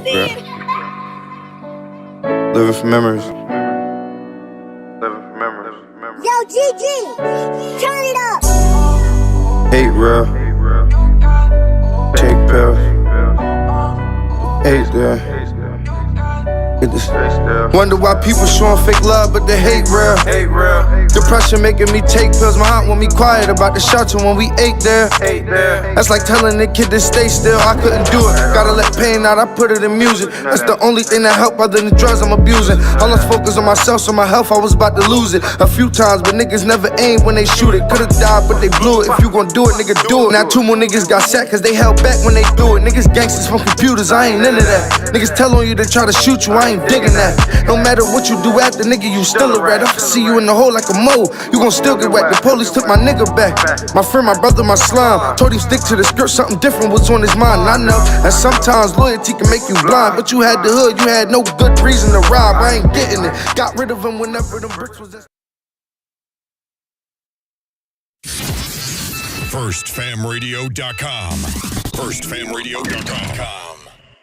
Jailbreak, bro. Living for memories. Yo, GG, turn it up. Hate real. Take pills. Hate there. Wonder why people showing fake love, but they hate real. Depression making me take pills. My heart want me quiet about the shelter when we ate there. That's like telling the kid to stay still. I couldn't do it. Gotta let pain out. I put it in music. That's the only thing that help other than drugs I'm abusing. All I focus on myself, so my health I was about to lose it a few times, but niggas never aim when they shoot it. Could've died, but they blew it. If you gon' do it, nigga, do it. Now 2 more niggas got sacked cause they held back when they threw it. Niggas gangsters from computers. I ain't into that. Niggas tell on you to try to shoot you. I ain't digging that. No matter what you do after, nigga, you still a rat. If I see you in the hole like a mole, you gon' still get wet. The police took my nigga back. My friend, my brother, my slime. Told him stick to the script, something different was on his mind. I know that sometimes loyalty can make you blind, but you had the hood, you had no good reason to rob. I ain't getting it. Got rid of him whenever them bricks was just... FirstFamRadio.com. FirstFamRadio.com.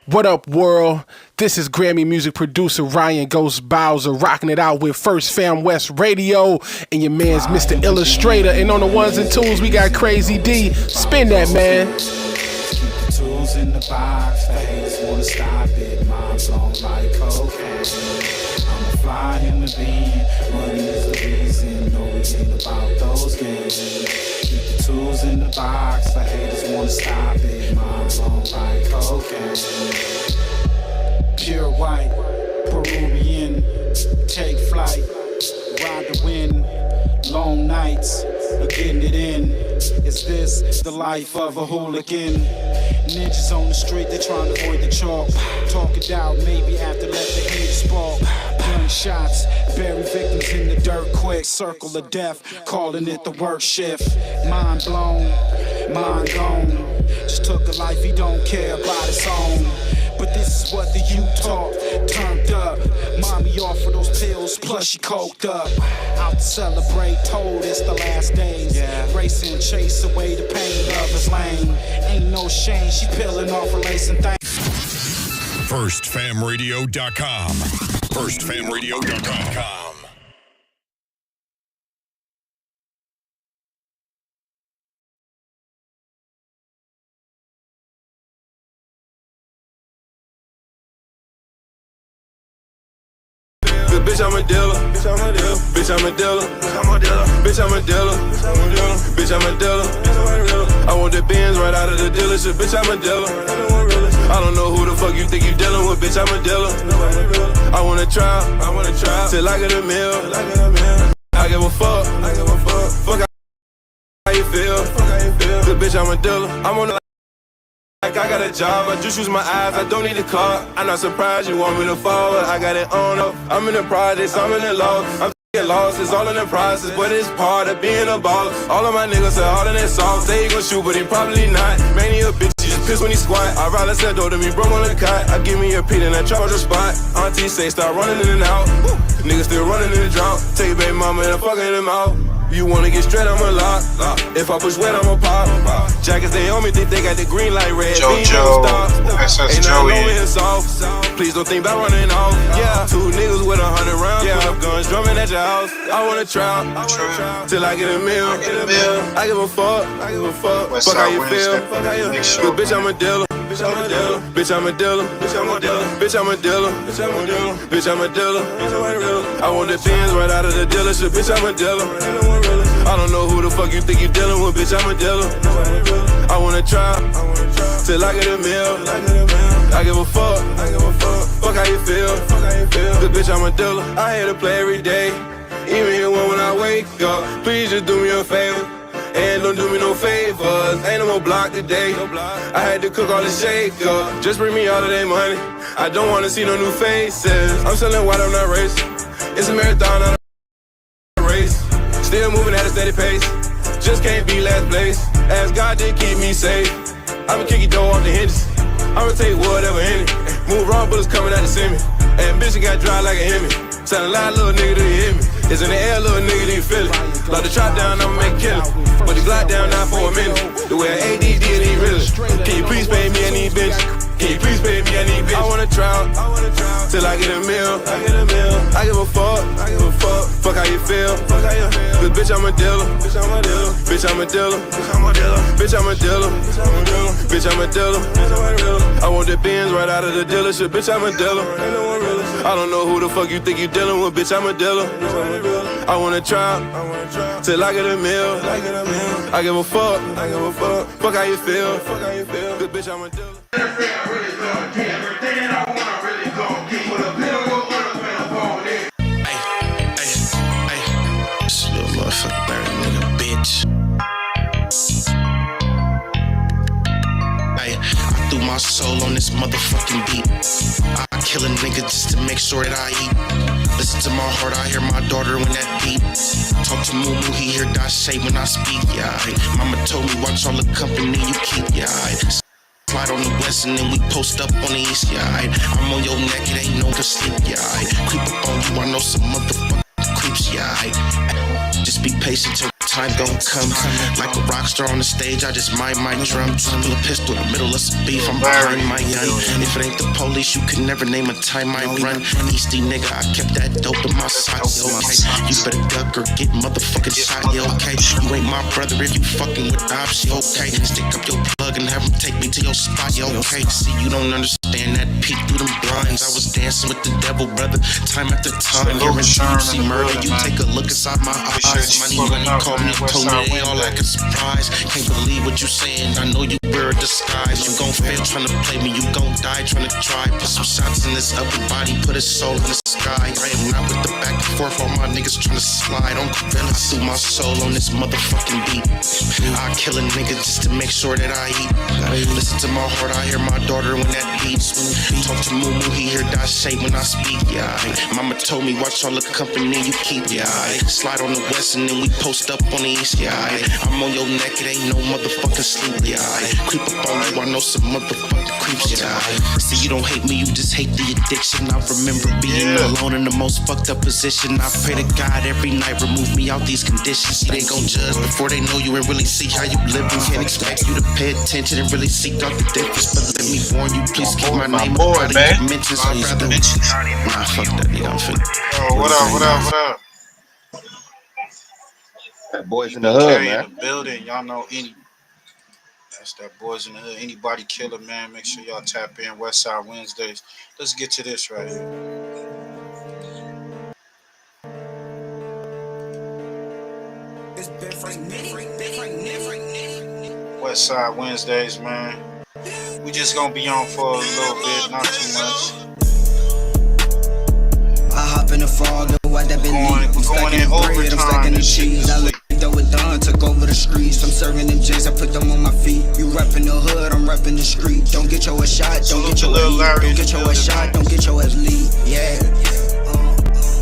What up, world? This is Grammy music producer Ryan Ghost Bowser rocking it out with First Fam West Radio and your man's Mr. Illustrator. And on the ones and twos, we got Crazy D. Spin that, man. Keep the tools in the box, the haters wanna stop it. Mom's on like cocaine. I'm a fly human being, money is the reason. No, it ain't about those games. Keep the tools in the box, the haters wanna stop it. Mom's on like cocaine. Pure white, Peruvian, take flight, ride the wind, long nights, getting it in. Is this the life of a hooligan? Ninjas on the street, they trying to avoid the chalk. Talk it out, maybe after let the heat spark. Gunshots, bury victims in the dirt quick. Circle of death, calling it the work shift. Mind blown, mind gone. Just took a life he don't care about his own. But this is what the youth taught, turned up. Mommy offered those pills, plus she coked up. Out to celebrate, told it's the last days. Racing, chase away the pain, love is lame. Ain't no shame, she peeling off her lace and things. FirstFamRadio.com. FirstFamRadio.com. Bitch, I'm a dealer. Bitch, I'm a dealer. Bitch, I'm a dealer. Bitch, I'm a dealer. Bitch, I'm a dealer. I want the Benz right out of the dealership. Bitch, I'm a dealer. I don't know who the fuck you think you dealing with. Bitch, I'm a dealer. I wanna try till I get a meal. I give a fuck. Fuck how you feel. Cause bitch, I'm a dealer. I'm on the like I got a job, I just use my eyes, I don't need a car. I'm not surprised you want me to fall, but I got it on up. I'm in the projects, I'm in the law. I'm getting lost, it's all in the process, but it's part of being a boss. All of my niggas are hard in that sauce. Say he gon' shoot, but he probably not. Man, he a bitch, he just piss when he squat. I'd rather sell dough than be broke on the cot. I give me a pit and I trap on the spot. Auntie say start running in and out. Niggas still running in the drought. Take your baby mama and I'm fucking him out. You wanna get straight, I'ma lock. If I push wet, I'ma pop. Jackets, they on me, think they got the green light red. JHOOD, SS Joey. Please don't think about running off. Yeah, 2 niggas with 100 rounds. Yeah, put up guns drumming at your house. I wanna trap till I get a meal. I give a fuck. Fuck how you feel. Cause bitch, I'm a dealer. Bitch, I'm a dealer. Bitch, I'm a dealer. Bitch, I'm a dealer. Bitch, I'm a dealer. Bitch, I'm a dealer. Bitch, I'm a dealer. I want the Benz right out of the dealership. Bitch, I'm a dealer. I don't know who the fuck you think you dealing with. Bitch, I'm a dealer. I wanna try till I get a meal. I give a fuck. Fuck how you feel. Cause bitch, I'm a dealer. I had to play every day. Even here when I wake up. Please just do me a favor. And don't do me no favors. Ain't no more block today. I had to cook all the shake up. Just bring me all of that money. I don't wanna see no new faces. I'm selling white, I'm not racing. It's a marathon, not a race. Still moving at a steady pace. Just can't be last place. Ask God to keep me safe. I'ma kick your door off the hinges. I'ma take whatever in it. Move raw bullets coming out to see me. Ambition got dry like a Hemi. Sound loud, little nigga, do you hear me? It's in the air, little nigga, do you feel it? Like the trap down, I'ma make kill it. But the glide down now for a minute. The way I ADD and he really. Can you please pay me any bitch? Can you please pay me? I need bitch. I wanna trout till I get a meal. I give a fuck. Fuck how you feel. Cause bitch, I'm a dealer. Bitch, I'm a dealer. Bitch, I'm a dealer. Bitch, I'm a dealer. Bitch, I'm a dealer. I want the Benz right out of the dealership. Bitch, I'm a dealer. I don't know who the fuck you think you dealing with. Bitch, I'm a dealer. I wanna try till I get a meal. I give a fuck. Fuck how you feel. Cause bitch, I'm a dealer. Motherfucker, dirty nigga, bitch. Ay, I threw my soul on this motherfucking beat. I kill a nigga just to make sure that I eat. Listen to my heart, I hear my daughter when that beat. Talk to Moo, he hear that shade when I speak, yeah. Mama told me watch all the company you keep, yeah. Slide on the west and then we post up on the east, yeah. I'm on your neck, it ain't no to sleep, yeah. Creep up on you, I know some motherfucking creeps, yeah. Just be patient till time gon' come. Like a rock star on the stage, I just mind my drum. Pull a pistol in the middle of some beef, I'm behind my gun. If it ain't the police, you could never name a time I run. Easty nigga, I kept that dope in my socks, okay. You better duck or get motherfucking shot, yeah, okay. You ain't my brother if you fucking with ops, yeah, okay. Stick up your plug and have him take me to your spot, yeah, okay. See, you don't understand that peek through them blinds. I was dancing with the devil, brother, time after time. Hearing TMC murder, you take a look inside my eyes. Money, call me, told me they all like a surprise. Can't believe what you saying, I know you wear a disguise. You gon' fail trying to play me, you gon' die trying to try. Put some shots in this upper body, put his soul in the sky. I am not with the back and forth, all my niggas trying to slide. Don't feel it, I threw my soul on this motherfucking beat. I kill a nigga just to make sure that I eat. Listen to my heart, I hear my daughter when that beats. Talk to Moo, he hear that shade when I speak, yeah. Mama told me watch all the company you keep, yeah. Slide on the west and then we post up on the east, yeah. I'm on your neck, it ain't no motherfucking sleep, yeah. Creep up on you, I know some motherfucking creeps, yeah. See, you don't hate me, you just hate the addiction. I remember being alone in the most fucked up position. I pray to God every night, remove me out these conditions. They gon' judge before they know you and really see how you living. Can't expect you to pay attention and really seek out the difference. But let me warn you, please keep my name out of your mentions. Nah, fuck that nigga, I'm finna. Oh, what up? That boys in the hood, man. In the building, y'all know any. That's that boys in the hood. Anybody killer, man. Make sure y'all tap in Westside Wednesdays. Let's get to this right here. Westside Wednesdays, man. We just gonna be on for a little bit, not too much. I hop in the fog, what that been lead. I'm stacking the bread, I'm stacking the cheese. I look though it done, took over the streets. I'm serving them J's, I put them on my feet. You reppin' the hood, I'm reppin' the street. Don't get your ass shot, don't get your ass lead. Don't get your ass shot, don't get your ass lead. Yeah.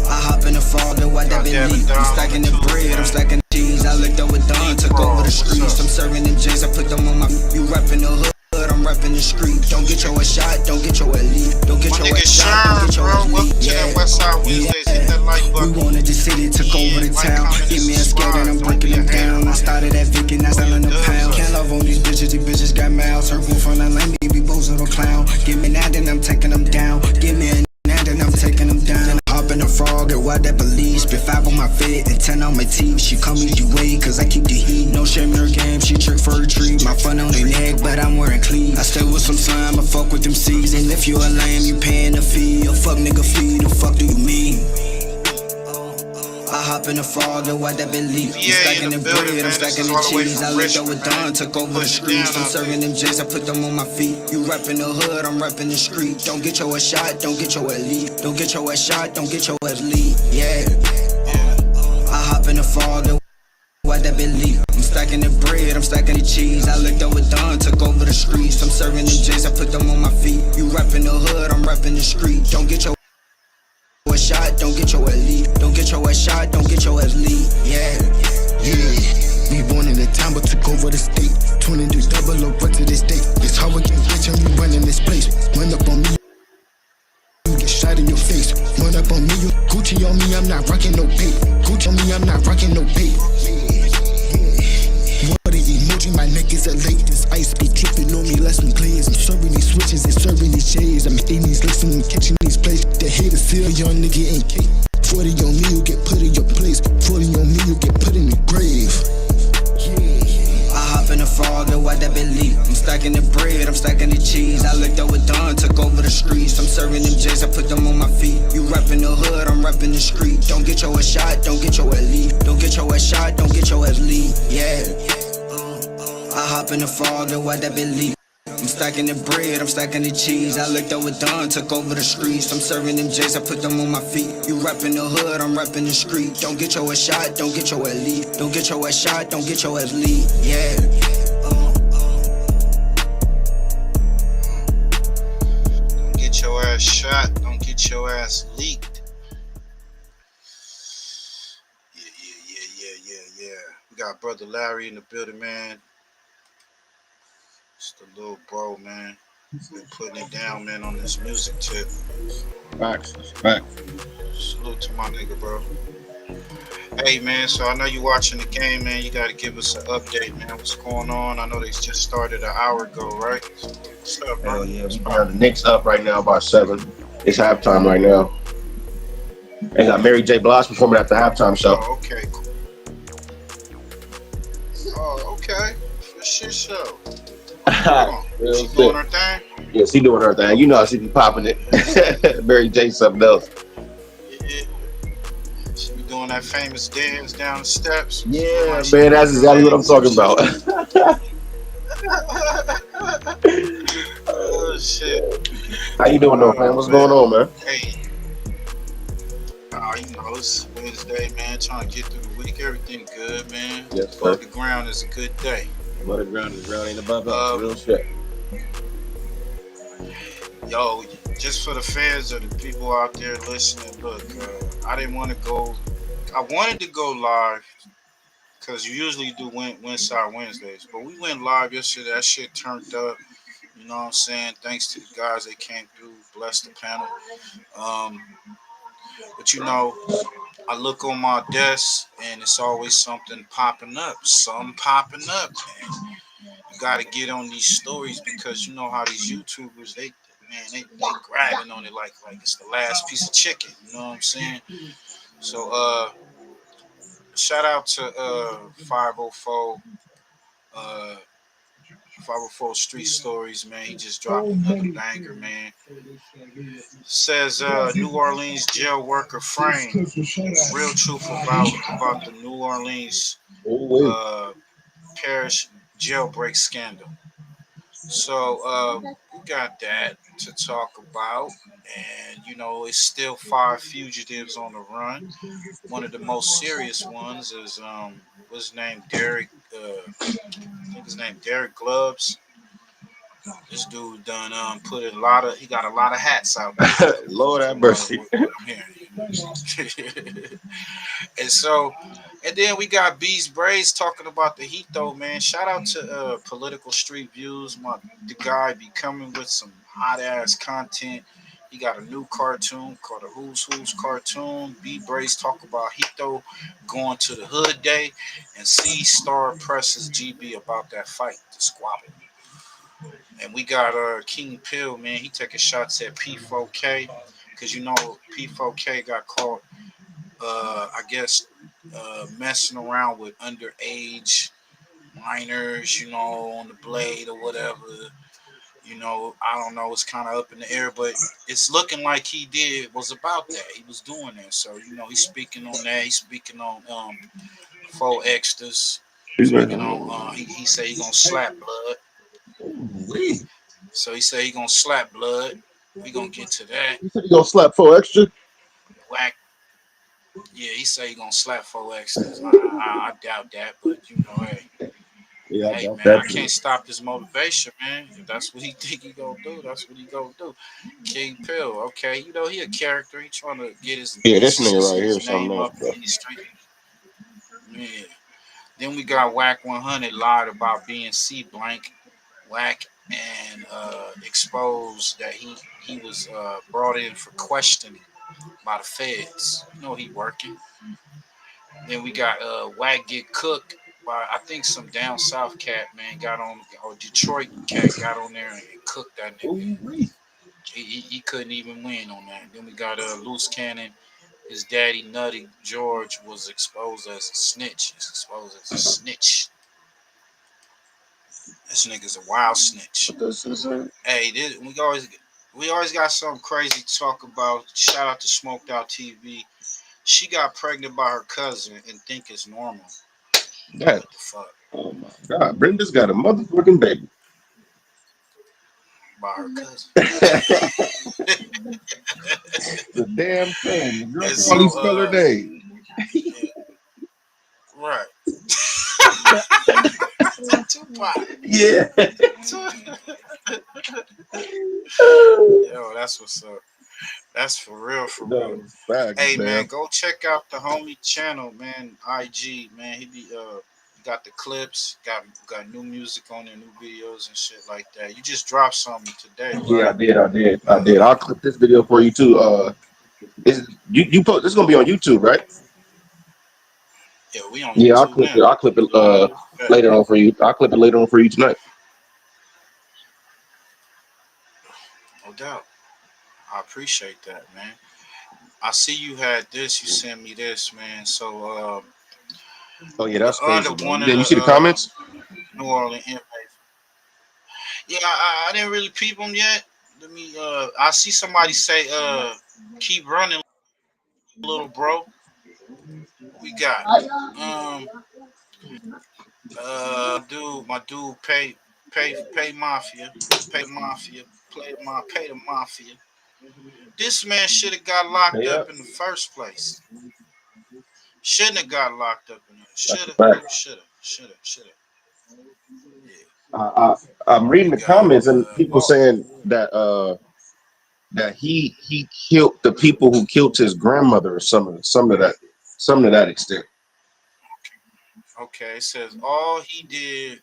I hop in the fog, what that been lead. I'm stacking the bread, I'm stacking the cheese. I look though it done, took over the streets. I'm serving them J's, I put them on my feet. You reppin' the hood, I'm reppin' the street. Don't get your ass shot, don't get your ass lead. Don't get your ass shot, don't get your ass lead. Yeah. We wanted the city, took over the town. Get me a scale and I'm breaking them down. I started at Vic and I selling a pound. Can't love on these bitches got mouths. Circle from the lane, baby, bows of the clown. Give me that and I'm taking them down. Give me a that and I'm taking them down. Hop in the frog and why that police. Spit 5 on my fit and 10 on my teeth. She call me D-Wade cause I keep the heat. No shame in her game, she trick for a treat. My fun on their neck, but I'm wearing clean. I stay with some slime, I fuck with them C's. And if you a lame, you paying a fee. A fuck nigga fee, the fuck do you mean? I hop in the frog and what that been leak. I'm stacking the bread, I'm stacking the cheese. I looked over done, took over the streets. I'm serving them J's, I put them on my feet. You reppin' the hood, I'm reppin' the street. Don't get your ass shot, don't get your ass lead. Don't get your ass shot, don't get your ass lead. Yeah. I hop in the frog and what that been leak. I'm stacking the bread, I'm stacking the cheese. I looked over done, took over the streets. I'm serving them J's, I put them on my feet. You reppin' the hood, I'm reppin' the street. Don't get your shot, don't get your ass lead. Don't get your ass shot, don't get your ass lead. Yeah. We born in the town but took over the state. 20 to double up to this day. It's how we get rich and we run in this place. Run up on me, you get shot in your face. Run up on me, you Gucci on me, I'm not rocking no paper. Gucci on me, I'm not rocking no paper. What is emoji? My neck is elate. This ice be dripping on me, less than players. I'm serving these switches and serving when catching these plays. The haters feel young nigga ain't cake. 40 on me, you get put in your place. 40 on me, you get put in the grave. I hop in the frog and watch that bit leak. I'm stacking the bread, I'm stacking the cheese. I looked up with Don, took over the streets. I'm serving them J's, I put them on my feet. You reppin' the hood, I'm reppin' the street. Don't get your ass shot, don't get your ass leave. Don't get your ass shot, don't get your ass leave. Yeah. I hop in the frog and watch that bit leak. I'm stacking the bread, I'm stacking the cheese. I looked up with Don, took over the streets. I'm serving them J's, I put them on my feet. You reppin' the hood, I'm reppin' the street. Don't get your ass shot, don't get your ass leave. Don't get your ass shot, don't get your ass leave. Yeah. Don't get your ass shot, don't get your ass leaked. Yeah. We got Brother Larry in the building, man. Just a little bro, man. Been putting it down, man, on this music tip. Facts. Salute to my nigga, bro. Hey, man, so I know you watching the game, man. You got to give us an update, man. What's going on? I know they just started an hour ago, right? What's up, bro? Hell yeah, we got the Knicks up right now by 7. It's halftime right now. They got Mary J. Blige performing at the halftime show. Oh, okay, cool. Oh, okay. For shit show. She doing her thing? Yeah, she doing her thing. You know how she be popping it. Mary J. something else. Yeah. She be doing that famous dance down the steps. Yeah, man, that's exactly what I'm talking about. Oh, shit. How you doing, though, man? What's going on, man? Hey. You know, it's Wednesday, man. Trying to get through the week. Everything good, man. Yes, sir. Above the ground is a good day. Above the ground is ground ain't above us. Real shit. Yo, just for the fans or the people out there listening, look, I didn't want to go. I wanted to go live because you usually do WESTSIDE Wednesdays, but we went live yesterday. That shit turned up. You know what I'm saying? Thanks to the guys that came through, bless the panel. But you know, I look on my desk and it's always something popping up. Something popping up, man. You got to get on these stories because you know how these YouTubers, they grabbing on it like it's the last piece of chicken. You know what I'm saying? So, shout out to 504 Street Stories, man. He just dropped another banger, man. Says New Orleans jail worker framed. Real truth about the New Orleans parish jailbreak scandal. So we got that to talk about, and you know it's still 5 fugitives on the run. One of the most serious ones is what's his name, Derek. I think his name Derek Gloves. This dude done put in he got a lot of hats out there. Lord have mercy. What I'm hearing. And then we got Beast Braids talking about the Heat though, man. Shout out to Political Street Views. The guy be coming with some hot ass content. He got a new cartoon called the Who's cartoon. B Braids talk about Hito going to the Hood Day, and C Star presses GB about that fight, the squabble. And we got Kingpill, man. He taking shots at P4K because you know P4K got caught, I guess, messing around with underage minors, you know, on the blade or whatever. You know, I don't know. It's kind of up in the air, but it's looking like he was about that. He was doing that. So, you know, he's speaking on that. He's speaking on 4XTRAS. Speaking on, he said he gonna slap blood. So he said he gonna slap blood. We gonna get to that. You said he gonna slap 4XTRAS? Whack. Yeah, he said he gonna slap 4XTRAS. I doubt that, but you know, hey. Yeah, hey man, I can't stop this motivation, man. If that's what he think he gonna do, that's what he gonna do. Kingpill, okay, you know he a character. He trying to get his this nigga right here something else, bro. Yeah. Then we got Wacc 100 lied about being C blank Wacc and exposed that he was brought in for questioning by the feds. You know he working. Then we got Wacc get cooked by I think some down south cat, man, got on, or Detroit cat got on there and cooked that nigga. He couldn't even win on that. Then we got Loose Cannon. His daddy, Nutty George, was exposed as a snitch. He's exposed as a snitch. This nigga's a wild snitch. Hey, we always got something crazy to talk about. Shout out to Smoked Out TV. She got pregnant by her cousin and think it's normal. That, what the fuck? Oh my God, Brenda's got a motherfucking baby. By her cousin. The damn thing. The girl So, probably spell her name. Yeah. Right. Tupac. Yeah. Yo, that's what's up. That's for real, for No, real. facts, Hey man, go check out the homie channel, man. IG, man. He be got the clips, got new music on there, new videos and shit like that. You just dropped something today, right? Yeah, I did. I'll clip this video for you too. You post this is gonna be on YouTube, right? Yeah, we on Yeah, YouTube I'll clip it later on for you. I'll clip it later on for you tonight. No doubt. I appreciate that, man. I see you had this. You sent me this, man. So, oh yeah, that's crazy. One of Then you see the comments? New Orleans inmates. Yeah, I didn't really peep them yet. Let me. I see somebody say, "Keep running, little bro." We got, my dude, pay mafia, pay the mafia. This man should have got locked up in the first place. Shouldn't have got locked up in there. Shoulda. Yeah. I'm reading the comments and people saying that that he killed the people who killed his grandmother or some to that extent. Okay, it says all he did.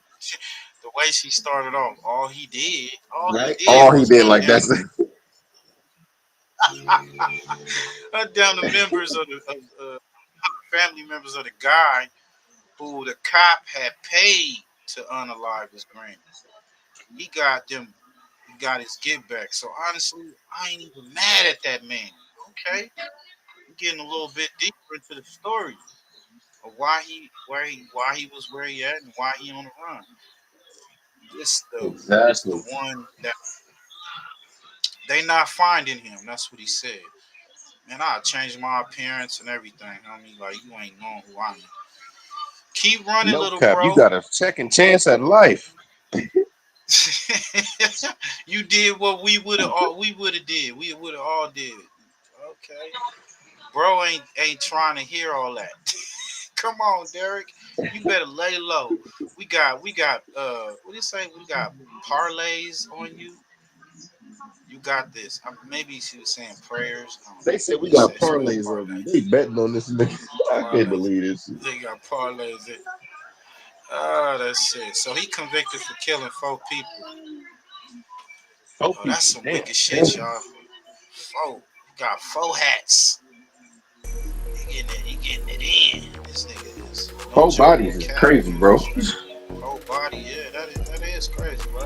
The way she started off, all he did Like that's down the members of the family members of the guy who the cop had paid to unalive his granny. He got his get back. So honestly, I ain't even mad at that man. Okay, I'm getting a little bit deeper into the story of why he was where he at and why he on the run. This the one that they not finding him. That's what he said. Man, I changed my appearance and everything. I mean, like you ain't knowing who I am. Keep running, little cap, bro. You got a second chance at life. You did what we would have did. We would have all did. Okay. Bro ain't trying to hear all that. Come on, Derek. You better lay low. We got what do you say? We got parlays on you. You got this. Maybe she was saying prayers. They said we got parlays on you. They betting on this nigga. I can't believe this. They got parlays. Oh, that's it. So he convicted for killing 4 people. Oh, that's some wicked shit, y'all. 4. Got 4 hats. He getting it in. This nigga is. Whole bodies is crazy, bro. Whole body, yeah, that is crazy, bro.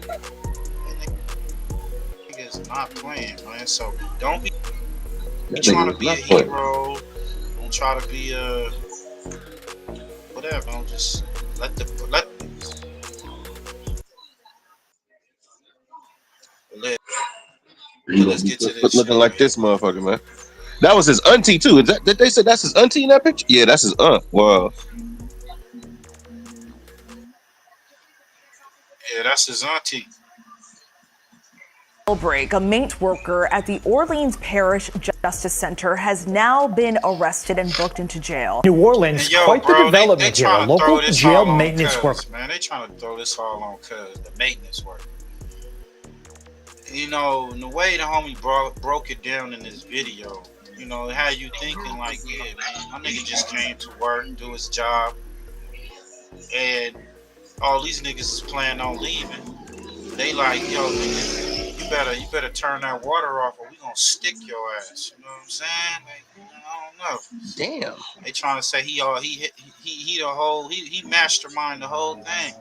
That nigga is not playing, man. So don't be trying to be a hero. Don't try to be a whatever. Don't just let let's get to this. Looking like this motherfucker, man. That was his auntie too. Did they say that's his auntie in that picture? Yeah, that's his aunt. Wow. Yeah, that's his auntie. Jailbreak, a mate worker at the Orleans Parish Justice Center, has now been arrested and booked into jail. New Orleans, quite the development here. A local jail maintenance worker. Man, they trying to throw this all on cuz the maintenance worker. You know, the way the homie broke it down in this video, you know, how you thinking like, yeah, man, my nigga just came to work, do his job, and all these niggas is planning on leaving. They like, yo, nigga, you better turn that water off or we gonna stick your ass. You know what I'm saying? Like, I don't know. Damn. They trying to say he mastermind the whole thing.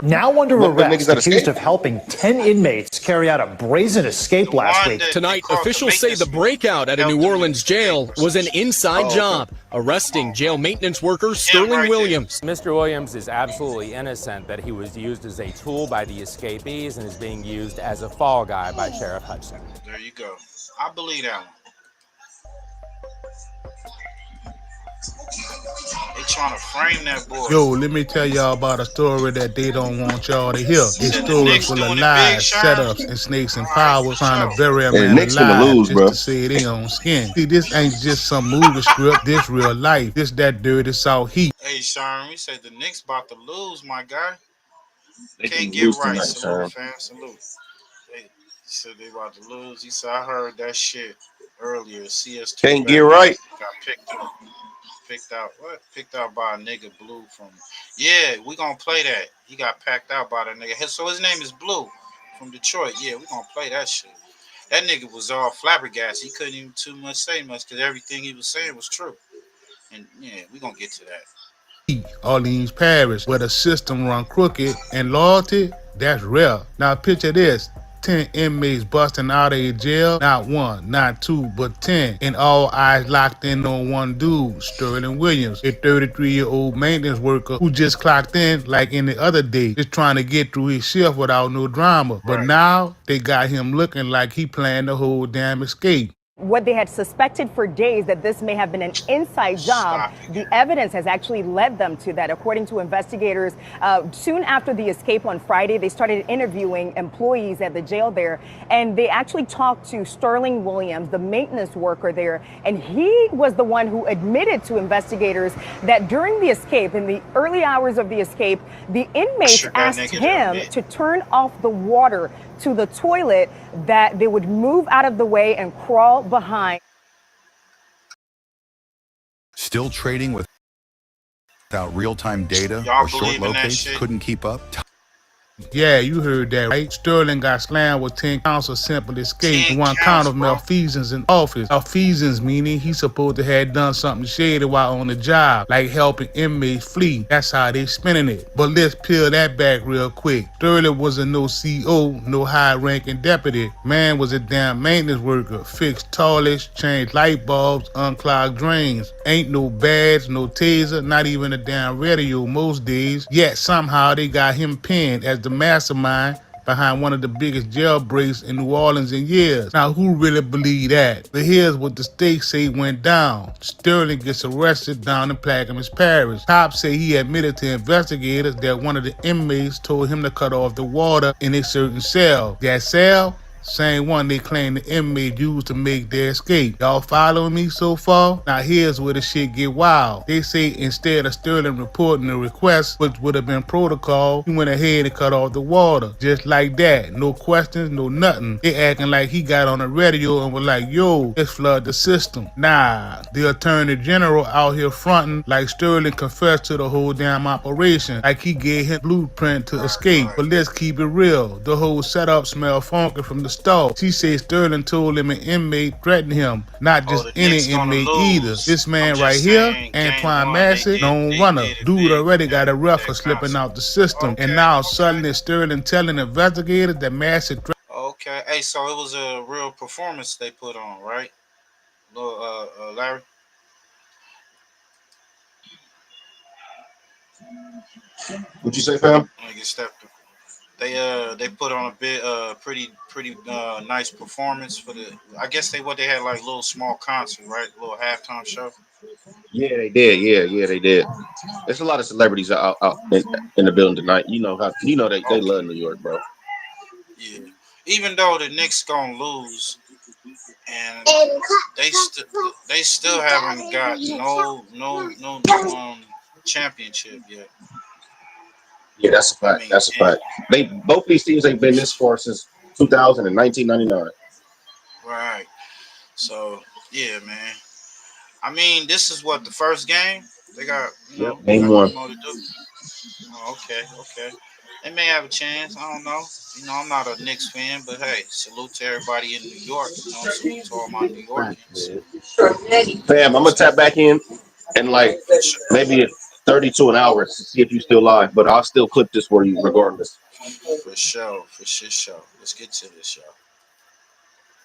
Now under Remember niggas arrest, that accused escaped? of helping 10 inmates carry out a brazen escape last week. Tonight, officials say the breakout at a New Orleans jail was an inside job, arresting jail maintenance worker Sterling Williams. Mr. Williams is absolutely innocent that he was used as a tool by the escapees and is being used as a fall guy by Sheriff Hudson. There you go. I believe that one. They trying to frame that boy. Yo, let me tell y'all about a story that they don't want y'all to hear. It's a story full of lies, setups, and snakes and power trying to bury a man alive lose, just bro. to say they on skin. See, this ain't just some movie script. This real life. This that dirty South heat. Hey, Sharon, we said the Knicks about to lose, my guy. They Can't can get lose right. tonight, Salute, Sharon. fam. Salute. He said they about to lose. He said, I heard that shit earlier. CS2 Can't get right. Got picked up. Picked out by a nigga Blue from. Yeah, we gonna play that. He got packed out by that nigga. So his name is Blue from Detroit. Yeah, we gonna play that shit. That nigga was all flabbergasted. He couldn't even too much say much because everything he was saying was true. And yeah, we gonna get to that. Orleans Parish, where the system run crooked and loyalty, that's rare. Now picture this. 10 inmates busting out of a jail, not one, not two, but 10, and all eyes locked in on one dude, Sterling Williams, a 33-year-old maintenance worker who just clocked in like any other day, just trying to get through his shift without no drama. But now they got him looking like he planned the whole damn escape. What they had suspected for days that this may have been an inside job, the evidence has actually led them to that. According to investigators, soon after the escape on Friday, they started interviewing employees at the jail there, and they actually talked to Sterling Williams, the maintenance worker there, and he was the one who admitted to investigators that during the escape, in the early hours of the escape, the inmates asked him to turn off the water to the toilet, that they would move out of the way and crawl behind. Still trading without real-time data Y'all or short believe in that locates, shit? couldn't keep up. Yeah, you heard that, right? Sterling got slammed with 10 counts of simple escape and 1 count of malfeasance in office. Malfeasance meaning he's supposed to have done something shady while on the job, like helping inmates flee. That's how they spinning it. But let's peel that back real quick. Sterling wasn't no CO, no high-ranking deputy. Man was a damn maintenance worker. Fixed toilets, changed light bulbs, unclogged drains. Ain't no badge, no taser, not even a damn radio most days. Yet somehow they got him pinned as the mastermind behind one of the biggest jailbreaks in New Orleans in years. Now, who really believe that? But here's what the stakes say went down. Sterling gets arrested down in Plaquemines Parish. Cops say he admitted to investigators that one of the inmates told him to cut off the water in a certain cell. That cell? Same one they claim the inmate used to make their escape. Y'all following me so far? Now here's where the shit get wild. They say instead of Sterling reporting the request, which would have been protocol, he went ahead and cut off the water. Just like that. No questions, no nothing. They acting like he got on the radio and was like, yo, let's flood the system. Nah, the attorney general out here fronting like Sterling confessed to the whole damn operation, like he gave him blueprint to escape. But let's keep it real. The whole setup smell funky from the start. She said Sterling told him an inmate threatened him, not just any inmate either. This man right here, Antoine Massey, known runner. Dude already got a rough for slipping out the system, and now suddenly Sterling telling investigators that Massey threatened. Okay. Hey, so it was a real performance they put on, right? Larry? What'd you say, fam? They put on a bit pretty nice performance for the. I guess they had like a little small concert, right? A little halftime show. Yeah, they did. Yeah, they did. There's a lot of celebrities out in the building tonight. You know they love New York, bro. Yeah. Even though the Knicks gonna lose, and they still haven't got no championship yet. Yeah, that's a fact. That's a fact. Both these teams ain't been this far since 2000 and 1999. Right. So yeah, man. I mean, this is what the first game they got. Game 1. More to do. Oh, okay. They may have a chance. I don't know. I'm not a Knicks fan, but hey, salute to everybody in New York. Salute to all my New Yorkers. Fam, I'm gonna tap back in like maybe 32 an hour to see if you still live, but I'll still clip this for you regardless. For sure. Let's get to this, y'all.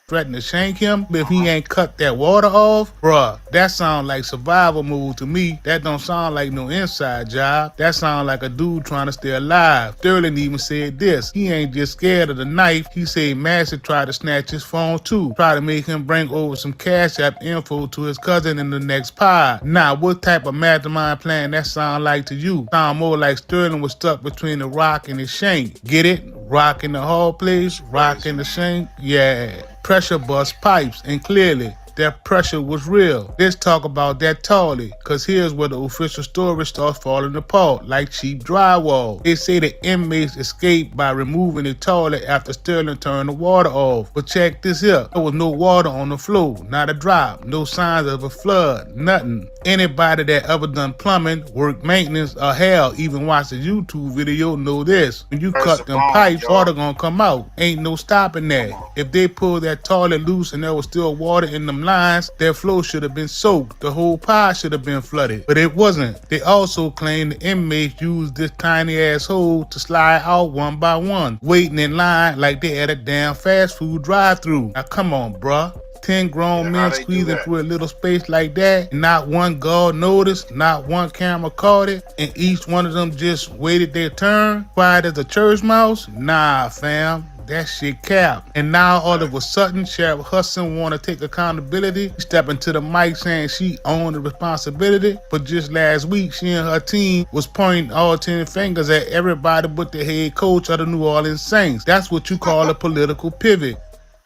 Threaten to shank him if he ain't cut that water off, bruh, that sound like survival move to me. That don't sound like no inside job. That sound like a dude trying to stay alive. Sterling even said this. He ain't just scared of the knife. He said Master tried to snatch his phone too. Try to make him bring over some Cash App info to his cousin in the next pod. Now, what type of mastermind plan that sound like to you? Sound more like Sterling was stuck between the rock and the shank. Get it? Rock in the hall place, rock in the shank. Yeah. Pressure bust pipes, and clearly that pressure was real. Let's talk about that toilet, cause here's where the official story starts falling apart like cheap drywall. They say the inmates escaped by removing the toilet after Sterling turned the water off. But check this here, there was no water on the floor, not a drop, no signs of a flood, nothing. Anybody that ever done plumbing, work maintenance, or hell, even watched a YouTube video know this. When you cut them pipes, water gonna come out. Ain't no stopping that. If they pull that toilet loose and there was still water in them lines, their flow should have been soaked. The whole pie should have been flooded. But it wasn't. They also claim the inmates used this tiny ass hole to slide out one by one, waiting in line like they at a damn fast food drive-thru. Now come on, bruh. 10 grown men squeezing through a little space like that, and not one guard noticed, not one camera caught it, and each one of them just waited their turn, quiet as a church mouse? Nah, fam. That shit cap. And now all of a sudden, Sheriff Hudson want to take accountability, step into the mic saying she owned the responsibility. But just last week, she and her team was pointing all 10 fingers at everybody but the head coach of the New Orleans Saints. That's what you call a political pivot.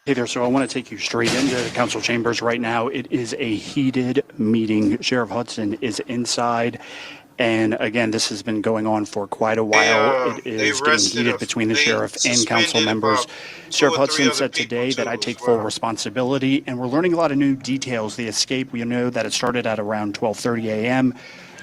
Hey there, so I want to take you straight into the council chambers right now. It is a heated meeting. Sheriff Hudson is inside. And again, this has been going on for quite a while. It is getting heated between the sheriff and council members. Sheriff Hudson said today that I take full responsibility, and we're learning a lot of new details. The escape, we know that it started at around 12:30 a.m.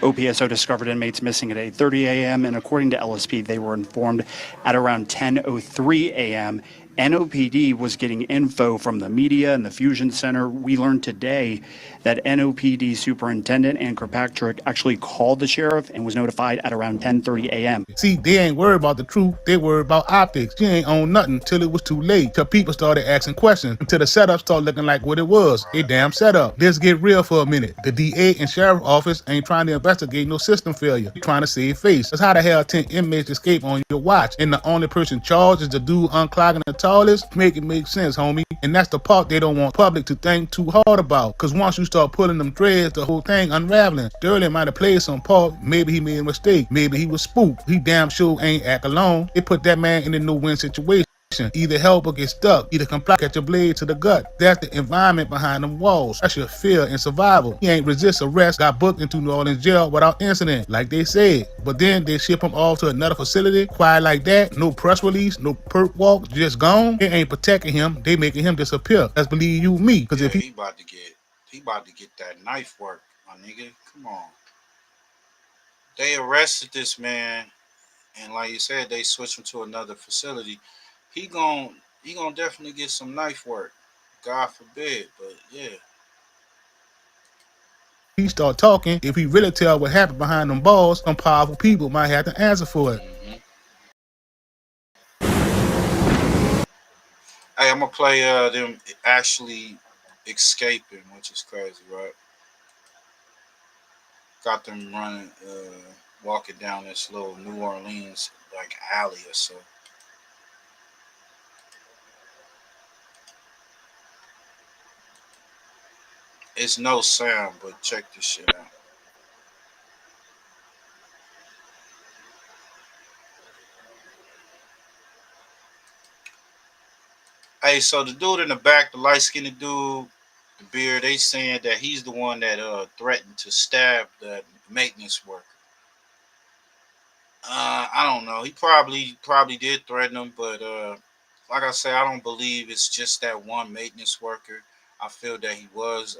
OPSO discovered inmates missing at 8:30 a.m., and according to LSP, they were informed at around 10:03 a.m. NOPD was getting info from the media and the Fusion Center. We learned today that NOPD Superintendent Ann Kirkpatrick actually called the sheriff and was notified at around 10:30 a.m. See, they ain't worried about the truth. They worried about optics. She ain't owned nothing till it was too late, till people started asking questions, until the setup started looking like what it was, a damn setup. Let's get real for a minute. The DA and sheriff office ain't trying to investigate no system failure. They're trying to save face. That's how the hell 10 inmates escape on your watch, and the only person charged is the dude unclogging the toilets? Make it make sense, homie. And that's the part they don't want public to think too hard about, because once you start pulling them threads, the whole thing unraveling. Sterling might have played some part. Maybe he made a mistake. Maybe he was spooked. He damn sure ain't act alone. They put that man in a no-win situation. Either help or get stuck. Either comply, catch a blade to the gut. That's the environment behind them walls. That's your fear and survival. He ain't resist arrest, got booked into New Orleans jail without incident, like they said. But then they ship him off to another facility, quiet like that, no press release, no perk walk, just gone. They ain't protecting him. They making him disappear. Let's believe you me. Because if he about to get that knife work, my nigga. Come on. They arrested this man, and like you said, they switched him to another facility. He gon' definitely get some knife work. God forbid, but yeah. He start talking, if he really tell what happened behind them balls, some powerful people might have to answer for it. Hey, I'm gonna play them actually escaping, which is crazy, right? Got them running, walking down this little New Orleans like alley or so. It's no sound, but check this shit out. Hey, so the dude in the back, the light-skinned dude, the beard, they saying that he's the one that threatened to stab the maintenance worker. I don't know. He probably did threaten him, but like I say, I don't believe it's just that one maintenance worker. I feel that he was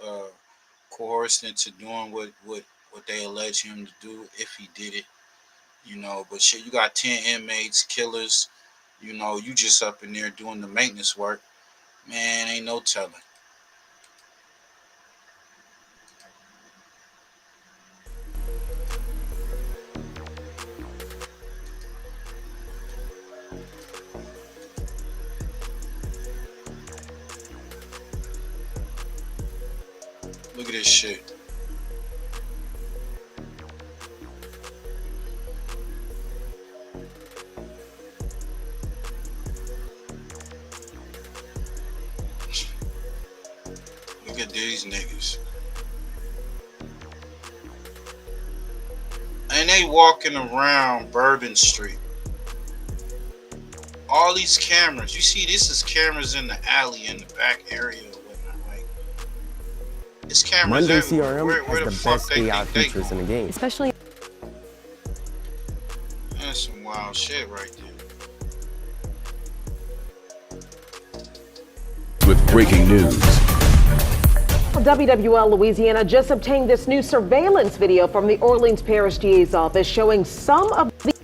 coerced into doing what they allege him to do, if he did it, you know. But shit, you got 10 inmates, killers, you know, you just up in there doing the maintenance work. Man, ain't no telling. Look at this shit. Look at these niggas. And they walking around Bourbon Street. All these cameras. You see, this is cameras in the alley, in the back area. It's cameras Monday everywhere. CRM Where has the the fuck best they AI think they features in the going? game. Especially. That's some wild shit right there. With breaking news. WWL Louisiana just obtained this new surveillance video from the Orleans Parish DA's office showing some of the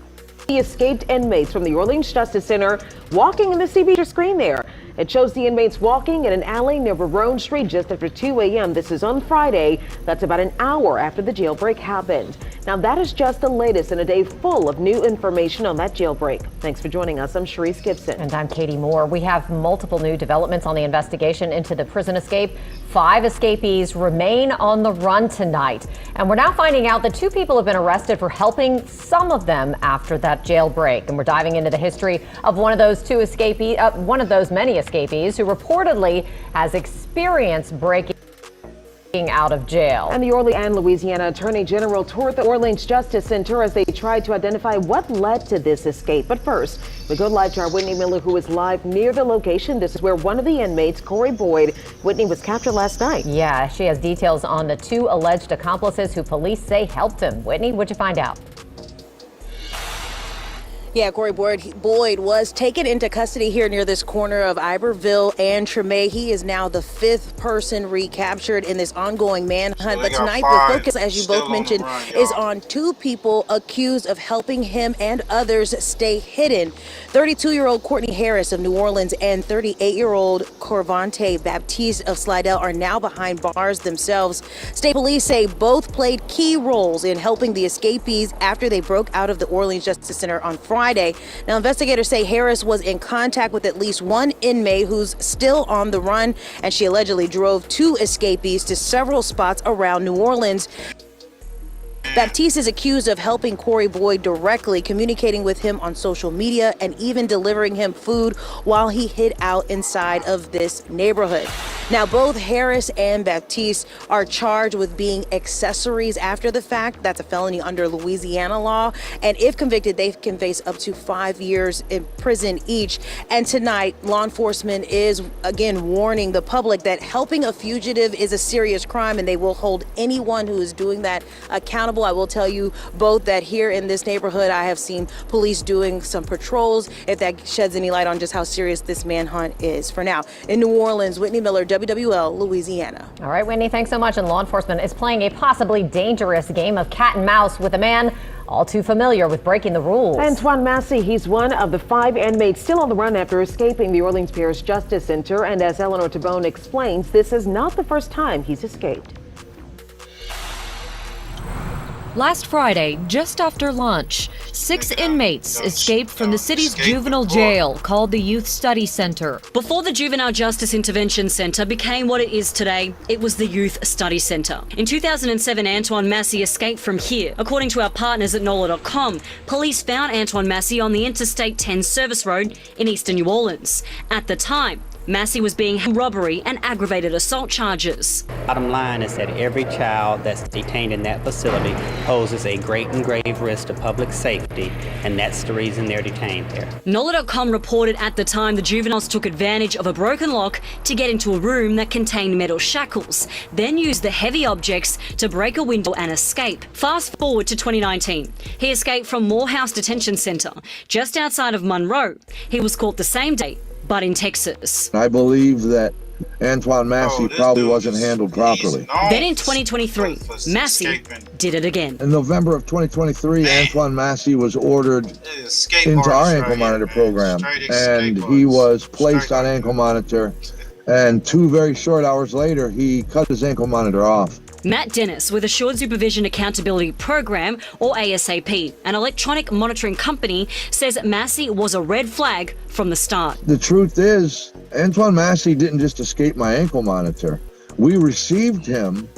escaped inmates from the Orleans Justice Center walking in the CB screen there. It shows the inmates walking in an alley near Verone Street just after 2 a.m. This is on Friday. That's about an hour after the jailbreak happened. Now, that is just the latest in a day full of new information on that jailbreak. Thanks for joining us. I'm Sharice Gibson. And I'm Katie Moore. We have multiple new developments on the investigation into the prison escape. 5 escapees remain on the run tonight. And we're now finding out that 2 people have been arrested for helping some of them after that jailbreak. And we're diving into the history of one of those many escapees who reportedly has experienced breaking out of jail. And the Orleans and Louisiana Attorney General toured the Orleans Justice Center as they tried to identify what led to this escape. But first, we go live to our Whitney Miller, who is live near the location. This is where one of the inmates, Corey Boyd, Whitney, was captured last night. Yeah, she has details on the 2 alleged accomplices who police say helped him. Whitney, what'd you find out? Yeah, Corey Boyd was taken into custody here near this corner of Iberville and Treme. He is now the 5th person recaptured in this ongoing manhunt. But tonight, the focus, as you both mentioned, is on 2 people accused of helping him and others stay hidden. 32-year-old Courtney Harris of New Orleans and 38-year-old Corvante Baptiste of Slidell are now behind bars themselves. State police say both played key roles in helping the escapees after they broke out of the Orleans Justice Center on Friday. Now, investigators say Harris was in contact with at least 1 inmate who's still on the run, and she allegedly drove 2 escapees to several spots around New Orleans. Baptiste is accused of helping Corey Boyd directly, communicating with him on social media and even delivering him food while he hid out inside of this neighborhood. Now, both Harris and Baptiste are charged with being accessories after the fact. That's a felony under Louisiana law. And if convicted, they can face up to 5 years in prison each. And tonight, law enforcement is again warning the public that helping a fugitive is a serious crime, and they will hold anyone who is doing that accountable. I will tell you both that here in this neighborhood, I have seen police doing some patrols, if that sheds any light on just how serious this manhunt is. For now, in New Orleans, Whitney Miller, WWL, Louisiana. All right, Whitney, thanks so much. And law enforcement is playing a possibly dangerous game of cat and mouse with a man all too familiar with breaking the rules. Antoine Massey, he's one of the 5 inmates still on the run after escaping the Orleans Parish Justice Center. And as Eleanor Tabone explains, this is not the first time he's escaped. Last Friday, just after lunch, 6 inmates escaped from the city's juvenile jail called the Youth Study Center. Before the Juvenile Justice Intervention Center became what it is today, it was the Youth Study Center. In 2007, Antoine Massey escaped from here. According to our partners at NOLA.com, police found Antoine Massey on the Interstate 10 service road in eastern New Orleans. At the time, Massey was being held robbery and aggravated assault charges. Bottom line is that every child that's detained in that facility poses a great and grave risk to public safety, and that's the reason they're detained there. NOLA.com reported at the time the juveniles took advantage of a broken lock to get into a room that contained metal shackles, then used the heavy objects to break a window and escape. Fast forward to 2019. He escaped from Morehouse Detention Center, just outside of Monroe. He was caught the same day, but in Texas. I believe that Antoine Massey probably wasn't handled properly. Then in 2023, Massey did it again. In November of 2023, Antoine Massey was ordered into our ankle monitor program, and he was placed on ankle monitor, and 2 very short hours later, he cut his ankle monitor off. Matt Dennis with Assured Supervision Accountability Program, or ASAP, an electronic monitoring company, says Massey was a red flag from the start. The truth is, Antoine Massey didn't just escape my ankle monitor. We received him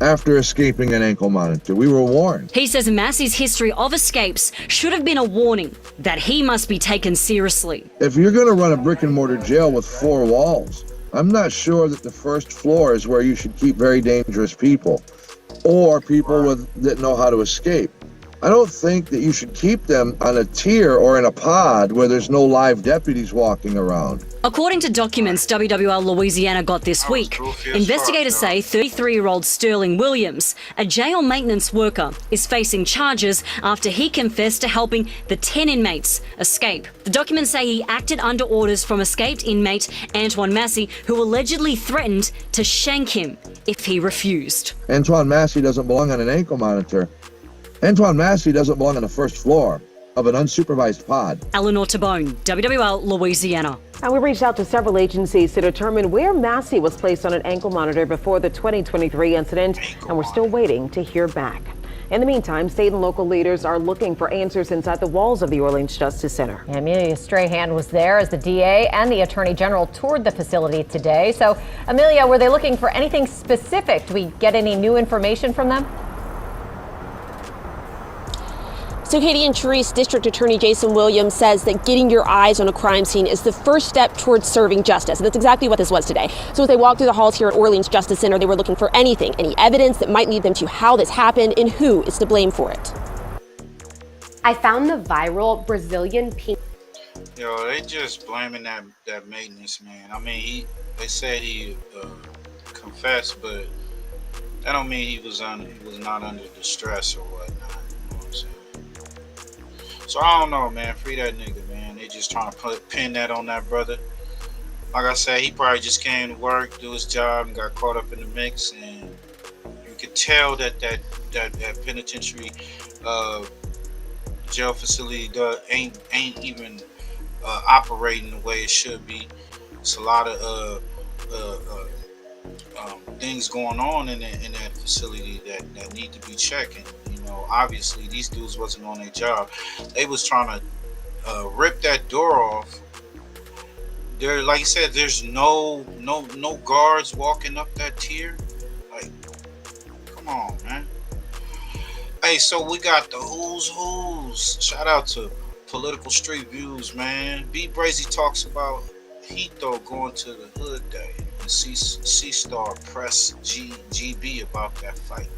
after escaping an ankle monitor. We were warned. He says Massey's history of escapes should have been a warning that he must be taken seriously. If you're going to run a brick and mortar jail with 4 walls, I'm not sure that the first floor is where you should keep very dangerous people or people that know how to escape. I don't think that you should keep them on a tier or in a pod where there's no live deputies walking around. According to documents WWL Louisiana got this week, investigators say 33-year-old Sterling Williams, a jail maintenance worker, is facing charges after he confessed to helping the 10 inmates escape. The documents say he acted under orders from escaped inmate Antoine Massey, who allegedly threatened to shank him if he refused. Antoine Massey doesn't belong on an ankle monitor. Antoine Massey doesn't belong on the first floor of an unsupervised pod. Eleanor Tabone, WWL Louisiana. And we reached out to several agencies to determine where Massey was placed on an ankle monitor before the 2023 incident, and we're still waiting to hear back. In the meantime, state and local leaders are looking for answers inside the walls of the Orleans Justice Center. Amelia Strahan was there as the DA and the Attorney General toured the facility today. So, Amelia, were they looking for anything specific? Do we get any new information from them? So Katie and Therese, District Attorney Jason Williams says that getting your eyes on a crime scene is the first step towards serving justice. And that's exactly what this was today. So as they walked through the halls here at Orleans Justice Center, they were looking for anything, any evidence that might lead them to how this happened and who is to blame for it. I found the viral Brazilian pink. Yo, they just blaming that maintenance man. I mean, they said he confessed, but that don't mean he was not under distress or whatnot. So I don't know, man. Free that nigga, man. They just trying to pin that on that brother. Like I said, he probably just came to work, do his job, and got caught up in the mix. And you could tell that penitentiary jail facility ain't even operating the way it should be. It's a lot of things going on in that facility that need to be checking. Obviously these dudes wasn't on their job. They was trying to rip that door off. There, like you said, there's no guards walking up that tier. Like, come on, man. Hey, so we got the who's. Shout out to Political Street Views, man. B Brazy talks about Hito going to the Hood Day. And C-Star press GB about that fight.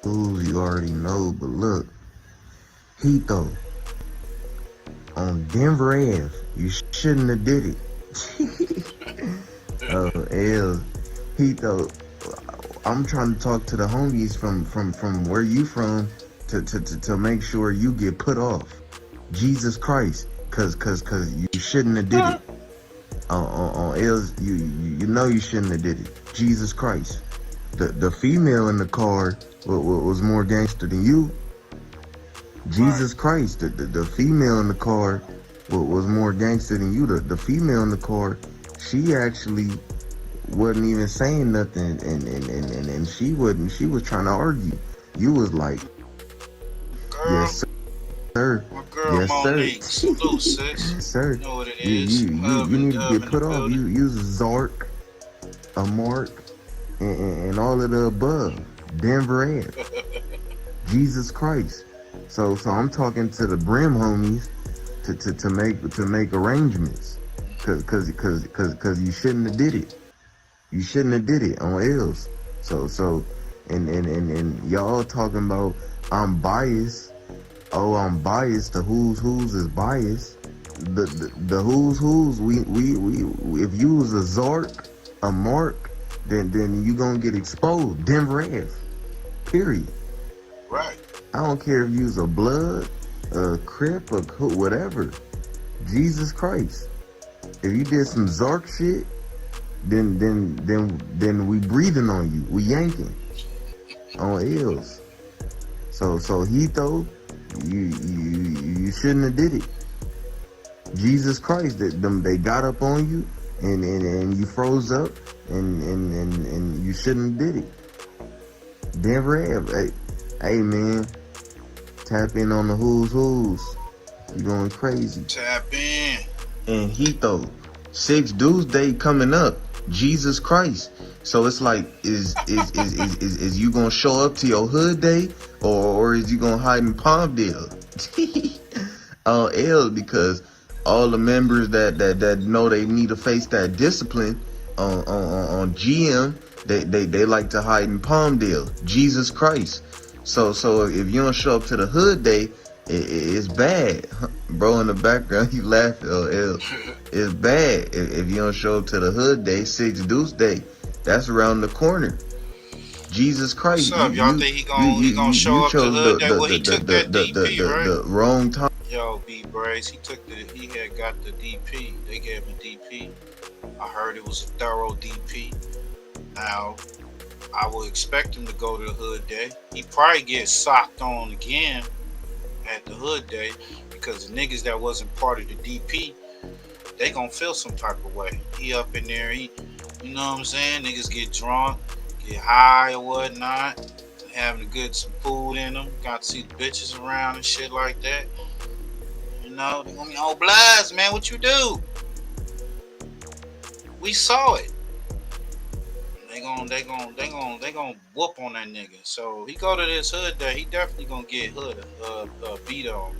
Ooh, you already know, but look, Hito on Denver Ave, you shouldn't have did it. Hito, I'm trying to talk to the homies from where you from to make sure you get put off. Jesus Christ, cause you shouldn't have did it. On Els, you know you shouldn't have did it. Jesus Christ, the female in the car was more gangster than you. Jesus Christ, the female in the car was more gangster than you. The female in the car, she actually wasn't even saying nothing, and she was trying to argue. You was like, yes sir, yes sir, yes sir. You know what it is. You need to get put off. You use a Zark, a Mark, and all of the above. Denver Ave. Jesus Christ. So I'm talking to the Brim homies to make arrangements, cause you shouldn't have did it. You shouldn't have did it on Els. So and y'all talking about I'm biased. Oh, I'm biased. The who's is biased. The who's we if you was a Zark, a Mark, then you gonna get exposed. Denver Ave. Period. Right. I don't care if you was a Blood, a Crip, or whatever. Jesus Christ. If you did some Zark shit, then we breathing on you. We yanking on Els. So Hito, you shouldn't have did it. Jesus Christ, they got up on you and you froze up and you shouldn't have did it. Denver Ave, hey man, tap in on the who's. You going crazy. Tap in. And Hito, 6 Tuesday coming up. Jesus Christ. So it's like, is you gonna show up to your hood day, or is you gonna hide in Palmdale? L, because all the members that know they need to face that discipline on GM, they like to hide in Palmdale. Jesus Christ. So if you don't show up to the hood day, it's bad. Bro in the background, he laughing. L. It's bad if you don't show up to the hood day, 6 Deuce Day. That's around the corner. Jesus Christ. What's up? Y'all think he gonna show up to the hood day? Well, he took that DP, right? The wrong time. Yo, B Brace, he had got the DP. They gave him DP. I heard it was a thorough DP. Now, I would expect him to go to the hood day. He probably get socked on again at the hood day, because the niggas that wasn't part of the DP, they gonna feel some type of way. He up in there, you know what I'm saying? Niggas get drunk, get high or whatnot, having some food in them, got to see the bitches around and shit like that. You know, they gonna be, oh, Blaz, man, what you do? We saw it. They gonna whoop on that nigga. So he go to this hood day, he definitely gonna get beat on.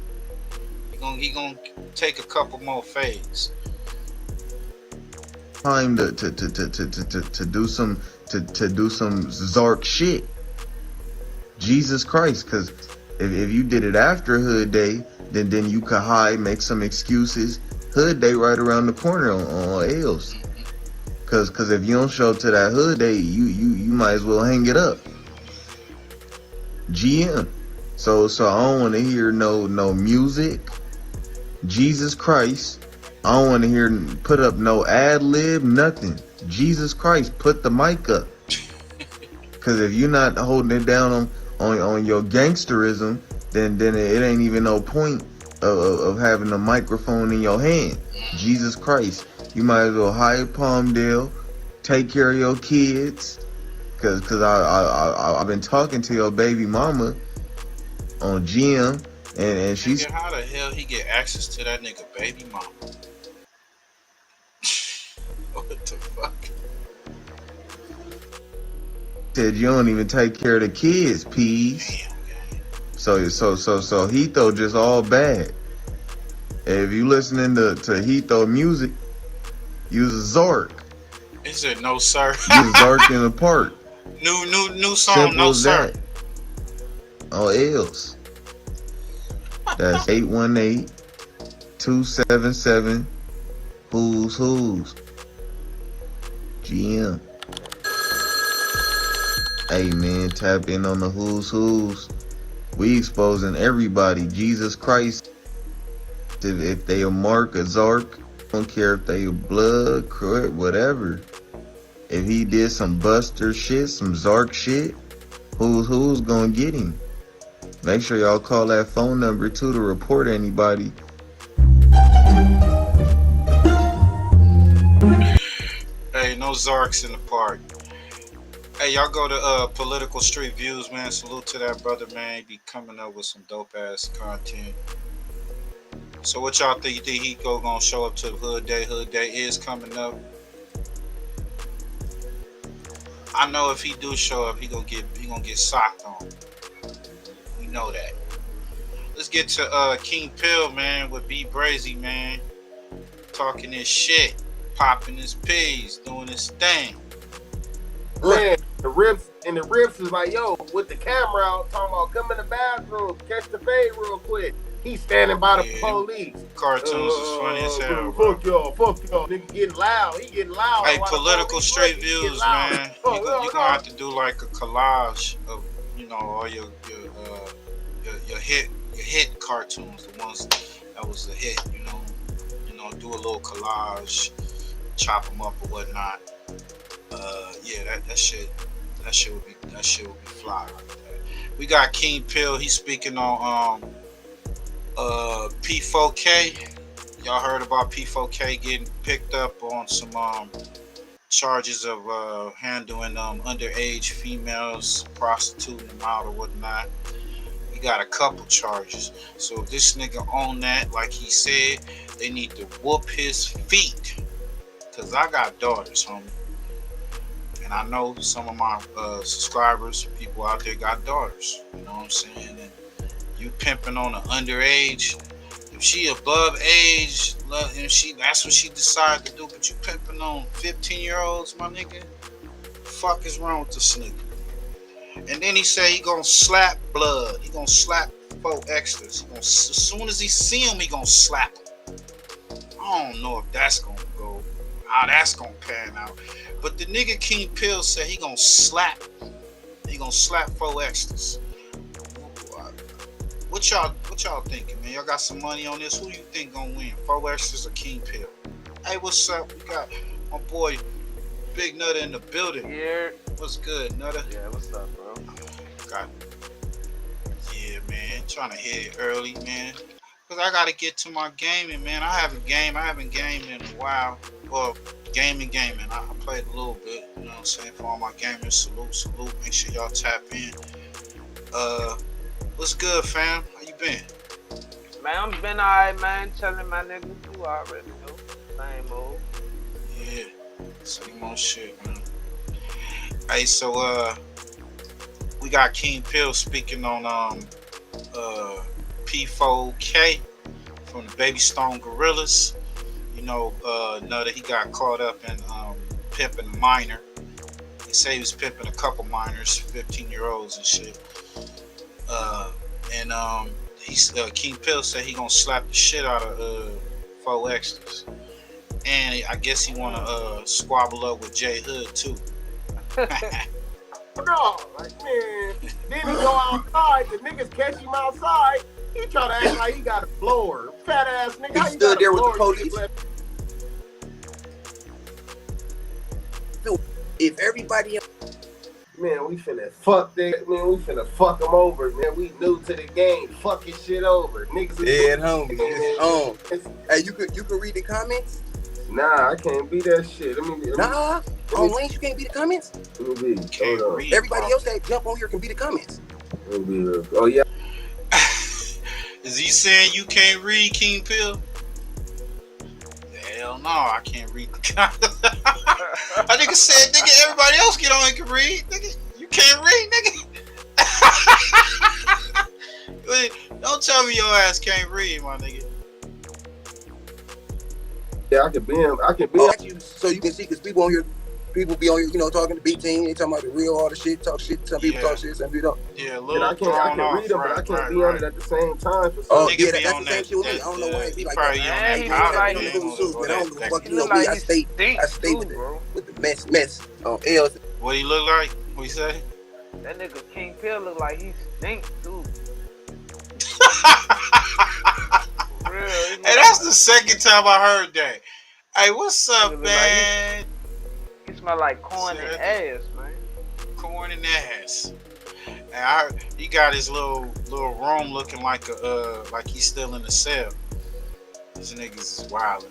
He gonna take a couple more fades. Time to do some Zark shit. Jesus Christ, because if you did it after hood day, then you could hide, make some excuses. Hood day right around the corner on L's. Cause if you don't show up to that hood day, you might as well hang it up. GM. So I don't want to hear no music. Jesus Christ. I don't want to hear put up no ad lib, nothing. Jesus Christ, put the mic up. Cause if you're not holding it down on your gangsterism, then it ain't even no point of having a microphone in your hand. Jesus Christ. You might as well hire Palmdale, take care of your kids, cause I've been talking to your baby mama on GM, and she's. How the hell he get access to that nigga baby mama? What the fuck? Said you don't even take care of the kids, peas. So Heathrow just all bad. If you listening to Heathrow music, use a Zark. He said no sir. Use Zark in the park. New song, Simple no as sir. that. Oh, L's. That's 818-277 Who's. GM. Hey man, tap in on the Who's. We exposing everybody. Jesus Christ. If they a Mark, a Zark, don't care if they a blood, crud, whatever. If he did some Buster shit, some Zark shit, who's gonna get him? Make sure y'all call that phone number too to report anybody. Hey, no Zarks in the park. Hey, y'all go to Political Street Views, man. Salute to that brother, man. He be coming up with some dope ass content. So what y'all think? You think he gonna show up to the hood day? Hood day is coming up. I know if he do show up, he gonna get socked on. We know that. Let's get to Kingpill, man, with B Brazy, man. Talking his shit, popping his peas, doing his thing. Man, the rips is like, yo, with the camera out, talking about come in the bathroom, catch the fade real quick. He's standing by the police. Cartoons is funny as hell, bro. Fuck y'all. Nigga getting loud. He getting loud. Hey, Political Straight Views, man. You're gonna have to do like a collage of, all your hit cartoons, the ones that was a hit. Do a little collage, chop them up or whatnot. Yeah, that shit would be fly right there. We got Kingpill. He's speaking on P4K. Y'all heard about P4K getting picked up on some charges of handling underage females, prostituting them out or whatnot. He got a couple charges. So if this nigga own that, like he said, they need to whoop his feet. Cause I got daughters, homie. And And I know some of my subscribers, people out there got daughters. You know what I'm saying? And you pimping on an underage. If she above age, and that's what she decided to do. But you pimping on 15-year-olds, my nigga. The fuck is wrong with this nigga? And then he say he gonna slap blood. He gonna slap 4XTRAS. As soon as he see him, he gonna slap him. I don't know if that's gonna go, how that's gonna pan out. But the nigga Kingpill said he gonna slap. He gonna slap 4XTRAS. What y'all thinking, man? Y'all got some money on this? Who you think gonna win? 4XTRAS or Kingpill? Hey, what's up? We got my boy Big Nutter in the building. Yeah. What's good, Nutter? Yeah, what's up, bro? Yeah, man. Trying to hit it early, man. Because I got to get to my gaming, man. I haven't gamed in a while. Well, gaming. I played a little bit, you know what I'm saying? For all my gamers, salute. Make sure y'all tap in. What's good, fam? How you been? Man, I'm been alright, man. Telling my niggas you already know. Same old. Yeah. Same old shit, man. Hey, so we got Kingpill speaking on P4K from the Baby Stone Gorillas. You know, Nutter, he got caught up in pimping a minor. They say he was pimping a couple minors, 15-year-olds and shit. Kingpill said he gonna slap the shit out of 4XTRAS. And I guess he wanna squabble up with JHOOD too. No, like, man, then he go outside, the niggas catch him outside, he try to act like he got a blower. Fat ass nigga, how He you stood got there a with the blower? police. If everybody, man, we finna fuck that, man, we finna fuck him over, man. We new to the game, fucking shit over. Niggas is dead homie, it's on. Hey, you could read the comments? Nah, I can't be that shit. Nah, on Lanes you can't be the comments? Everybody else that jump on here can be the comments. Oh yeah. Is he saying you can't read, Kingpill? Hell no, I can't read the comments. I nigga said, nigga, everybody else get on and can read. Nigga, you can't read, nigga. Don't tell me your ass can't read, my nigga. Yeah, I can be you so you can see, because people be on here, you know, talking to B-Team, they talking about the real, all the shit, talk shit, some people talk shit, some people don't. Yeah, I can read them, but I can't be on it at the same time. For Oh, yeah, that's the same shit with me. I don't know why it be like that. I stay with the mess on L's. What he look like? What he say? That nigga Kingpill look like he stink too. Hey, that's the second time I heard that. Hey, what's up, man? He smell like corn and ass, man. Corn and ass. And I heard he got his little room looking like like he's still in the cell. These niggas is wildin'.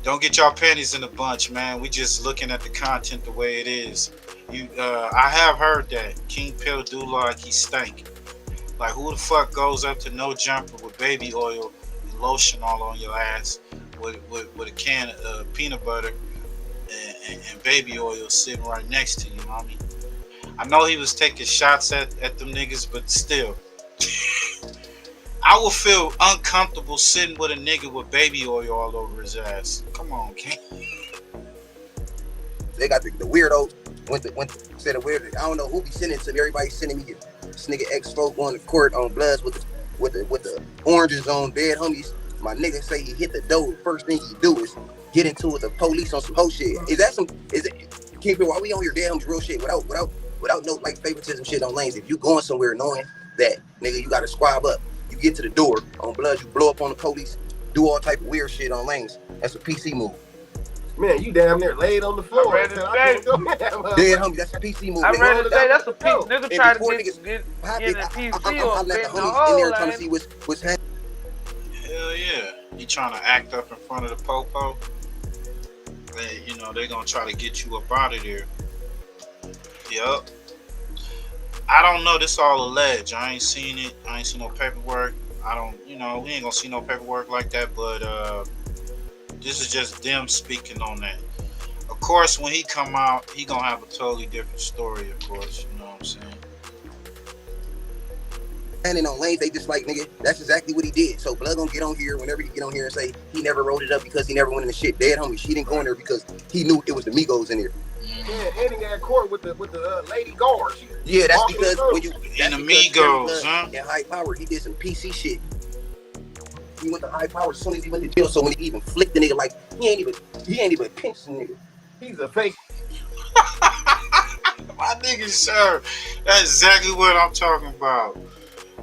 Don't get y'all panties in a bunch, man. We just looking at the content the way it is. I have heard that Kingpill do like he stank. Like, who the fuck goes up to no jumper with baby oil and lotion all on your ass with a can of peanut butter and baby oil sitting right next to you, homie? I know he was taking shots at them niggas, but still. I would feel uncomfortable sitting with a nigga with baby oil all over his ass. Come on, King. They got the weirdo. Said a weird. I don't know who be sending to me. Everybody sending me this nigga ex-folk going to court on Bloods with the oranges on, dead homies. My nigga say he hit the door. First thing he do is get into it with the police on some whole shit. Is it Kingpill? Why we on here, damn real shit without no like favoritism shit on Lanes? If you going somewhere knowing that nigga, you got to squab up. You get to the door on Bloods. You blow up on the police. Do all type of weird shit on Lanes. That's a PC move. Man, you damn near laid on the floor. Dead homie, that's a PC move. I'm ready to say that's a PC. Nigga try to get in a PC I'm or letting the get in the homies in there hole, trying to see what's happening. Hell yeah. He trying to act up in front of the popo. They're gonna try to get you up out of there. Yup. I don't know. This all alleged. I ain't seen it. I ain't seen no paperwork. We ain't gonna see no paperwork like that, but this is just them speaking on that. course, when he come out, he gonna have a totally different story. Of course, you know what I'm saying. Standing on lanes, they just like, nigga, that's exactly what he did. So Blood gonna get on here whenever he get on here and say he never wrote it up because he never went in the shit. Dead homies, he didn't go in there because he knew it was the Migos in there. Yeah, and he got caught with the lady guard. Yeah, that's because when you in the Migos, huh? In High Power, he did some PC shit. He went to High Power as soon as he went to jail. So when he even flicked the nigga, like he ain't even pinched the nigga. He's a fake. My nigga, sir, that's exactly what I'm talking about.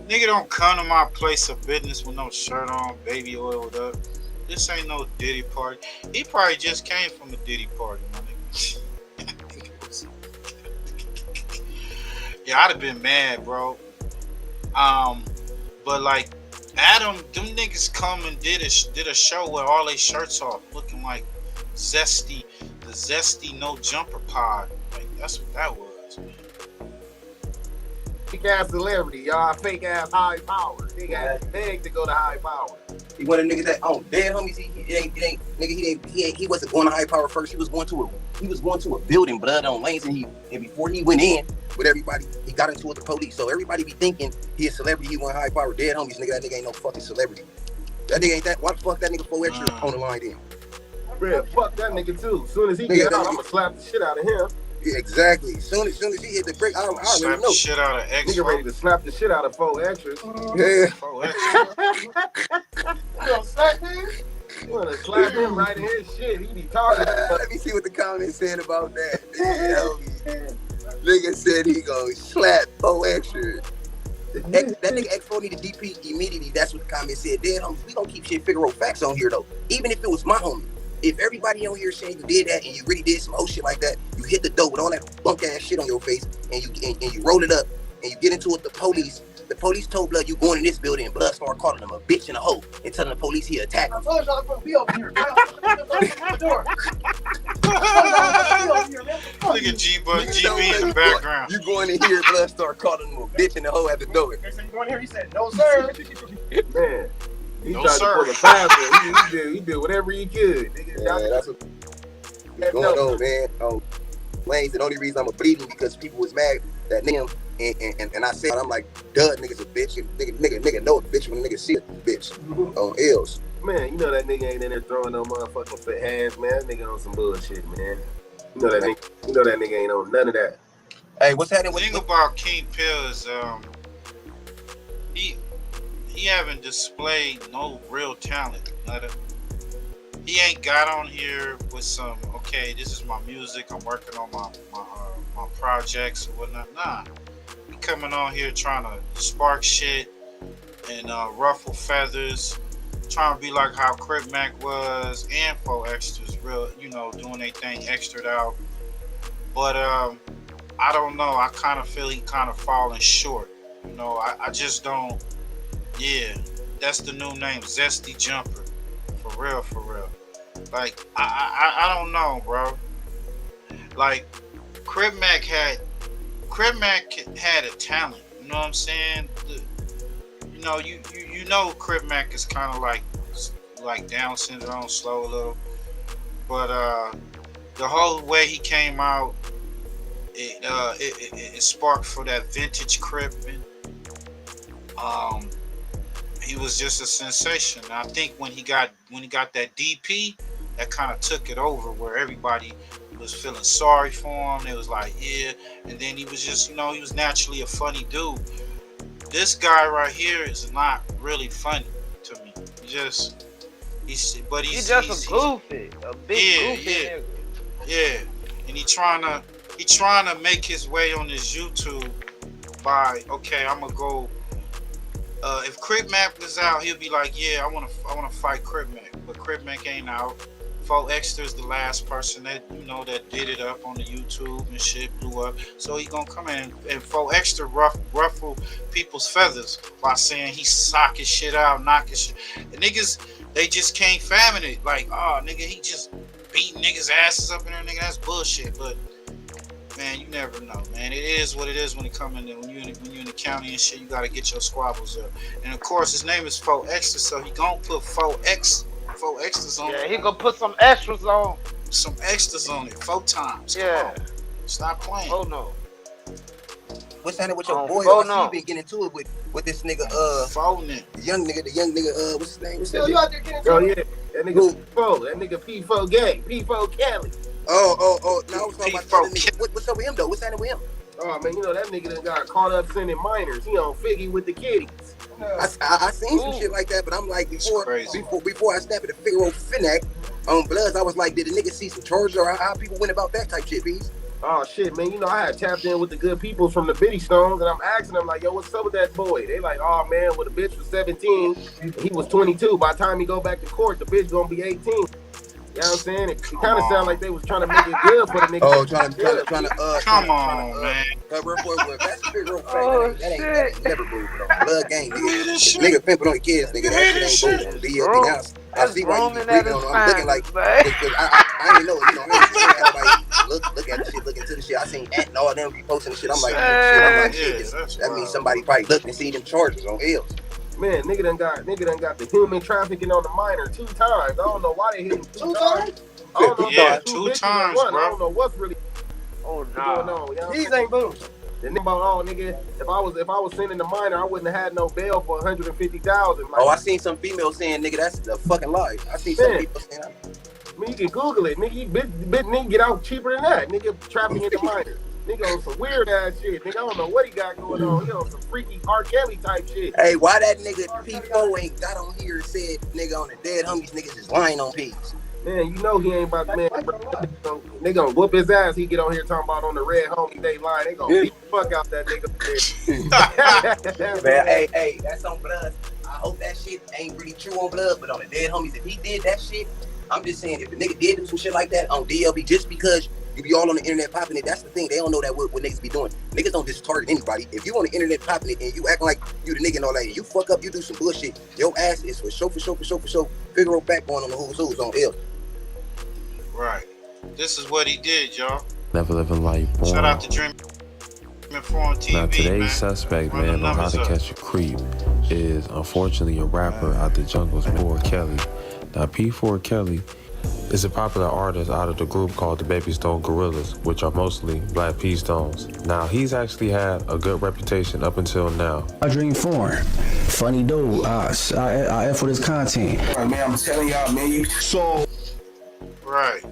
Nigga don't come to my place of business with no shirt on, baby oiled up. This ain't no Diddy party. He probably just came from a Diddy party, my nigga. Yeah, I'd have been mad, bro. But like Adam, them niggas come and did a show with all their shirts off, looking like the zesty no jumper pod. Like that's what that was, man. Fake ass celebrity, y'all. Fake ass High Power. He got begged to go to High Power. He one of the niggas that dead homies. He wasn't going to High Power first. He was going to a building, Blood on lanes, and before he went in with everybody, he got into it with the police. So everybody be thinking he a celebrity. He went High Power. Dead homies, nigga. That nigga ain't no fucking celebrity. That nigga ain't that. Why the fuck that nigga 4XTRAS on the line then? Bro, fuck that nigga too. As soon as he get out, I'ma slap the shit out of him. Yeah, exactly. Soon as he hit the brick, I already slap know. The shit out of X. Nigga ready to slap the shit out of 4XTRAS. Yeah. 4XTRAS. You gonna slap him? You wanna slap him right in his shit? He be talking. Let me see what the comments said about that. Nigga said he gonna slap 4XTRAS. That nigga X4 need a DP immediately. That's what the comment said. Dead homies, we gonna keep shit Figaro facts on here though. Even if it was my homie. If everybody on here saying you did that and you really did some old shit like that, you hit the dope with all that bunk ass shit on your face and you roll it up and you get into it with the police. The police told Blood you going in this building and Blood started calling him a bitch and a hoe and telling the police he attacked him. I told y'all to be over here. Look at GB in the background. You going in here, Blood start calling him a bitch and a hoe at the door. Next time you go in here, he said, no sir. Man. He No, tried sir. to pull a fast one. He did whatever he could. Yeah, that's what's going on, man. Lanes, the only reason I'm bleeding because people was mad that nigga and I said, I'm like, duh, nigga's a bitch. And nigga know a bitch when a nigga see a bitch on L's. Man, you know that nigga ain't in there throwing no motherfucking fit hands, man. That nigga on some bullshit, man. You know that nigga ain't on none of that. Hey, what's happening The thing about Kingpill is he haven't displayed no real talent. He ain't got on here with some, okay, this is my music, I'm working on my projects or whatnot. Nah, he coming on here trying to spark shit and ruffle feathers, trying to be like how Crip Mac was and 4XTRAS, real, you know, doing their thing extra out. But I don't know, I kind of feel he kind of falling short. You know, I just don't. Yeah, that's the new name, Zesty Jumper. For real, for real. Like, I don't know, bro. Like, Crip Mac had a talent. You know what I'm saying? You know, Crip Mac is kind of like Down syndrome, slow a little. But the whole way he came out, it sparked for that vintage Crip. He was just a sensation. I think when he got that DP, that kind of took it over, where everybody was feeling sorry for him. It was like, yeah, and then he was just, you know, he was naturally a funny dude. This guy right here is not really funny to me. He's just a goofy, a big goofy nigga. Yeah, and he trying to make his way on his YouTube by, okay, I'm gonna go. If Crip Mac was out, he'll be like, yeah, I wanna fight Crip Mac, but Crip Mac ain't out. 4XTRAS the last person that, you know, that did it up on the YouTube and shit, blew up. So he gonna come in and 4XTRAS ruffle people's feathers by saying he socking shit out, knocking shit. The niggas, they just can't fathom it. Like, oh, nigga, he just beating niggas' asses up in there, nigga. That's bullshit. But man, you never know, man. It is what it is when it come in there. When you in the county and shit, you gotta get your squabbles up. And of course, his name is 4XTRAS, so he gonna put 4XTRAS on. Yeah, he gonna put some extras on. some extras on it 4 times. Yeah. Come on. Stop playing. Oh no. What's happening with your boy? Oh, I see you been getting into it with this nigga, the young nigga, what's his name? What's that Yo, you nigga? out there getting oh yeah, that nigga P4, that nigga P4 gay, P4 Cali. Oh, now I was talking about the other nigga. What's up with him though? What's happening with him? Oh man, you know that nigga done got caught up sending minors. He on Figgy with the kiddies. I seen some shit like that, but I'm like, before I snap at the Figaro Finac on Bloods, I was like, did the nigga see some charges or how people went about that type shit, please? Oh shit, man, you know I had tapped in with the good people from the Biddy Stones, and I'm asking them like, yo, what's up with that boy? They like, oh man, well the bitch was 17, he was 22. By the time he go back to court, the bitch gonna be 18. You know what I'm saying? It kind of sounded like they was trying to make it good for the nigga. Oh, trying to come on, man. Cover up for it. That's a big real fact. That ain't never moved on. Blood gang, nigga pimping on the kids, nigga. That shit ain't moving on the else. I see why you be breathing on. I'm looking like, because I ain't know, you know, I ain't everybody look at the shit, look into the shit. I seen Ant and all them be posting the shit. I'm like, shit. That means somebody probably looked and see them charges on L's. Man, nigga done got the human trafficking on the minor 2 times. I don't know why they hit him 2 times. I don't know. Yeah, 2 times, bro. I don't know what's really going on. You know these ain't booms. The nigga about, nigga, if I was sending the minor, I wouldn't have had no bail for 150,000. Like, I seen some females saying, nigga, that's a fucking lie. I seen some people saying that. I mean, you can Google it, nigga. Nigga get out cheaper than that. Nigga trapping in the minor. Nigga on some weird ass shit. Nigga, I don't know what he got going on. He on some freaky R. Kelly type shit. Hey, why that nigga P4 ain't got on here and said, nigga, on the dead homies, niggas is lying on pigs? Man, you know he ain't about to, man. They gonna whoop his ass. He get on here talking about on the red homie, they lying. They gonna beat the fuck out that nigga. Man, hey, that's on Blood. I hope that shit ain't really true on Blood, but on the dead homies, if he did that shit, I'm just saying, if the nigga did do some shit like that on DLB, just because you be all on the internet popping it, that's the thing. They don't know that what niggas be doing. Niggas don't just target anybody. If you on the internet popping it and you acting like you the nigga and all that, and you fuck up, you do some bullshit, your ass is for sure. Figaro backbone on the who's on L. Right. This is what he did, y'all. Never living life born. Shout out to Dream Inform TV, now today's man. suspect, man, on how to catch a creep is unfortunately a rapper out the jungles, P4 Kelly. Now P4 Kelly is a popular artist out of the group called the Baby Stone Gorillas, which are mostly Black P Stones. Now he's actually had a good reputation up until now. I Dream Foreign, funny dude. I F with his content. All right, man, I'm telling y'all, man. So right.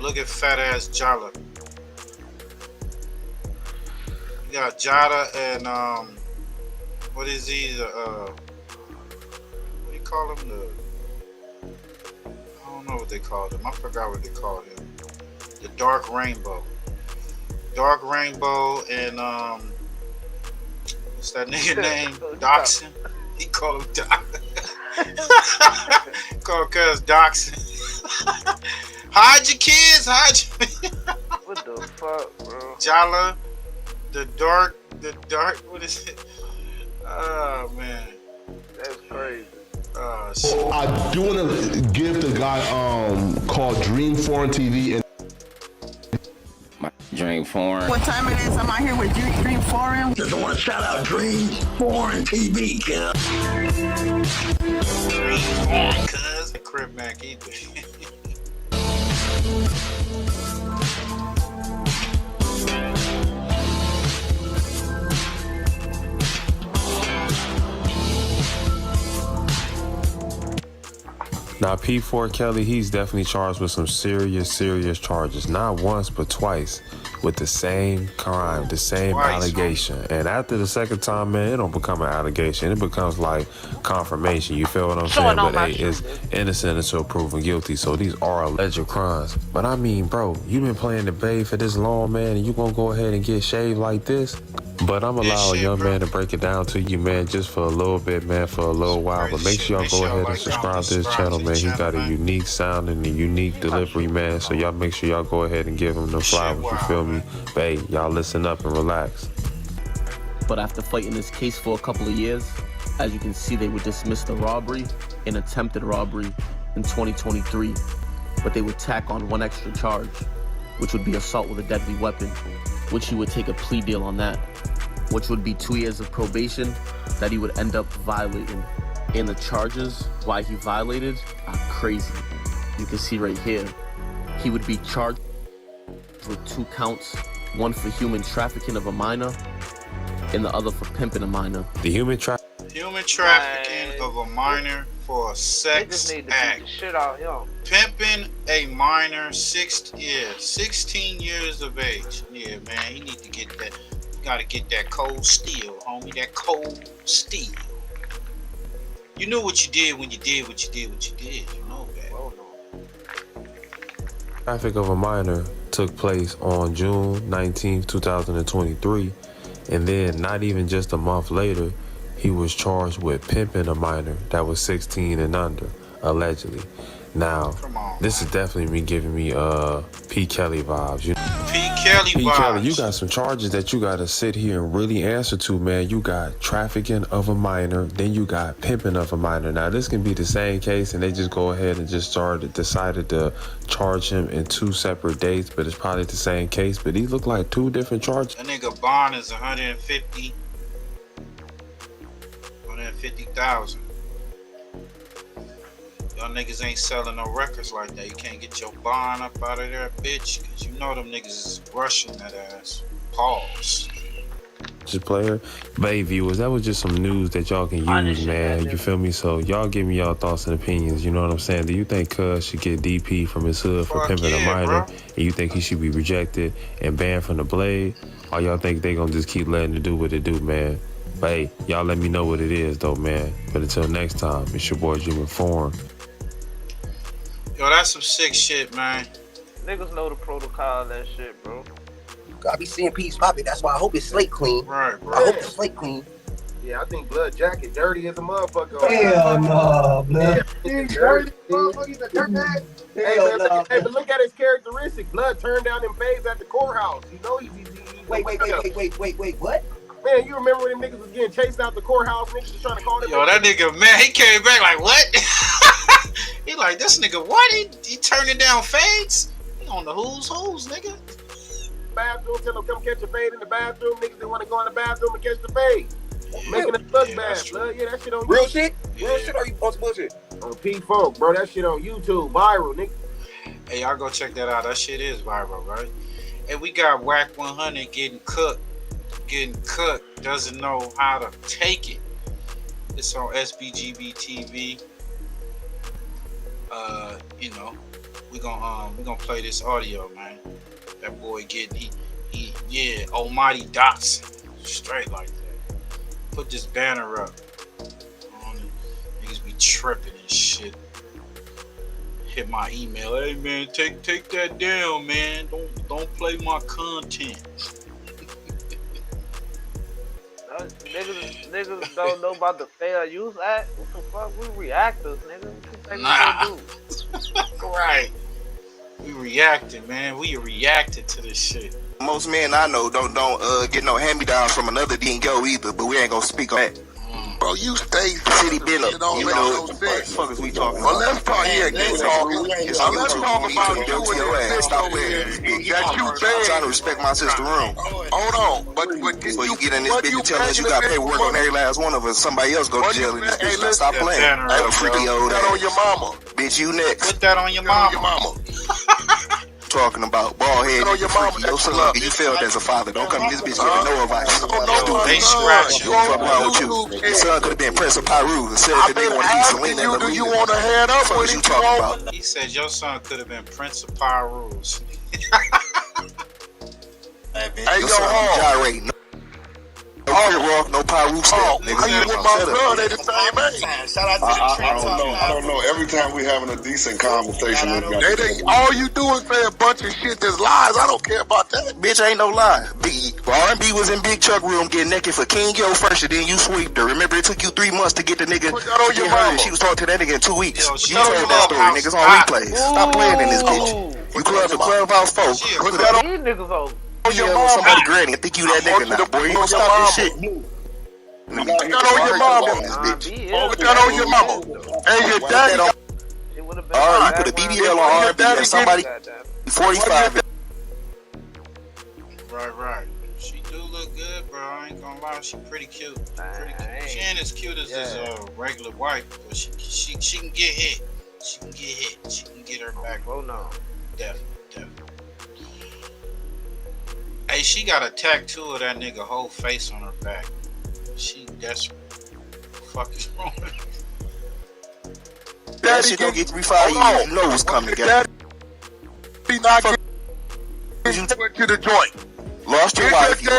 Look at fat ass Jala. You got Jada and what is he? What do you call him? I don't know what they called him. I forgot what they called him. The Dark Rainbow. Dark Rainbow and what's that nigga name? Doxson. He called him Doc. Called cuz Doxson. Hide your kids, What the fuck, bro? Jala, the dark, what is it? Oh man. That's crazy. I do want to give the guy called Dream Foreign TV and Dream Foreign. What time it is? I'm out here with Dream Foreign. Just want to shout out Dream Foreign TV, Kim. Dream Foreign, cuz. The Crib Mac either. Now P4 Kelly, he's definitely charged with some serious charges. Not once, but twice. With the same crime, the same allegation. And after the second time, man, it don't become an allegation. It becomes like confirmation. You feel what I'm saying? But hey, it's innocent until proven guilty. So these are alleged crimes. But I mean, bro, you been playing the babe for this long, man, and you gonna go ahead and get shaved like this? But I'm allow a young man to break it down to you, man, just for a little bit, man, for a little while. But make sure y'all go ahead and subscribe to this channel, man. He's got a unique sound and a unique delivery, man. So y'all make sure y'all go ahead and give him the flowers, you feel me? But hey, y'all listen up and relax. But after fighting this case for a couple of years, as you can see, they would dismiss the robbery and attempted robbery in 2023. But they would tack on one extra charge, which would be assault with a deadly weapon, which he would take a plea deal on that, which would be 2 years of probation that he would end up violating. And the charges why he violated are crazy. You can see right here. He would be charged with 2 counts, one for human trafficking of a minor and the other for pimping a minor. The human trafficking of a minor for a sex Niggas need to act. beat the shit out him. Pimping a minor 16 years of age. Yeah, man, he need to get that. You gotta get that cold steel, homie. That cold steel. You knew what you did when you did what you did. You know that. Oh, no. traffic of a minor took place on June 19, 2023, and then not even just a month later, he was charged with pimping a minor that was 16 and under, allegedly. Now, this is definitely me giving me P. Kelly vibes. You know? P. Kelly, you got some charges that you got to sit here and really answer to, man. You got trafficking of a minor, then you got pimping of a minor. Now, this can be the same case, and they just go ahead and just decided to charge him in 2 separate dates, but it's probably the same case. But these look like 2 different charges. That nigga bond is 150,000. Y'all niggas ain't selling no records like that. You can't get your bond up out of there, bitch, because you know them niggas is rushing that ass. Pause. Just player, but hey, viewers, that was just some news that y'all can use, man. You feel me? So y'all give me y'all thoughts and opinions. You know what I'm saying? Do you think Cuz should get DP from his hood for pimping a minor, and you think he should be rejected and banned from the blade, or y'all think they gonna just keep letting it do what it do, man? But hey, y'all let me know what it is, though, man. But until next time, it's your boy Jim Informed. Yo, that's some sick shit, man. Niggas know the protocol of that shit, bro. I be seeing Peace Poppy. That's why I hope it's slate clean. Right, bro. I hope it's slate clean. Yeah, I think Blood Jacket dirty as a motherfucker. Hell no, Blood. Dirty motherfucker, the dirt bag. Hey, man, but look at his characteristics. Blood turned down them babes at the courthouse. You know he's Wait, what? Man, you remember when them niggas was getting chased out the courthouse? Niggas was trying to call them. Yo, that nigga, man, he came back like, what? He like, this nigga, what? He turning down fades? He on the who's, nigga. Bathroom, tell him come catch a fade in the bathroom. Niggas didn't want to go in the bathroom and catch the fade. Making us look bad, blood. Yeah, that shit on real YouTube. shit? Real shit or you on some bullshit? On P-Funk, bro. That shit on YouTube. Viral, nigga. Hey, y'all go check that out. That shit is viral, right? Hey, we got Wacc 100 getting cooked, doesn't know how to take it. It's on SBGB TV. You know, we gonna play this audio, man. That boy getting yeah, Almighty Dotson, straight like that. Put this banner up. Niggas be tripping and shit. Hit my email. Hey man, take that down, man. Don't play my content. Niggas don't know about the Fair Use Act. What the fuck? We reactors, nigga. Nah. Right. We reacted, man. We reacted to this shit. Most men I know don't get no hand-me-downs from another dingo either, but we ain't gonna speak on that. Bro, you stay city been up. You know what the fuck is we talking about? Well, let's talk about you Stop there. I'm trying to respect my sister's room. Hold on, but you get in this bitch and tell us you got paperwork on every last one of us. Somebody else go to jail in this bitch. Stop playing. Hey, freaky old ass. On your mama. Bitch, you next. Put that on your mama. Talking about bald head, your son, you failed as a father. Don't come to this bitch giving no advice. They scratch you. Fuck around with you. Your son could have been Prince of Pyru and said that they want to be Selena. Do you want to head up with you talking about? He said your son could have been Prince of Pyru's. Hey, your son be gyrating. No rock, no Pyru step. Niggas with my son, they the same age. Shout out to I don't know. Every time we having a decent conversation, all you do is say a bunch of shit that's lies. I don't care about that. Bitch, ain't no lie. R&B was in Big Chuck room getting naked for King Yo first, and then you sweeped her. Remember, it took you 3 months to get the nigga. Get her. She was talking to that nigga in 2 weeks. You told that story, niggas on replays. Stop playing in this bitch. You clubhouse folks. These niggas on. Somebody granny, I think you that nigga now, boy. You gonna stop this shit. Put that on your mama. Put that on your mama. And your daddy. Alright, you put a BBL on R&B and somebody 45. Right. She do look good, bro. I ain't gonna lie, she pretty cute. She ain't as cute as his regular wife, but she can get hit. She can get her back. Oh no. Definitely. Hey, she got a tattoo of that nigga whole face on her back. She desperate. Fuck is wrong with her? That shit gonna get 3-5 years. You know what's coming, guys. He not getting to the joint. Lost your wife. You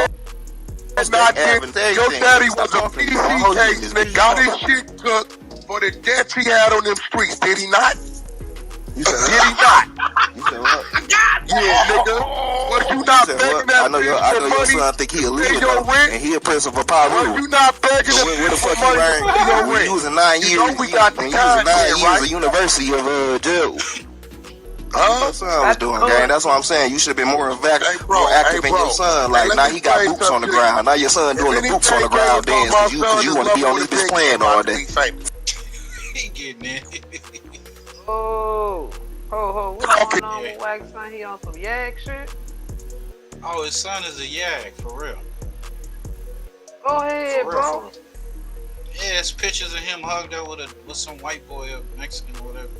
lost not getting. Your daddy was a PC case and got his shit cooked for the debts he had on them streets. Did he not? You said Did he not? You said what? Yeah, nigga. Was you not begging that I know your son think he illegal, and he a prince of a power. Was you not begging him where the fuck you learned? When you was in 9 years, when you was in 9 years of University of JHOOD. Your son was doing, gang. That's what I'm saying. You should have been more active in your son. Like, now he got boots on the ground. Now your son doing the boots on the ground dance because you want to be on this bitch playing all day. He getting it. Oh, what's going on with Wacc, son? He on some yak shit? Oh, his son is a yak, for real. Go ahead, For real, bro. for real. Yeah, it's pictures of him hugged up with some white boy, up Mexican or whatever.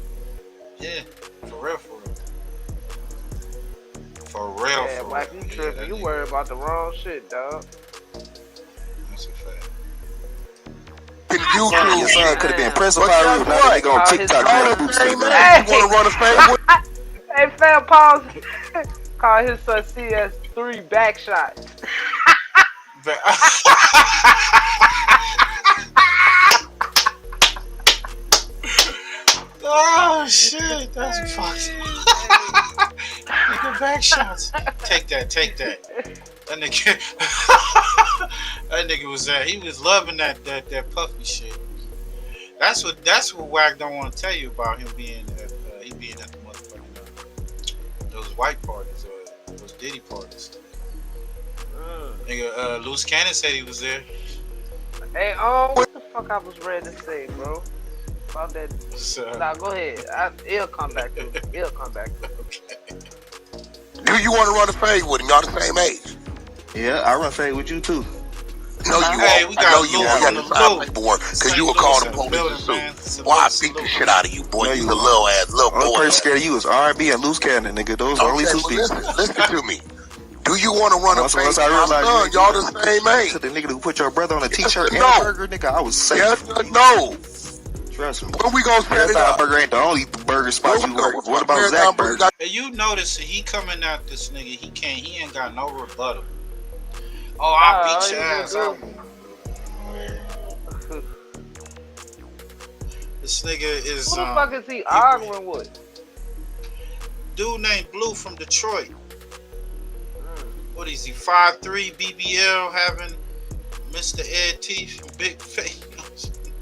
Yeah, for real, for real. For real, Yeah, for Wacc, real. you tripping. You worry about the wrong shit, dog. That's a fact. Your son could have been Prince of Power. Now they go on TikTok doing boots. Hey, you wanna run a fade with? Hey, fam, pause. Call his son CS3 back shots. Oh shit, that's fucked. Nigga back shots. Take that. That nigga was he was loving that puffy shit. That's what Wacc don't want to tell you about him being at he being at the motherfucking those white parties or those Diddy parties. Nigga, Loose Cannon said he was there. Hey, what the fuck I was ready to say, bro? About that. Nah, go ahead. It'll come back to me. Do you want to run a fade with him? Y'all the same age. Yeah, I run fade with you too. No, you won't. I know you won't. You got the boy, because you will call the police soon. Boy, I beat the shit out of you, boy. You a little boy. Only person scared of you is R&B and Loose Cannon, nigga. Those are only two people. Listen to me. Do you want to run a fade with my son? Y'all the same age. To the nigga who put your brother on a t-shirt and a burger, nigga, I was safe. Yes or no? Trust me. When we gonna set it up? Burger ain't the only burger spot you work. What about Zach Burger? Hey, you notice he coming at this nigga. He ain't got no rebuttal. Oh, I'll beat your ass. This nigga is. Who the fuck is he arguing with? Dude named Blue from Detroit. What is he? 5'3" BBL having Mr. Ed Teeth and Big Face.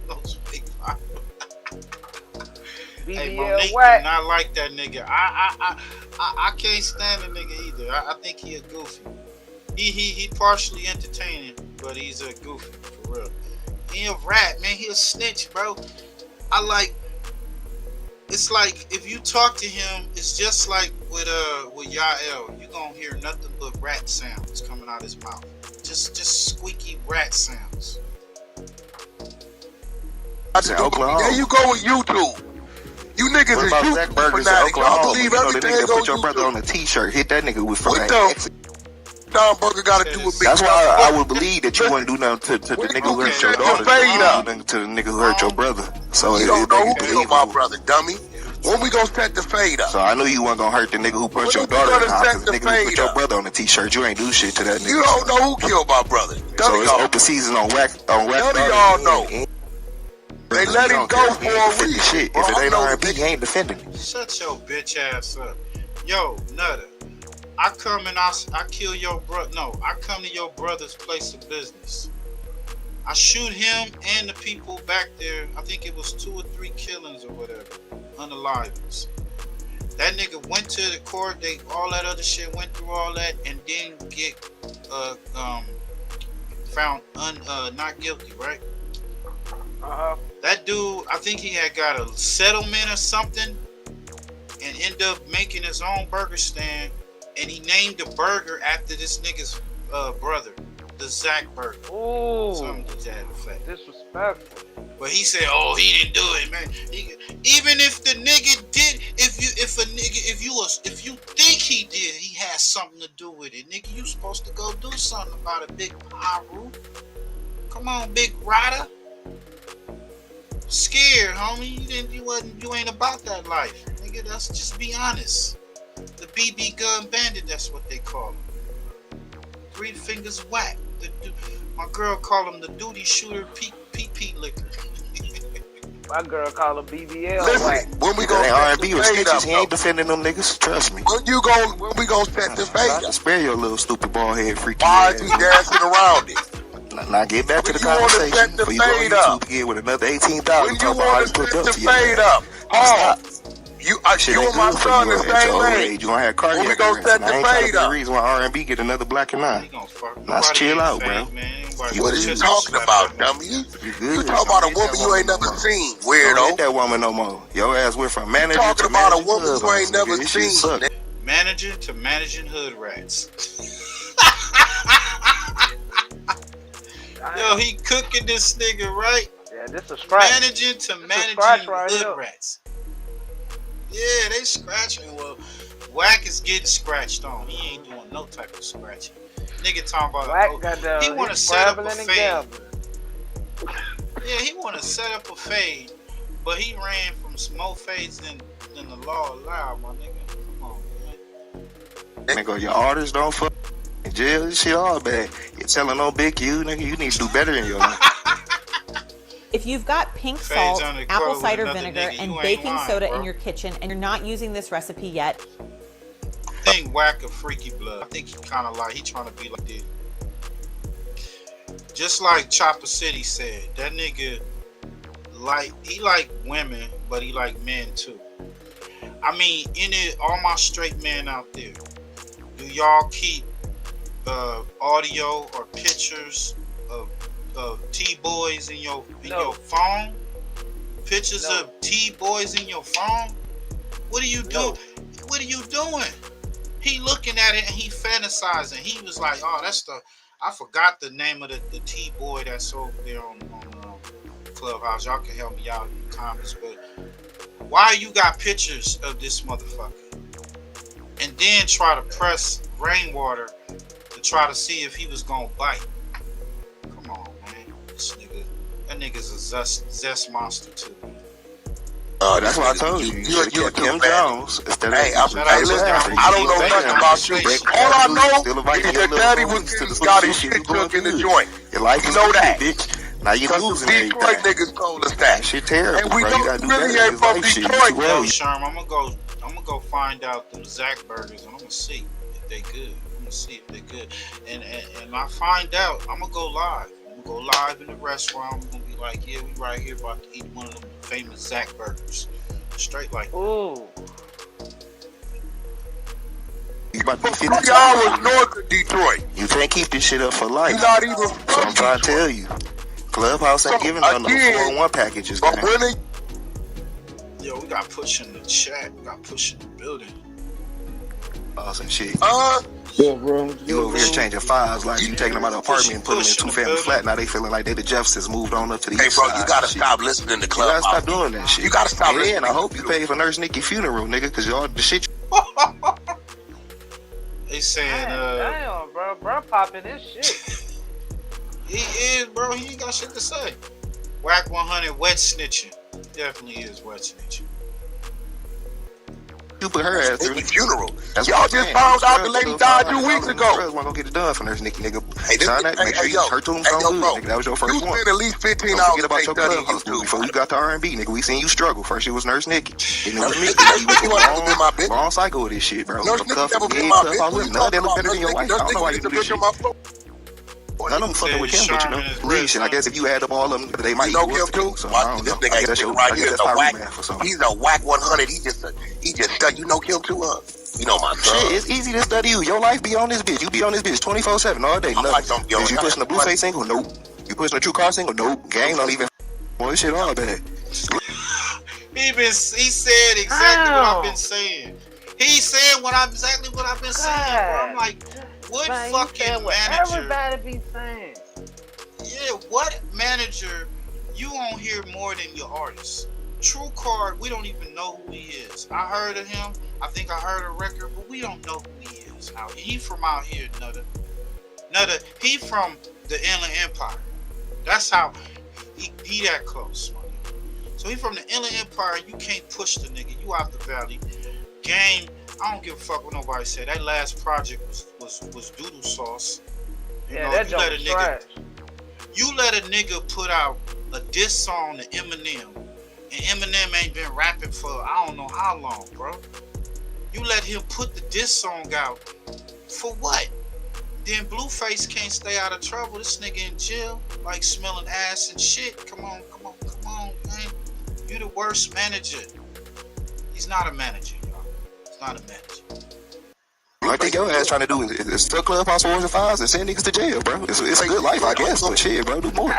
Those big five. Hey, Monique do not like that nigga. I can't stand the nigga either. I think he a goofy. He partially entertaining, but he's a goofy for real. He a rat, man. He a snitch, bro. It's like if you talk to him, it's just like with Yael. You gonna hear nothing but rat sounds coming out his mouth. Just squeaky rat sounds. There you go with YouTube. You niggas is YouTube fanatics. Y'all believe everything nigga on put your brother on a t-shirt, hit that nigga with What the Don Burger got to do with me? That's why I would believe that you wouldn't do nothing to the nigga who hurt your daughter. To the nigga who hurt your brother. So you don't know who killed my brother, dummy. When we gonna set the fade up? So I knew you wasn't gonna hurt the nigga who put your daughter in the house. The nigga who put your brother on the t-shirt, you ain't do shit to that nigga. You don't know who killed my brother. So it's open season on Wacc. None of y'all know. They let him go for a reason. Shit. If it ain't R&B, he ain't defending me. Shut your bitch ass up. Yo, Nutter. I come and I kill your brother. No, I come to your brother's place of business. I shoot him and the people back there. I think it was 2 or 3 killings or whatever. Unalivings. That nigga went to the court. All that other shit went through all that and didn't get found not guilty, right? That dude, I think he had got a settlement or something and ended up making his own burger stand, and he named the burger after this nigga's brother, the Zach Burger. Ooh, something to that effect. Disrespectful. But he said, "Oh, he didn't do it, man." Even if the nigga did, if you think he did, he has something to do with it, nigga. You supposed to go do something about it, Big Haru. Come on, Big Rider. Scared, homie. You ain't about that life, nigga. Let's just be honest. The BB gun bandit, that's what they call him. 3 fingers whack. My girl call him the duty shooter pee liquor. My girl call him BBL. Listen, when we gonna R&B was snitches, he ain't defending them niggas. Trust me. When we gonna set the fade up? Spare your little stupid bald head freaky. Why is he dancing around it? Now get back to the conversation before you go on YouTube again with another 18,000. When you want to set the fade up? You and my son the same age. You gonna have cardiac when we gonna set the fade up? The reason why R&B get another black and nine. Let's chill out, bro. What are you talking about, dummy? You talking about a woman you ain't never seen, weirdo. Don't hit that woman no more. Your ass went from manager talking to about a manager woman you ain't never seen. Manager to managing hood rats. Yo, he cooking this nigga, right? Yeah, this is scratch. Managing to managing right hood here. rats. Yeah, they scratching. Well, Wacc is getting scratched on. He ain't doing no type of scratching. Nigga talking about he want to set up a fade. Yeah, he want to set up a fade, but he ran from more fades than the law allowed, my nigga. Come on, man. Nigga, your artists don't fuck in jail. This shit all bad. You're telling no big you, nigga. You need to do better in your life. If you've got pink salt, apple cider vinegar, and baking soda in your kitchen and you're not using this recipe yet, I think Wacc a freaky blood. I think he kind of he trying to be like this. Just like Chopper City said, that nigga he like women, but he like men too. I mean, all my straight men out there, do y'all keep audio or pictures of T-boys in your phone? Pictures of T-boys in your phone? What are you doing? What are you doing? He looking at it and he fantasizing. He was like, "Oh, that's I forgot the name of the T-boy that's over there on Clubhouse. Y'all can help me out in the comments, but why you got pictures of this motherfucker and then try to press rainwater to try to see if he was gonna bite? Come on, man. That nigga's a zest monster too. That's what I told you. You kept Kim Jones instead of. Hey, listen, I don't know nothing about you. All I know is your daddy got his shit took in the joint. Your life you know that. Bitch. Now you losing everything. Detroit niggas told us that. Shit terrible, and we bro. don't really ain't from Detroit. Yo, Sherm, I'm gonna go find out them Zach burgers and I'm gonna see if they good. And I find out, I'm gonna go live. I'm gonna go live in the restaurant. I'm gonna be like, yeah, we right here about to eat one of them famous Zach burgers. Straight like that. Ooh. You about to be 3 hours north of Detroit. You can't keep this shit up for life. You're not even So I'm trying to tell you. Clubhouse ain't giving out no 401 packages. But when Yo, we got push in the chat. We got push in the building. Awesome shit. Yeah, bro. You over here changing files like you taking them out of the apartment and putting them in 2-family flat. Now they feeling like they the Jeffersons moved on up to the east bro, side. you gotta stop listening to Clubhouse. You gotta stop doing that shit. You gotta stop listening. I hope you pay for Nurse Nikki funeral, nigga, because y'all the shit. They saying, damn, bro popping this shit. He is, bro. He ain't got shit to say. Wacc 100 wet snitching. Definitely is wet snitching. You put her ass through the funeral. Y'all just found out the lady died 2 weeks ago. Wasn't gonna get it done for Nurse Nikki, nigga. Hey, make sure you her tombstone good, nigga. That was your first one. You spent at least 15 Don't hours forget about your Clubhouse before you got to R&B, nigga. We seen you struggle. First it was Nurse Nikki. Then it was me. You was wrong cycle with this shit, bro. Nurse Nikki never been my bitch. None of them look better than your wife. I don't know why you do this shit. None of them fucking with him, but you know, leave shit. I guess if you add up all of them, they might know him too. So I don't this know. nigga ain't right here. He's a Wacc 100. He just you know him too. You know my son. Shit, it's easy to study you. Your life be on this bitch. You be on this bitch 24/7 all day. Nothing. Is you pushing the Blueface single? Nope. You pushing the True Car single? Nope. Game don't even. Boy, this shit all bad. He said exactly what I've been saying. He said exactly what I've been saying, bro. I'm like, what fucking manager? Everybody be saying. Yeah, what manager you won't hear more than your artist. True Card, we don't even know who he is. I heard of him. I think I heard a record, but we don't know who he is. He from out here, Nutter. He from the Inland Empire. That's how he that close, man. So he from the Inland Empire. You can't push the nigga. You out the valley. Game. I don't give a fuck what nobody said. That last project was doodle sauce. You know, that joke was trash. You let a nigga put out a diss song to Eminem, and Eminem ain't been rapping for I don't know how long, bro. You let him put the diss song out for what? Then Blueface can't stay out of trouble. This nigga in jail, like smelling ass and shit. Come on, man. You the worst manager. He's not a manager, y'all. He's not a manager. I think your ass trying to do is still Clubhouse 4s and 5s and send niggas to jail, bro. It's a good life, I guess. But shit, bro, do more.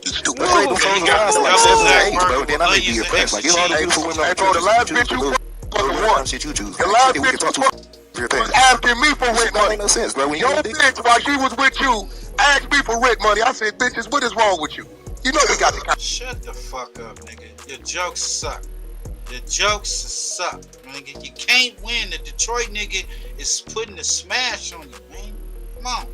Stupid. Play them 4s and 5s like 7 and 8s, bro. Then I may be impressed. Like, it's all the beautiful women on the last bitch you fucking shit you choose. The last bitch was asking me for rent money. No sense, bro. When your bitch, while she was with you, asked me for rent money. I said, bitches, what is wrong with you? You know we got the. Shut the fuck up, nigga. Your jokes suck. The jokes suck, nigga. You can't win. The Detroit nigga is putting a smash on you, man. Come on.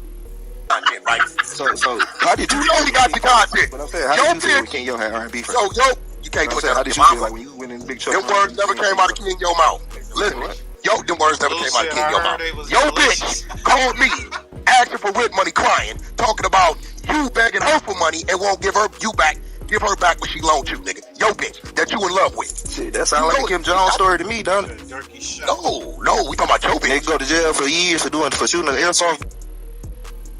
Right. So how did you? You know we got the content. But I'm saying, how did you feel when King Yo had R&B first? Yo, you can't put that. How did you feel like when you went in Big Chuck? Them words never came out of King Yo mouth. Listen, yo, them words never came out of King Yo mouth. Yo, bitch called me, asking for rent money, crying, talking about you begging her for money and won't give her you back. Give her back what she loaned you, nigga. Yo, bitch, that you in love with. Shit, that sounds like a Kim Jones story to me, don't it? No, we talking about your bitch. Nigga go to jail for years for shooting an airsoft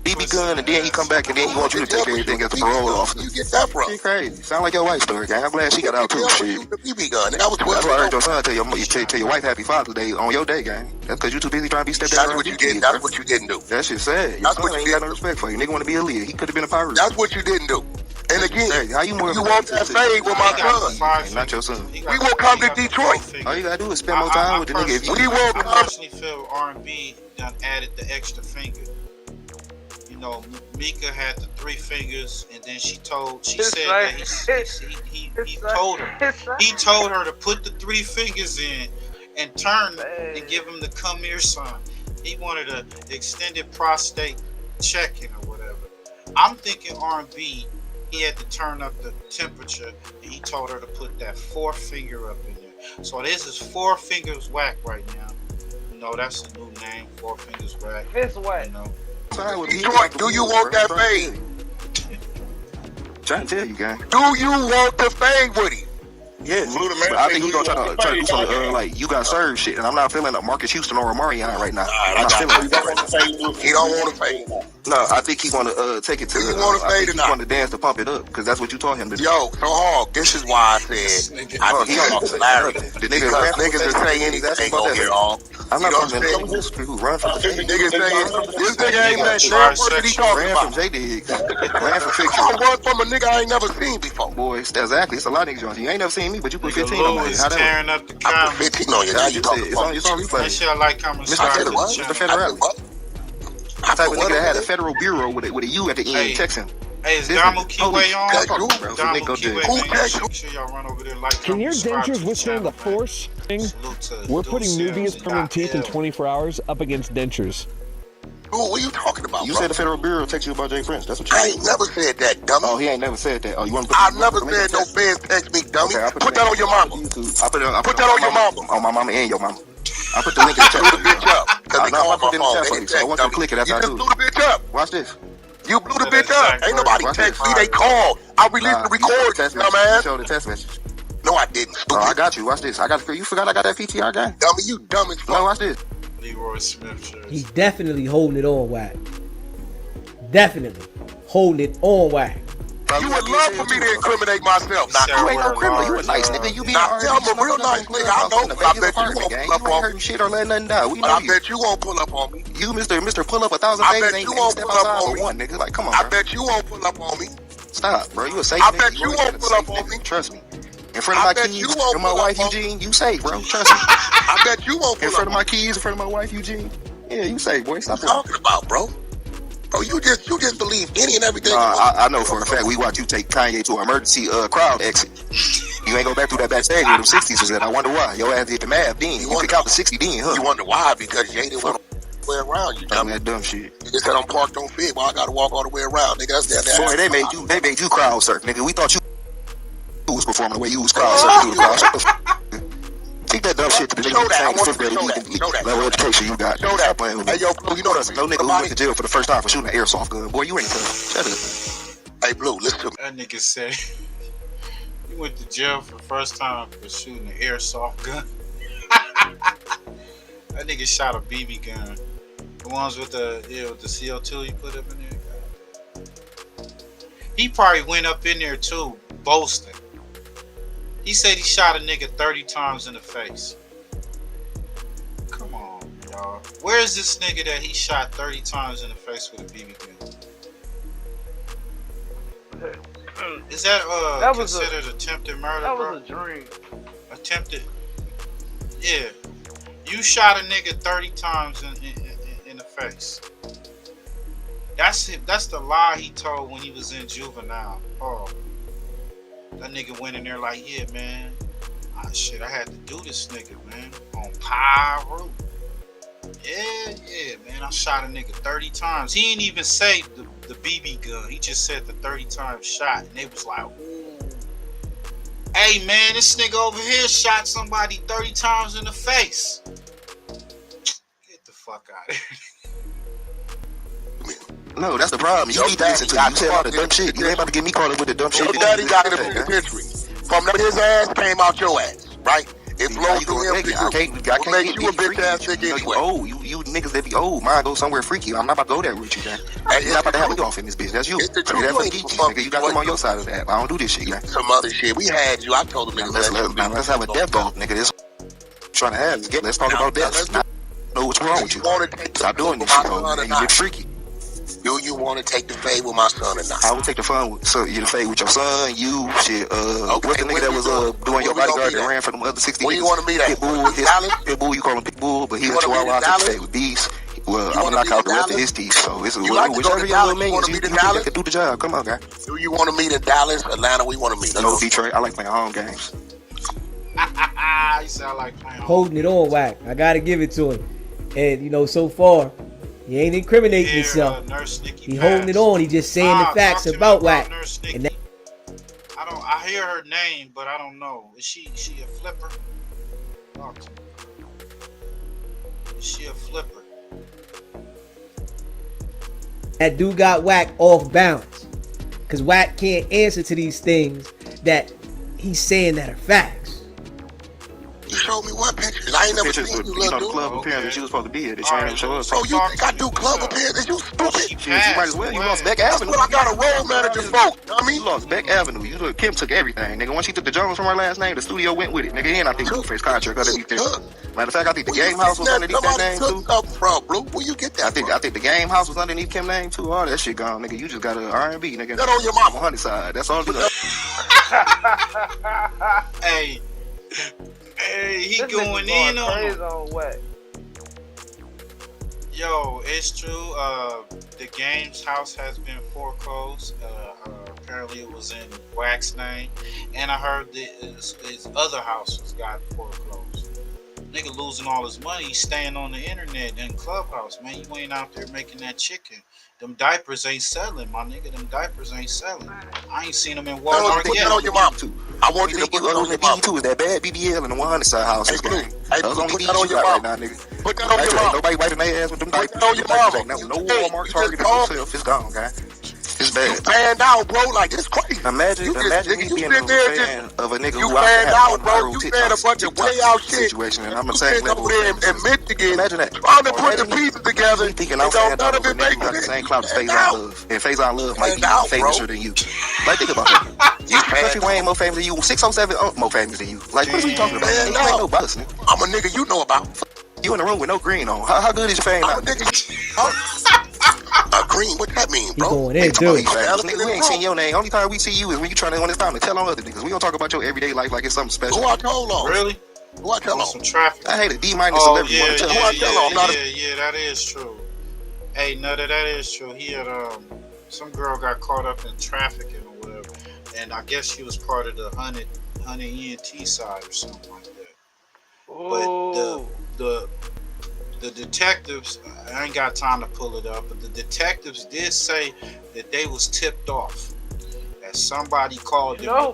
BB gun, and then he come back and then he want you to take everything as a parole officer. You get that from? Shit crazy. Sound like your wife's story, gang. I'm glad she got out too. Shit. The BB gun. That was 12. That's why I heard your son tell your wife Happy Father's Day on your day, gang. That's because you too busy trying to be stepdad. That's what you didn't. That's what you didn't do. That shit sad. Your son ain't got no respect for you. Nigga want to be a leader. He could have been a pirate. That's what you didn't do. And again, how you want that fade with my son. Not your son. We will come to Detroit. All you gotta do is spend more time with the nigga. We will come. I personally feel R&B done added the extra finger. You know, Mika had the 3 fingers, and then she said that he told her to put the 3 fingers in and turn and give him the come here sign. He wanted an extended prostate checking or whatever. I'm thinking R&B, he had to turn up the temperature, and he told her to put that 4th finger up in there. So this is 4 Fingers Wacc right now. You know, that's a new name, 4 Fingers Wacc. It's Wacc. You know. Detroit, do you want that fade? Trying to tell you, gang. Do you want the fade with him? Yes, but I think he's gonna try to do some like you got served shit, and I'm not feeling like Marcus Houston or Omarion right now. I'm not feeling it. He don't want to fade. No, I think he want to take it to. You want to fade or not? He want to dance to pump it up because that's what you taught him to do. Yo, so hard. This is why I said I think he's hilarious. Niggas will say anything on here, all. I'm not from who run from the niggas saying this nigga ain't that damn person he talking about. Ran from J Diggs. Ran from fiction. I run from a nigga I ain't never seen before. Boy, exactly. It's a lot of niggas. You ain't never seen me, but you put 15 on me. How tearing up the I put 15 on you. Now you talking about? It's on replay. That shit I like coming. Mr. Federal. I type of nigga that had a federal bureau with a U at the end. Text him. Hey, is Damu Kiwe on? Damu Kiwe, make sure y'all run over there, like, can your dentures withstand the force? We're putting Nubia's permanent teeth in 24 hours up against dentures. What are you talking about? You said the federal bureau text you about Jay Prince. That's what you I ain't never said that, dummy. Oh, he ain't never said that. Oh, you want to? I never said no feds text me, dummy. Okay, put that on your mama. Put that on your mama. On my mama and your mama. I put the link in the chat. Blew the bitch up. I put it in the chat for you. So I want you to click it after I do. You just blew the bitch up. Watch this. You blew the bitch up. Ain't nobody text me. They called. I released the record, dumbass. Show the text message. No, I didn't. Oh, I got you. Watch this. You forgot I got that PTR guy. Dummy, you dumb as fuck. No, watch this. Leroy Smith jersey. He's definitely holding it on, Wacc. Definitely holding it on, Wacc. You would love for me to incriminate myself. Nah, you ain't no criminal. You a nice nigga. You be I'm a real nice nigga. I know. I bet you won't pull up on me. Shit or let nothing die. We know I bet you won't pull up on me. You, Mr. Pull up 1,000 I days. bet you won't pull up on me. One nigga, like come on. I bet you won't pull up on me. Stop, bro. You a safe I nigga. bet you won't pull up on me. Trust me. In front of my keys and my wife Eugene, you safe, bro. Trust me. I bet you won't pull up in front of my keys, in front of my wife Eugene. Yeah, you safe, boy. Stop talking about, bro. Bro, you just believe any and everything. I know for a fact we watch you take Kanye to an emergency crowd exit. You ain't go back through that backstage where them 60s was at. I wonder why. Your ass did the math then. You could count the 60 then, huh? You wonder why? Because Jay didn't want to way around you. That dumb shit. Nigga said I'm parked on Fig, but I gotta walk all the way around. Nigga, that's that. Boy, they made you crowd surf, nigga. We thought you was performing the way you was crowd surfing. Take that dumb shit to the nigga saying fifth grade level education you got. Show that. Hey, yo, Blue, you know that's no nigga who went to jail for the first time for shooting an airsoft gun. Boy, you ain't tough. Shut up. Hey, Blue, listen to me. That nigga said you went to jail for the first time for shooting an airsoft gun. That nigga shot a BB gun. The ones with the CO2 you put up in there. He probably went up in there too, boasting. He said he shot a nigga 30 times in the face. Come on, y'all. Where is this nigga that he shot 30 times in the face with a BB gun? Is that considered attempted murder, that bro? was a dream. Attempted? Yeah. You shot a nigga 30 times in the face. That's the lie he told when he was in juvenile. Oh. That nigga went in there like, yeah, man. Shit, I had to do this nigga, man. On pyro. Yeah, man. I shot a nigga 30 times. He didn't even say the BB gun. He just said the 30 times shot. And they was like, ooh. Hey, man, this nigga over here shot somebody 30 times in the face. Get the fuck out of here. No, that's the problem. You need to listen to you. You said all the dumb shit. You ain't about to get me caught up with the dumb shit. Your daddy got in the penitentiary. From his ass came out your ass, right? It flowed through him. I can't make you a bitch ass nigga anyway. Oh, you niggas that be old. Mine go somewhere freaky. I'm not about to go there with you, gang. I'm not about to have you off in this bitch. That's you. That's for the geeky, nigga. You got them on your side of that. I don't do this shit, gang. Some other shit. We had you. I told them niggas. Let's have a death vote, nigga. This trying to have. Let's talk about death. Know what's wrong with you. Stop doing this shit, though. You get freaky. Do you want to take the fade with my son or not? I would take the fun with the fade with your son, you, shit. What's the nigga that was doing your bodyguard that ran for them other 60 Where you want to meet at? Pitbull, you call him Pitbull, but he was Chihuahua. I take the fade with Beast. Well, I'm gonna knock out the rest of his teeth. So it's whichever your little man you think can do the job. Come on, guy. Do you want to meet in Dallas, Atlanta? We want to meet. No, Detroit. I like playing home games. You sound like playing holding it on, Whack. I gotta give it to him. And so far, he ain't incriminating himself. He holding it on. He just saying the facts about Whack. And I hear her name, but I don't know. Is she a flipper? Talk to me. Is she a flipper? that dude got Whack off balance. Because Whack can't answer to these things that he's saying that are facts. You showed me what pictures? I ain't never seen you, little dude. Club appearance she was supposed to be here. They trying to show us. Oh, you think I do club appearances? You stupid. You might as well. You lost Beck Avenue. That's what I got a road manager for. You know what I mean? You lost Beck Avenue. Kim took everything, nigga. Once she took the Jones from her last name, the studio went with it, nigga. And I think Blueface contract underneath there. Matter of fact, I think the Game House was underneath that name too. From, Blue. Where you get that I think the Game House was underneath Kim's name too. All that shit gone, nigga. You just got a R&B, nigga. That on your mama. 100 side. That's all. Hey. Hey, he going in on what? Yo, it's true. The Games house has been foreclosed. Apparently, it was in Wacc's name, and I heard that his other house was got foreclosed. Nigga losing all his money. He's staying on the internet and Clubhouse, man. You ain't out there making that chicken. Them diapers ain't selling, my nigga. Them diapers ain't selling. I ain't seen them in Walmart yet. Put that on your mom too. I want you to put that on your mom too. Is that bad BBL and the 100 side house? Hey, Blue. Hey, Blue, put that on your mom. Right now, nigga. Put that on your mom. Nobody wiping their ass with them diapers. Put that on your mom. No Walmart, Target, yourself. It's gone, guy. It's bad. You fanned out, bro. Like, it's crazy. Imagine me being a fan of a nigga who fanned out, bro. You fanned a bunch of way out shit. Situation, and I'm a same level. In Michigan, imagine that. Trying to put the pieces together. Thinking I'm fan of a nigga who got the same clout as Phase I Love. And Phase I Love might be famouser than you. Like, think about that. Country Wayne more famous than you. 607 more famous than you. Like, what are we talking about? You ain't no buzz, nigga. I'm a nigga you know about. You in the room with no green on. How good is your fame now? I'm a nigga. Green, what that mean, bro? Going in, dude. Nigga, we ain't seen your name. Only time we see you is when you trying to, when it's time to tell on other niggas. We don't talk about your everyday life like it's something special. Who I told on? Really? Who I tell on? Some traffic. I hate a D- celebrity. Yeah, that is true. Hey, no, that is true. He had some girl got caught up in trafficking or whatever, and I guess she was part of the hunted ENT side or something like that. Oh. But the detectives, I ain't got time to pull it up, but the detectives did say that they was tipped off, that somebody called them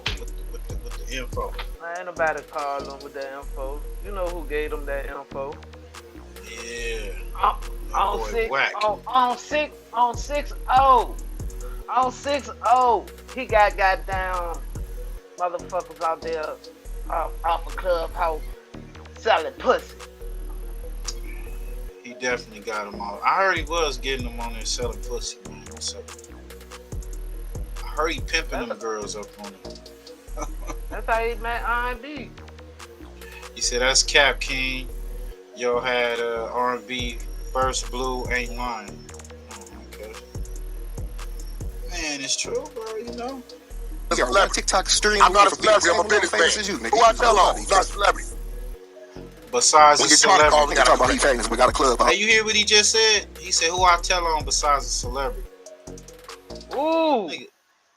with the info. Ain't nobody called them with that info. You know who gave them that info? Yeah. On six, he got goddamn motherfuckers out there off a clubhouse selling pussy. He definitely got them all. I heard he was getting them on there selling pussy, man. What's up? I heard he pimping them girls up on it. That's how he met R&B. He said, that's Cap King. Yo had R&B Burst Blue ain't lying. Oh, okay. Man, it's true, bro, you know. Look at one TikTok stream. I'm not a celebrity. I'm a business man. Who I tell on? I'm not a celebrity. Besides when a celebrity. We talk about he famous. We got a club. Hey, you hear what he just said? He said, who I tell on besides a celebrity? Ooh.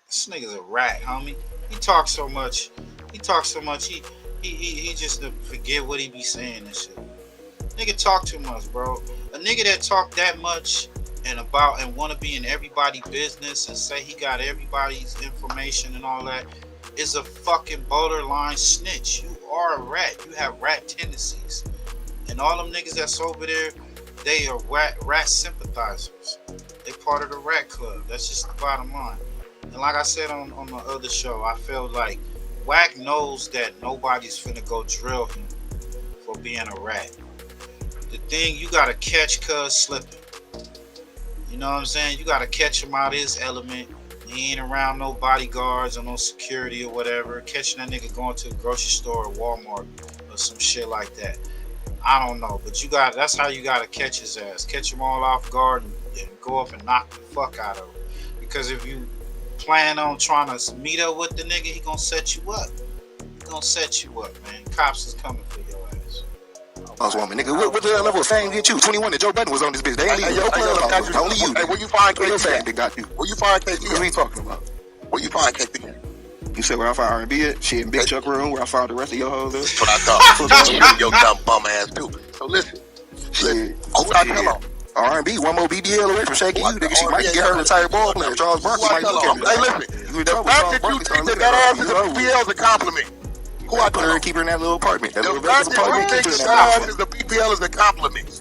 This nigga's a rat, homie. He talks so much. He just forget what he be saying and shit. Nigga talk too much, bro. A nigga that talk that much and want to be in everybody's business and say he got everybody's information and all that is a fucking borderline snitch. You are a rat. You have rat tendencies. And all them niggas that's over there, they are rat sympathizers. They part of the rat club. That's just the bottom line. And like I said on the other show, I feel like Wacc knows that nobody's finna go drill him for being a rat. The thing, you gotta catch cuz slipping. You know what I'm saying? You gotta catch him out of his element. He ain't around no bodyguards or no security or whatever. Catching that nigga going to the grocery store or Walmart or some shit like that. I don't know, but that's how you gotta catch his ass. Catch him all off guard and go up and knock the fuck out of him. Because if you plan on trying to meet up with the nigga, he gonna set you up. He gonna set you up, man. Cops is coming for your ass. Woman, nigga, what the level of fame get you? 21 and Joe Budden was on this bitch. They ain't leaving your club. Only you. Hey, where you find KP? They got you. Where you find KP? What are you talking about? Where you find KP? You said where I find R&B at? Shit in Big Chuck room where I found the rest of your hoes at? That's what I thought. Your dumb bum ass too. So listen. Who I tell on? R&B, one more BDL away from shaking you, nigga. She might get her retired ball player. Charles Barkley might look at me. Hey, listen. The fact that you think that ass is a BBL is a compliment. Who I put her and keep her in that little apartment. That little fact that apartment. you think that ass is a BBL is a compliment.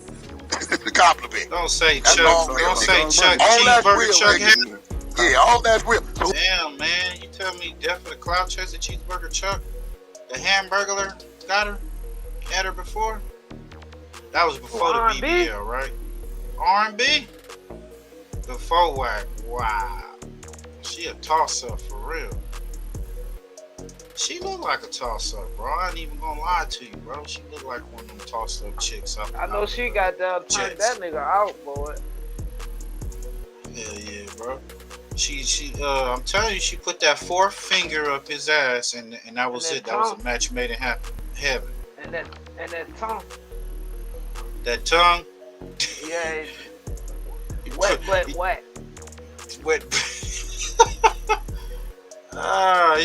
It's a compliment. Don't say Chuck. Don't say Chuck. Cheeseburger Chuck. Yeah, all that's real. Damn, man. You tell me death for the cloud chaser cheeseburger Chuck? The hamburglar got her? Had her before? That was before the BBL, right? R&B? Before Wacc. Wow. She a toss-up for real. She look like a toss-up, bro. I ain't even gonna lie to you, bro. She look like one of them toss-up chicks. I know she got down to turn that nigga out, boy. Hell yeah, bro. She I'm telling you, she put that fourth finger up his ass, and that was it. That was a match made in heaven. And that tongue. That tongue. Yeah. Wet.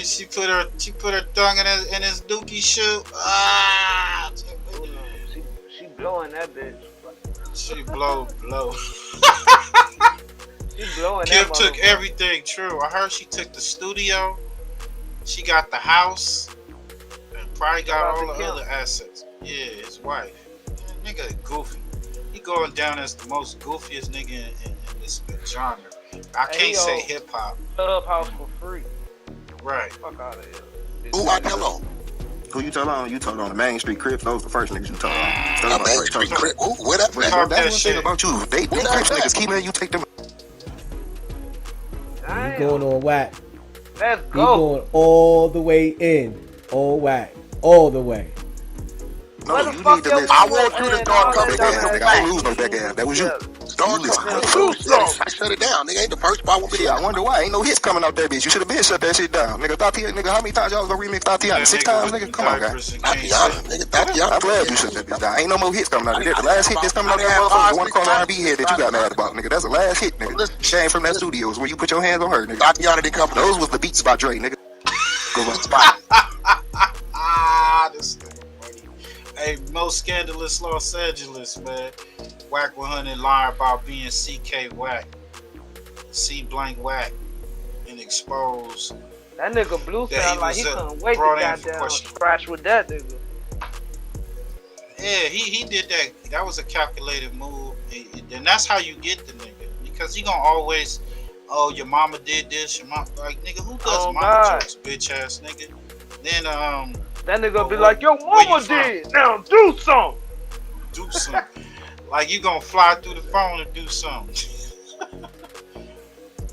She put her tongue in his dookie shoe. She blowing that bitch. She blow. She blowing Kim that took everything. True. I heard she took the studio. She got the house. And probably got all the other assets. Yeah, his wife. Nigga goofy. He going down as the most goofiest nigga in this genre. I can't say hip hop. Clubhouse for free. Right. Fuck out of here. Who I tell on? Who you tell on? You told on the Main Street Crips. Those the first niggas you told on. The Main Street Crip. What up? That's one thing about you. They Crips niggas keep letting you take them. You going on Wacc? Let's go. You going all the way in. All Wacc. All the way. No, you need to listen. I want you to start coming in. I don't lose no back ass. That was you. Dog, I shut it down. Nigga ain't the first part. Yeah, I wonder why. Ain't no hits coming out that bitch. You should have been shut that shit down. Nigga, Tatiana, nigga, how many times y'all was gonna remix Tatiana? 6 times, nigga? Come on, guys. Tatiana, nigga, Tatiana. I'm glad you shut that bitch down. Ain't no more hits coming out of there. The last hit that's coming out of that motherfucker, the one called R&B head that you got mad about, nigga. That's the last hit, nigga. Came from that studios where you put your hands on her, nigga. Tatiana didn't come. Those was the beats by Dre, nigga. Go on. This nigga funny. Hey, most scandalous Los Angeles, man. Whack 100 lie about being CK Whack. C blank Whack. And expose. That nigga Blue that sound like he couldn't wait to goddamn crash with that nigga. Yeah, he did that. That was a calculated move. And that's how you get the nigga. Because he gonna always, oh, your mama did this, your mom, like, nigga, who does mama jokes, bitch ass nigga? Then, that nigga be like, yo, mama did, now do something. Do something. Like, you gonna fly through the phone and do something.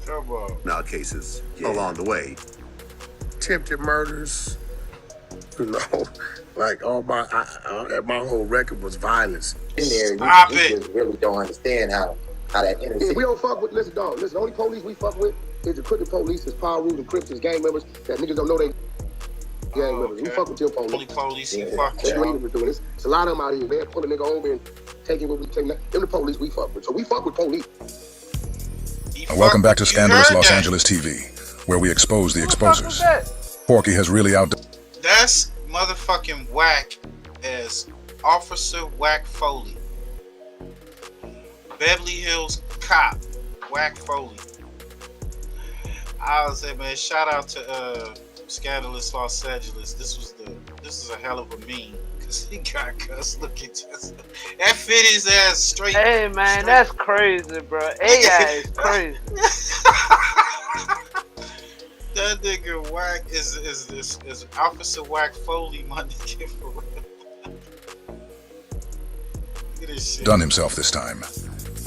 Come on. Now cases along the way. Attempted murders, you know, like all my whole record was violence. In there, you just really don't understand how that innocent. We don't fuck with, listen, dog, listen, the only police we fuck with is the crooked police, is power rules and crips, is gang members, that niggas don't know they gang members. We fuck with your police. Only police you fuck with. That's what we're doing. It's a lot of them out here, man, pull a nigga over and taking what we take. Them the police we fuck with, so we fuck with police. Welcome back to Scandalous Los Angeles TV, where we expose the exposers. Porky has really outdone. That's motherfucking Whack as Officer Whack Foley. Beverly Hills cop Whack Foley. I was saying, man, shout out to Scandalous Los Angeles. This is a hell of a meme. He got cussed looking just that fit his ass straight. Hey man, that's crazy, bro. AI is crazy. That nigga Whack is Officer Whack Foley, my nigga, for real. Look at this shit. Done himself this time.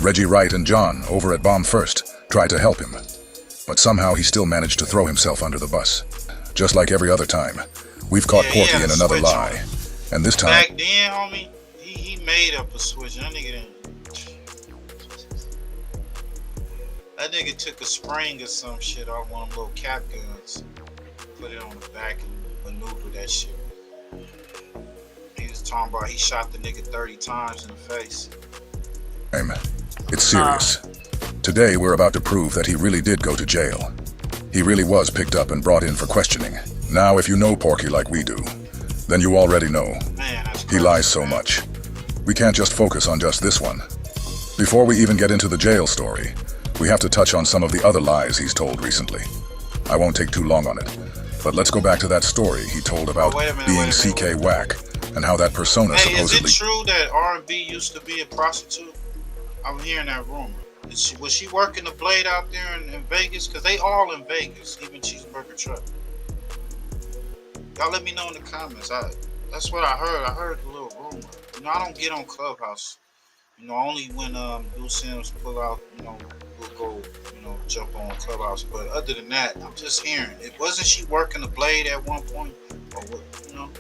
Reggie Wright and John over at Bomb First tried to help him, but somehow he still managed to throw himself under the bus. Just like every other time, we've caught Porky in another lie. And this time, back then, homie, he made up a switch. That nigga didn't. That nigga took a spring or some shit off one of them little cap guns, put it on the back and maneuvered that shit. He was talking about he shot the nigga 30 times in the face. it's serious. Today, we're about to prove that he really did go to jail. He really was picked up and brought in for questioning. Now, if you know Porky like we do, then you already know. He lies so much. We can't just focus on just this one. Before we even get into the jail story, we have to touch on some of the other lies he's told recently. I won't take too long on it, but let's go back to that story he told about being CK Whack and how that persona supposedly... Is it true that R&B used to be a prostitute? I'm hearing that rumor. Was she working the blade out there in Vegas? Because they all in Vegas, even Cheeseburger Truck. Y'all let me know in the comments. That's what I heard. I heard the little rumor. You know, I don't get on Clubhouse. You know, only when loose ends pull out, you know, we'll go, you know, jump on Clubhouse. But other than that, I'm just hearing. It wasn't she working the blade at one point? Or what, you know?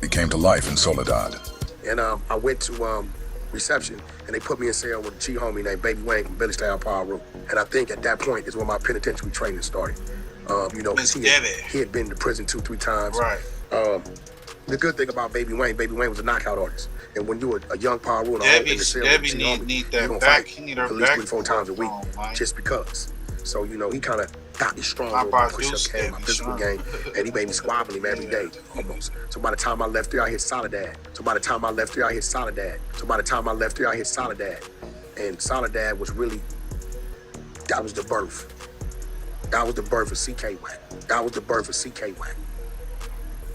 He came to life in Soledad. And I went to reception, and they put me in cell with a G homie named Baby Wayne from Billy Style Power Room. And I think at that point is when my penitentiary training started. You know, he had been to prison 2-3 times. Right. The good thing about Baby Wayne was a knockout artist. And when you're a young Power Room in the cell with a G homie, you're going to fight at least 3-4 times a week just because. So, you know, he kind of got me strong with my push-up game, my physical game, and he made me squabble him every day, almost. So by the time I left there, I hit Soledad. And Soledad was really, that was the birth. That was the birth of CK Whack.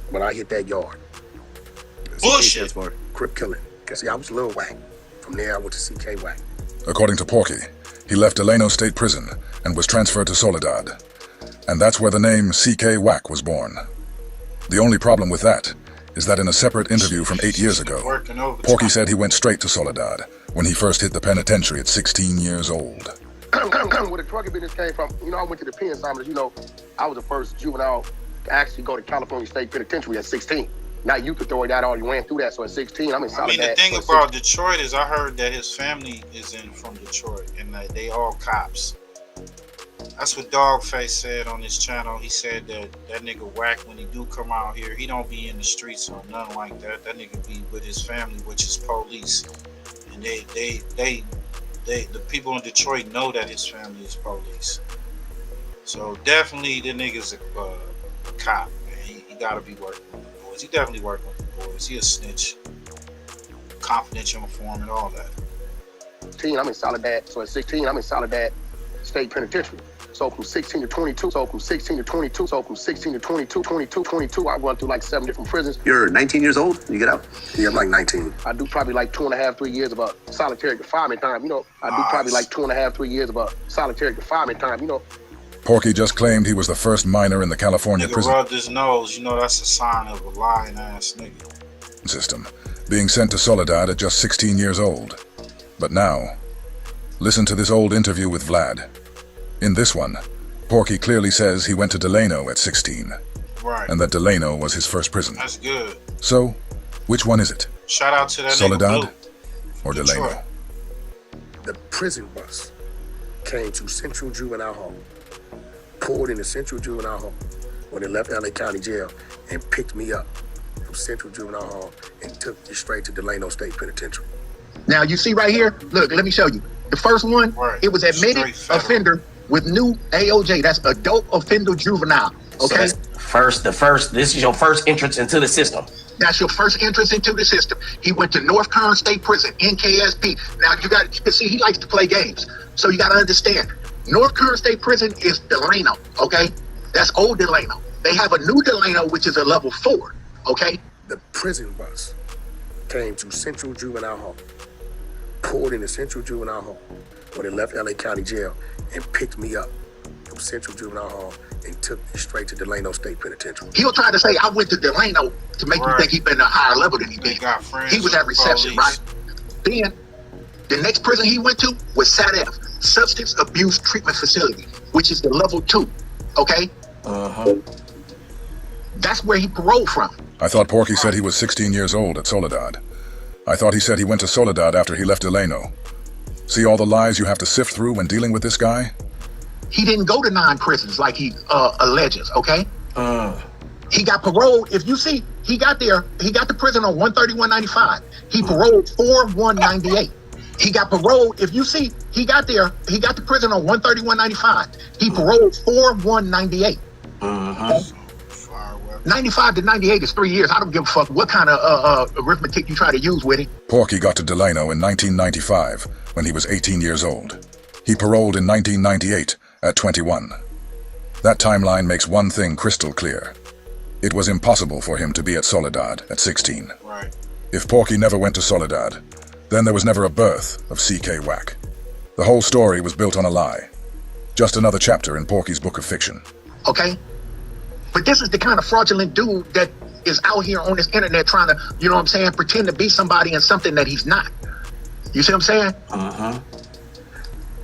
When I hit that yard. Bullshit. For crip killing. See, I was Lil Whack. From there, I went to CK Whack. According to Porky, he left Delano State Prison and was transferred to Soledad. And that's where the name CK Whack was born. The only problem with that is that in a separate interview from 8 years ago, Porky said he went straight to Soledad when he first hit the penitentiary at 16 years old. Where the drug business came from, you know, I went to the pen, Simon, you know, I was the first juvenile to actually go to California State Penitentiary at 16. Now you could throw it out. Already ran through that. So at 16, I'm in solid. I mean, the thing about Detroit is I heard that his family is from Detroit and that they all cops. That's what Dogface said on his channel. He said that nigga Wacc, when he do come out here, he don't be in the streets or nothing like that. That nigga be with his family, which is police. And the people in Detroit know that his family is police. So definitely the nigga's a cop, man. He gotta be working with the boys. He definitely working with the boys. He a snitch, confidential informant, all that. 16, I'm in Soledad. So at 16, I'm in Soledad State Penitentiary. So from 16 to 22, I run through like 7 different prisons. You're 19 years old when you get out? Yeah, I'm like 19. I do probably like 2.5, 3 years of a solitary confinement time, you know. I do probably like 2.5, 3 years of a solitary confinement time, you know. Porky just claimed he was the first minor in the California Nigga prison rubbed his nose, you know that's a sign of a lying ass nigga. system, being sent to Soledad at just 16 years old. But now, listen to this old interview with Vlad. In this one, Porky clearly says he went to Delano at 16. Right. And that Delano was his first prison. That's good. So, which one is it? Shout out to that Soledad nigga or Delano? The prison bus came to Central Juvenile Hall, pulled into Central Juvenile Hall when it left LA County Jail and picked me up from Central Juvenile Hall and took me straight to Delano State Penitentiary. Now you see right here, look, let me show you. The first one, it was admitted offender with new AOJ. That's adult offender juvenile. Okay. So this is your first entrance into the system. That's your first entrance into the system. He went to North Kern State Prison, NKSP. Now you can see he likes to play games. So you got to understand, North Kern State Prison is Delano, okay? That's old Delano. They have a new Delano, which is a level 4, okay? The prison bus came to Central Juvenile Hall, pulled into Central Juvenile Hall when it left LA County Jail and picked me up from Central Juvenile Hall and took me straight to Delano State Penitentiary. He'll try to say, I went to Delano to make you think he's been a higher level than he been. He was at reception, right? Then, the next prison he went to was SADF, Substance Abuse Treatment Facility, which is the level 2, okay? That's where he paroled from. I thought Porky said he was 16 years old at Soledad. I thought he said he went to Soledad after he left Delano. See all the lies you have to sift through when dealing with this guy? He didn't go to 9 prisons like he alleges, okay? He got paroled. If you see, he got the prison on 131.95. He paroled 4/198. He got paroled. If you see, he got the prison on 131.95. He paroled 4/198. 95 to 98 is 3 years. I don't give a fuck what kind of arithmetic you try to use with it. Porky got to Delano in 1995 when he was 18 years old. He paroled in 1998 at 21. That timeline makes one thing crystal clear. It was impossible for him to be at Soledad at 16. Right. If Porky never went to Soledad, then there was never a birth of CK Wacc. The whole story was built on a lie. Just another chapter in Porky's book of fiction. Okay? But this is the kind of fraudulent dude that is out here on this internet trying to, you know what I'm saying, pretend to be somebody and something that he's not. You see what I'm saying?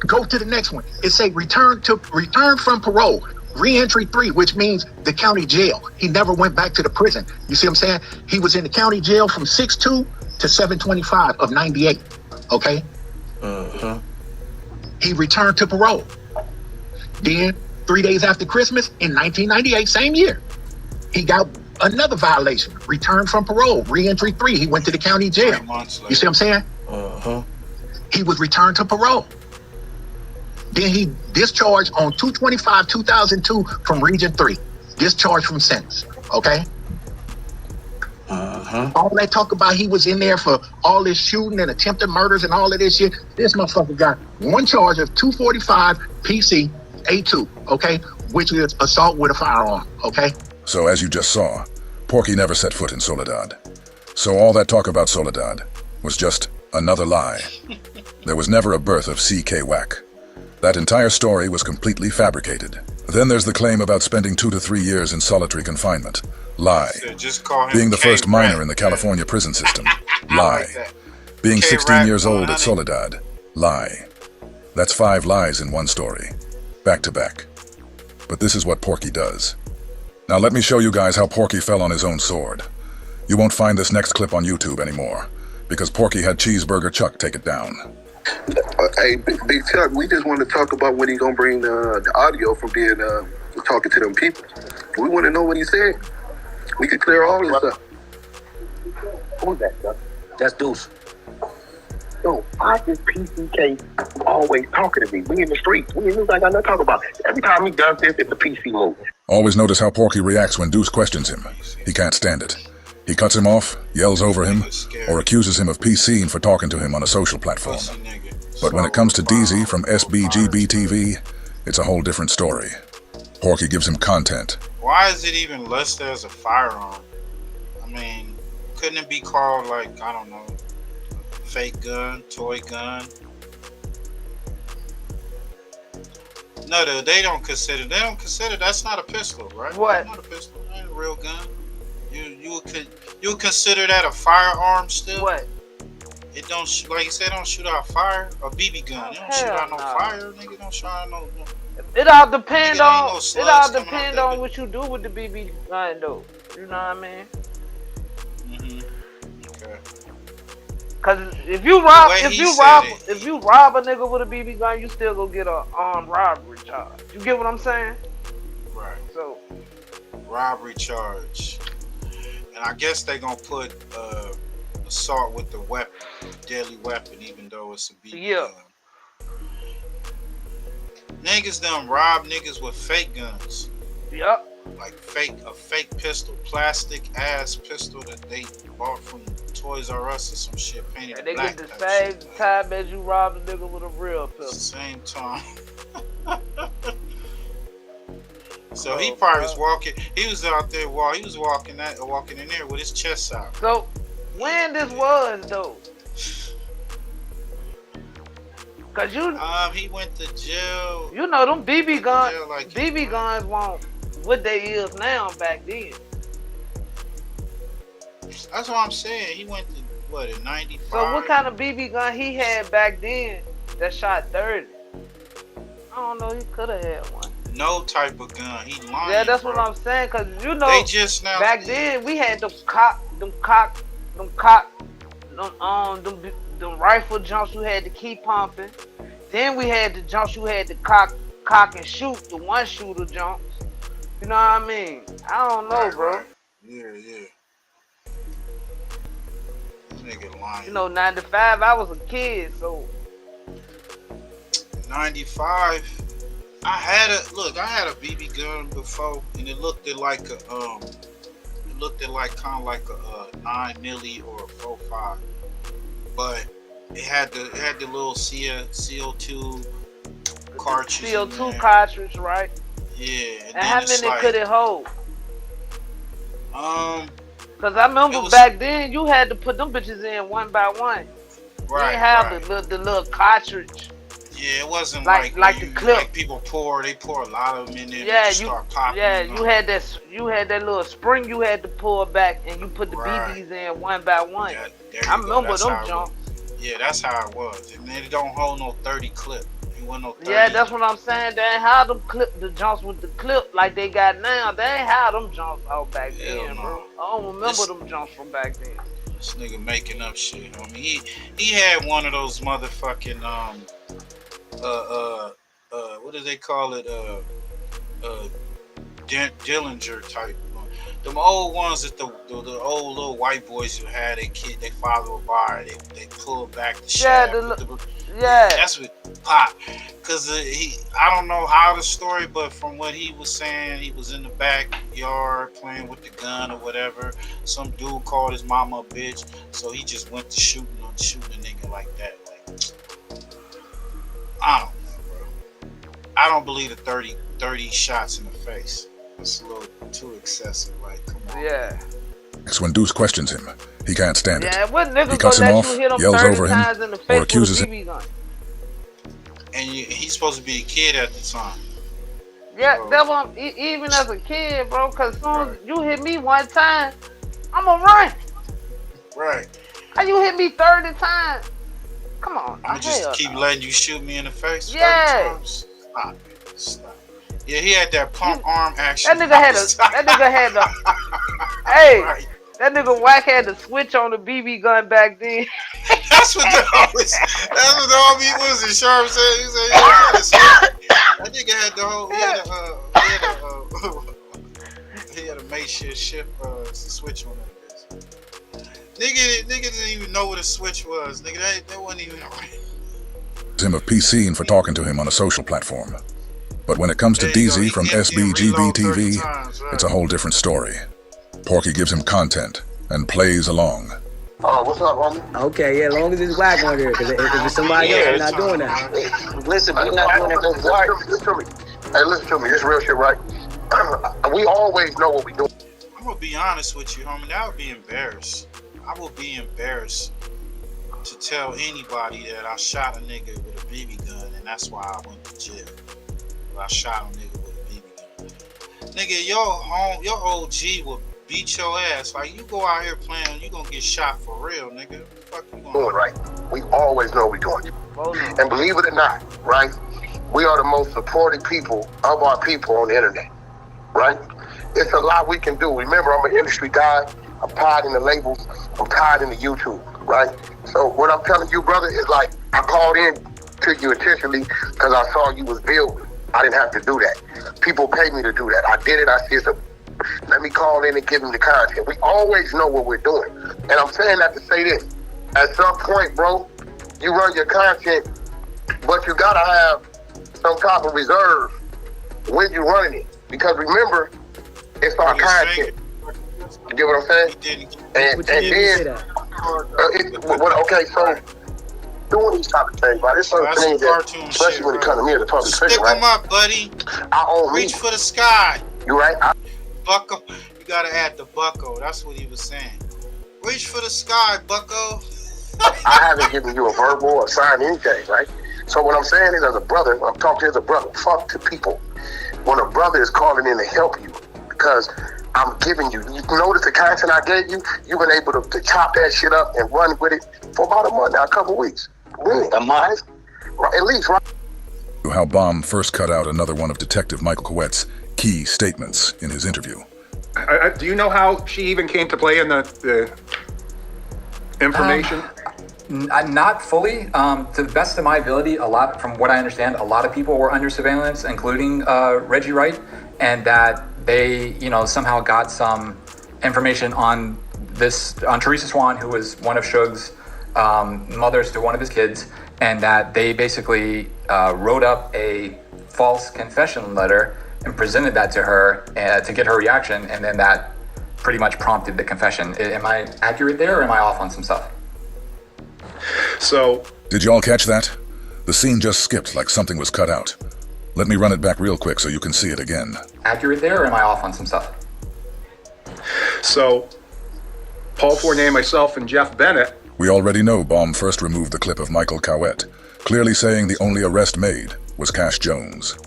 Go to the next one. It say return from parole, re-entry 3, which means the county jail. He never went back to the prison. You see what I'm saying? He was in the county jail from 6/2 to 7/25 of 98. Okay? He returned to parole. Then 3 days after Christmas in 1998, same year, he got another violation. Returned from parole, re-entry 3. He went to the county jail. You see what I'm saying? He was returned to parole. Then he discharged on 2/25/2002 from Region 3. Discharged from sentence. Okay? All that talk about he was in there for all this shooting and attempted murders and all of this shit. This motherfucker got one charge of 245 PC A2, okay? Which is assault with a firearm, okay? So as you just saw, Porky never set foot in Soledad. So all that talk about Soledad was just another lie. There was never a birth of CK Wacc. That entire story was completely fabricated. Then there's the claim about spending 2 to 3 years in solitary confinement. Lie. Being the first minor in the California prison system. Lie. Being 16 years old at Soledad. Lie. That's 5 lies in one story. Back to back. But this is what Porky does. Now let me show you guys how Porky fell on his own sword. You won't find this next clip on YouTube anymore, because Porky had Cheeseburger Chuck take it down. Hey, Big Chuck, we just want to talk about when he gonna bring the audio from being talking to them people. We want to know what he said. We could clear all this up. Who's that, Chuck? That's Deuce. Yo, why is PCK always talking to me? We in the streets. We ain't got nothing to talk about. Every time he does this, it's a PC move. Always notice how Porky reacts when Deuce questions him. He can't stand it. He cuts him off, yells over him, or accuses him of PCing for talking to him on a social platform. But when it comes to DZ from SBGBTV, it's a whole different story. Porky gives him content. Why is it even listed as a firearm? I mean, couldn't it be called like, I don't know, fake gun, toy gun? No, they don't consider that's not a pistol, right? What? That's not a pistol, that ain't a real gun. You consider that a firearm still? What? It don't like you said, don't shoot out fire. A BB gun, it don't shoot out no fire, nigga. Don't shoot out no. It all depend on. It all depend on what you do with the BB gun, though. You know what I mean? Okay. Cause if you rob a nigga with a BB gun, you still gonna get a armed robbery charge. You get what I'm saying? Right. So. Robbery charge. And I guess they gonna put assault with the weapon, deadly weapon, even though it's a BB gun. Niggas done rob niggas with fake guns. Yep. Like a fake pistol, plastic ass pistol that they bought from Toys R Us or some shit painted they black. get the same time as you rob a nigga with a real pistol. Same time. So he probably was walking. He was out there he was walking in there with his chest out. So when this was though? Cause he went to jail. You know them BB guns won't what they is now back then. That's what I'm saying. He went to what, in 95? So what kind of BB gun he had back then that shot 30? I don't know, he could have had one. No type of gun. He lying. Yeah, that's bro. what I'm saying. Cause you know, they just now back then we had them rifle jumps you had to keep pumping. Then we had the jumps you had to cock and shoot, the one shooter jumps. You know what I mean? I don't know, bro. Right. Yeah. This nigga lying. You know, 95, I was a kid, so 95. I had a BB gun before, and it looked like kind of like a 9 milli or a 4.5, but it had the little CO2 cartridge. CO2 cartridge, right? Yeah. And how many could it hold? Cause I remember back then you had to put them bitches in one by one. Right. You didn't have the little cartridge. Yeah, it wasn't like the clip. Like people pour a lot of them in there. Yeah, and start popping. Yeah, you had that little spring you had to pull back, and you put the BBs in one by one. Yeah, I remember them jumps. Yeah, that's how it was. And it don't hold no 30 clip. It wasn't no 30. Yeah, that's what I'm saying. They ain't how them clip the jumps with the clip like they got now. They ain't how them jumps out back then, bro. I don't remember them jumps from back then. This nigga making up shit. I mean, he had one of those motherfucking what do they call it? Dillinger type. Them old ones that the old little white boys who had their kid, they father would buy, they pull back the shaft. Yeah, that's what pop. Cause I don't know how the story, but from what he was saying, he was in the backyard playing with the gun or whatever. Some dude called his mama a bitch, so he just went to shooting a nigga like that. Like, I don't know, bro. I don't believe the 30 shots in the face. It's a little too excessive. Like, come on. Yeah. Next, when Deuce questions him, he can't stand it. Yeah, what nigga he cuts gonna him let off, you hit him yells 30 over him, times in the face or accuses him. with a BB gun? And he's supposed to be a kid at the time. Yeah, that's what even as a kid, bro. Cause as soon as you hit me one time, I'm gonna run. Right. How you hit me 30 times? Come on. I'm gonna just keep letting you shoot me in the face. Yeah. Stop it. Stop. Yeah, he had that pump arm action. That nigga had a. Hey, right. That nigga Wacc had the switch on the BB gun back then. That's what the homie was in Sharp said. He said, yeah, that nigga had the whole, he had a makeshift shift switch on that. Nigga didn't even know what a switch was. Nigga, that wasn't even right. Him of PCing for talking to him on a social platform. But when it comes to DZ from SBGB TV, it's a whole different story. Porky gives him content and plays along. Oh, what's up, homie? Okay, yeah, as long as it's Wacc on here, because if it's somebody else, we're not doing that. Listen, we're not doing that. Listen to me. Hey, listen to me. This real shit, right? We always know what we do. I'm gonna be honest with you, homie. I would be embarrassed. I would be embarrassed to tell anybody that I shot a nigga with a BB gun, and that's why I went to jail. I shot a nigga with a BB gun. Nigga, your OG will beat your ass. Like, you go out here playing, you gonna get shot for real, nigga. Fuck you gonna doing, right? We always know what we're doing. And believe it or not, right? We are the most supported people of our people on the internet, right? It's a lot we can do. Remember, I'm an industry guy. I'm tied in the labels. I'm tied in the YouTube, right? So what I'm telling you, brother, is like, I called in to you intentionally because I saw you was building. I didn't have to do that. People pay me to do that. I did it. I said, so let me call in and give them the content. We always know what we're doing. And I'm saying that to say this. At some point, bro, you run your content, but you gotta have some type of reserve when you're running it. Because remember, it's our content. You get what I'm saying? And then, okay, so doing these type of things, right? There's certain things that, especially when it comes to me as a public figure, right? Stick 'em up, buddy. Reach for the sky. You right? Bucko. You gotta add the bucko. That's what he was saying. Reach for the sky, bucko. I haven't given you a verbal or signed anything, right? So what I'm saying is, as a brother, I'm talking as a brother. Fuck to people. When a brother is calling in to help you, because I'm giving you notice the content I gave you, you've been able to chop that shit up and run with it for about a month now, a couple weeks. Really? A month? Right, at least, right? How Bomb first cut out another one of Detective Michael Coette's key statements in his interview. Do you know how she even came to play in the information? Not fully. To the best of my ability, from what I understand, a lot of people were under surveillance, including Reggie Wright, and that they, somehow got some information on Teresa Swan, who was one of Suge's mothers to one of his kids, and that they basically wrote up a false confession letter and presented that to her to get her reaction, and then that pretty much prompted the confession. Am I accurate there, or am I off on some stuff? So, did y'all catch that? The scene just skipped like something was cut out. Let me run it back real quick so you can see it again. Accurate there, or am I off on some stuff? So, Paul Fournier, myself, and Jeff Bennett. We already know Bomb first removed the clip of Michael Coette, clearly saying the only arrest made was Cash Jones.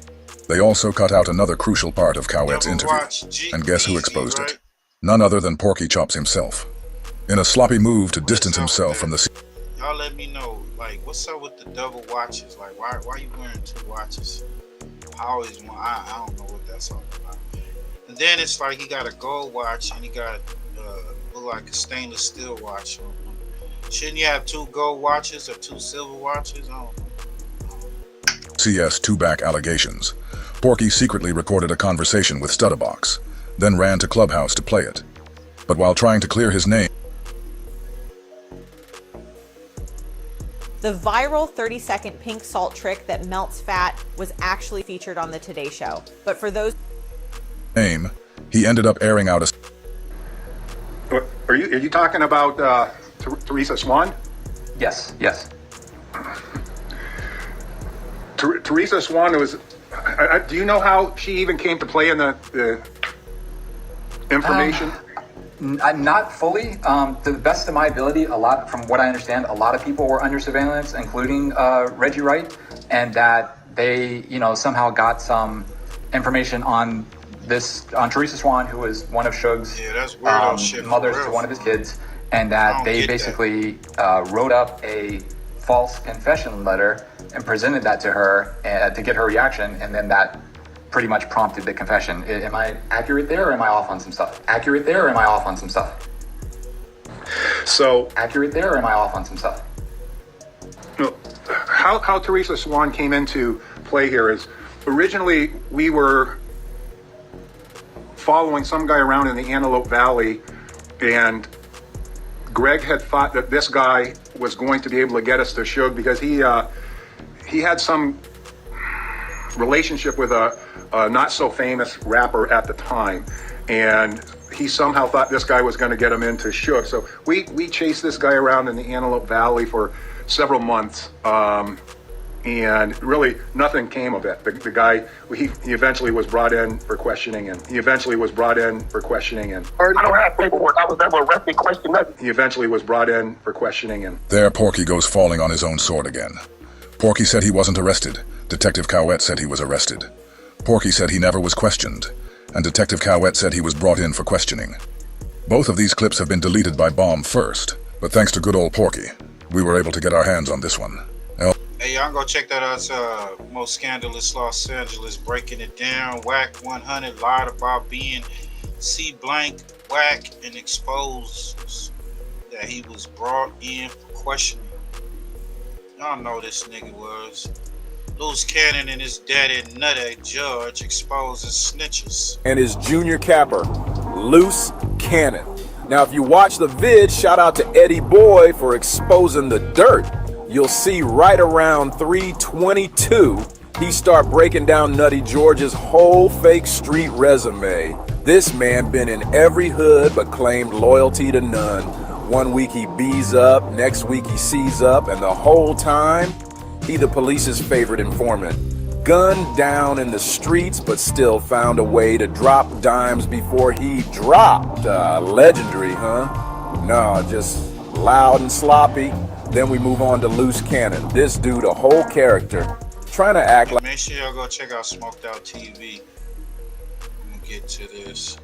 They also cut out another crucial part of Coette's interview. And guess who exposed it? None other than Porky Chops himself. In a sloppy move to distance himself from the scene. Y'all let me know, like, what's up with the double watches? Like, why you wearing two watches? I always want, I don't know what that's all about. And then it's like he got a gold watch and he got look like a stainless steel watch. Shouldn't you have two gold watches or two silver watches? I don't know. CS two-back allegations. Porky secretly recorded a conversation with Stutterbox, then ran to Clubhouse to play it. But while trying to clear his name, the viral 30-second pink salt trick that melts fat was actually featured on the Today Show. But for those he ended up airing out a... Are you talking about Teresa Swan? Yes. Teresa Swan was... do you know how she even came to play in the information? Not fully. To the best of my ability, from what I understand, a lot of people were under surveillance, including Reggie Wright, and that they, somehow got some information on Teresa Swan, who was one of Suge's mothers to one of his kids, and that they basically wrote up a false confession letter and presented that to her to get her reaction, and then that pretty much prompted the confession. Am I accurate there, or am I off on some stuff? So accurate there, or am I off on some stuff? No, how Teresa Swan came into play here is originally we were following some guy around in the Antelope Valley, and Greg had thought that this guy was going to be able to get us to Suge because he had some relationship with a not so famous rapper at the time, and he somehow thought this guy was going to get him into Suge. So we chased this guy around in the Antelope Valley for several months, and really nothing came of it. The guy, he eventually was brought in for questioning, and I don't have paperwork. I was never arrested, questioned nothing. He eventually was brought in for questioning, and There, Porky goes falling on his own sword again. Porky said he wasn't arrested. Detective Cowett said he was arrested. Porky said he never was questioned, and Detective Cowett said he was brought in for questioning. Both of these clips have been deleted by Bomb first, but thanks to good old Porky, we were able to get our hands on this one. Hey, y'all go check that out. Most Scandalous Los Angeles, breaking it down. Wacc 100 lied about being C-blank Wacc and exposed that he was brought in for questioning. Y'all know this nigga was. Loose Cannon and his daddy Nutty Judge exposes snitches. And his junior capper, Loose Cannon. Now, if you watch the vid, shout out to Eddie Boy for exposing the dirt. You'll see right around 3:22, he start breaking down Nutty George's whole fake street resume. This man been in every hood but claimed loyalty to none. One week he B's up, next week he C's up, and the whole time, he the police's favorite informant. Gunned down in the streets, but still found a way to drop dimes before he dropped. Legendary, huh? No, just loud and sloppy. Then we move on to Loose Cannon. This dude, a whole character, trying to act like... Make sure y'all go check out Smoked Out TV. I'm gonna get to this.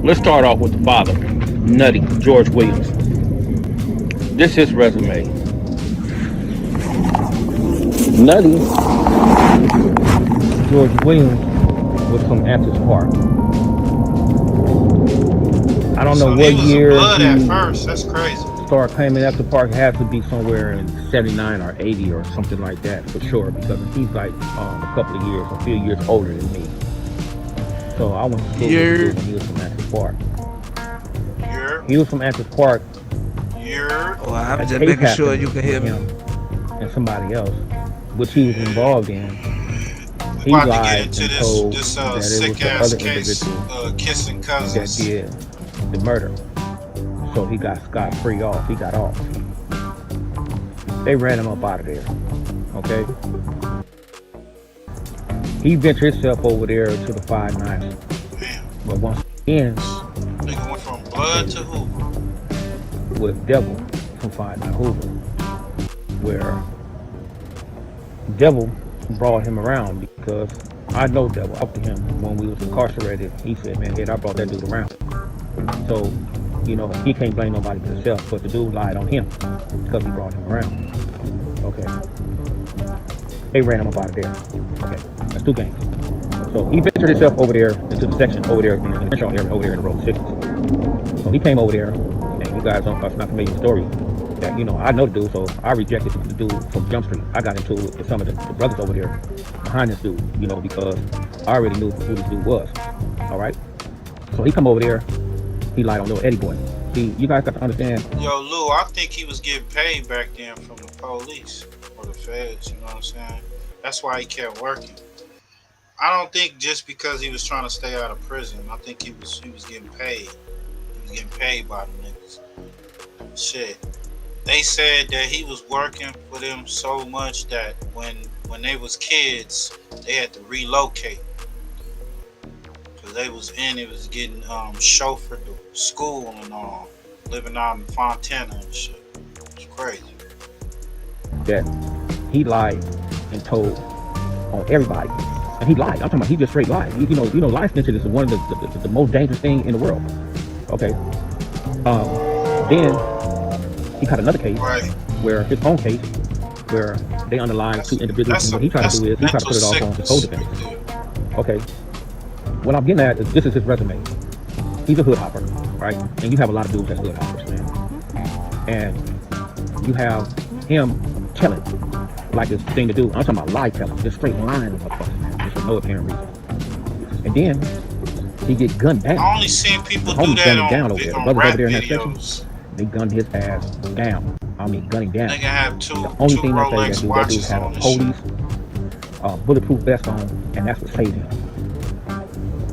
Let's start off with the father, Nutty George Williams. This is his resume. Nutty George Williams was from Estes Park. I don't know what year Blood at first. That's crazy. Started claiming Estes Park. It has to be somewhere in 79 or 80 or something like that for sure, because he's like a couple of years, a few years older than me. So I went to school with him when he was from Estes Park. He was from Estes Park. Oh, I'm just making sure you can hear me. And somebody else, which he was involved in. He lied and told that it was the other individual Kissing that Cousins did the murder. So he got scot-free off. He got off. They ran him up out of there. Okay? He ventured himself over there to the 5-9. But once again, nigga went from Blood to Hoover. With Devil from 5-9 Hoover, where Devil brought him around because I know Devil. Up to him when we was incarcerated, he said, "Man, I brought that dude around." So, you know, he can't blame nobody but himself, but the dude lied on him because he brought him around. Okay, they ran him up out of there. Okay, that's two games. So he ventured himself over there into the section over there in the Crenshaw area over there in the road 60. So he came over there, and you guys don't not familiar with the story. That, you know, I know the dude, so I rejected the dude from Jump Street. I got into it with some of the brothers over there behind this dude, you know, because I already knew who this dude was. All right. So he come over there. He lied on little Eddie Boy. See, you guys got to understand. Yo, Lou, I think he was getting paid back then from the police or the feds. You know what I'm saying? That's why he kept working. I don't think just because he was trying to stay out of prison. I think he was getting paid. He was getting paid by the niggas. Shit. They said that he was working for them so much that when they was kids, they had to relocate. Cause they was getting chauffeured to school and all, living out in Fontana and shit. It's crazy. That he lied and told on everybody. And he lied. I'm talking about he just straight lied. You know, lie snitching is one of the most dangerous thing in the world. Okay. Then he caught another case where his own case where they underlined two individuals, and what he tried to do is he tried to put it off on the co-defendant. Okay. What I'm getting at is this is his resume. he's a hood hopper, right? And you have a lot of dudes that's hood hoppers, man. And you have him telling, like this thing to do. I'm talking about lie telling, just straight lying to motherfuckers, man, just for no apparent reason. And then he get gunned down. I only seen people do that on, over there. on The brothers rap over there in that videos. section, they gunned his ass down. I mean, gunning down. Nigga have two Only two thing that Rolex saved that dude watches had on a and shit. police bulletproof vest on, and that's what saved him.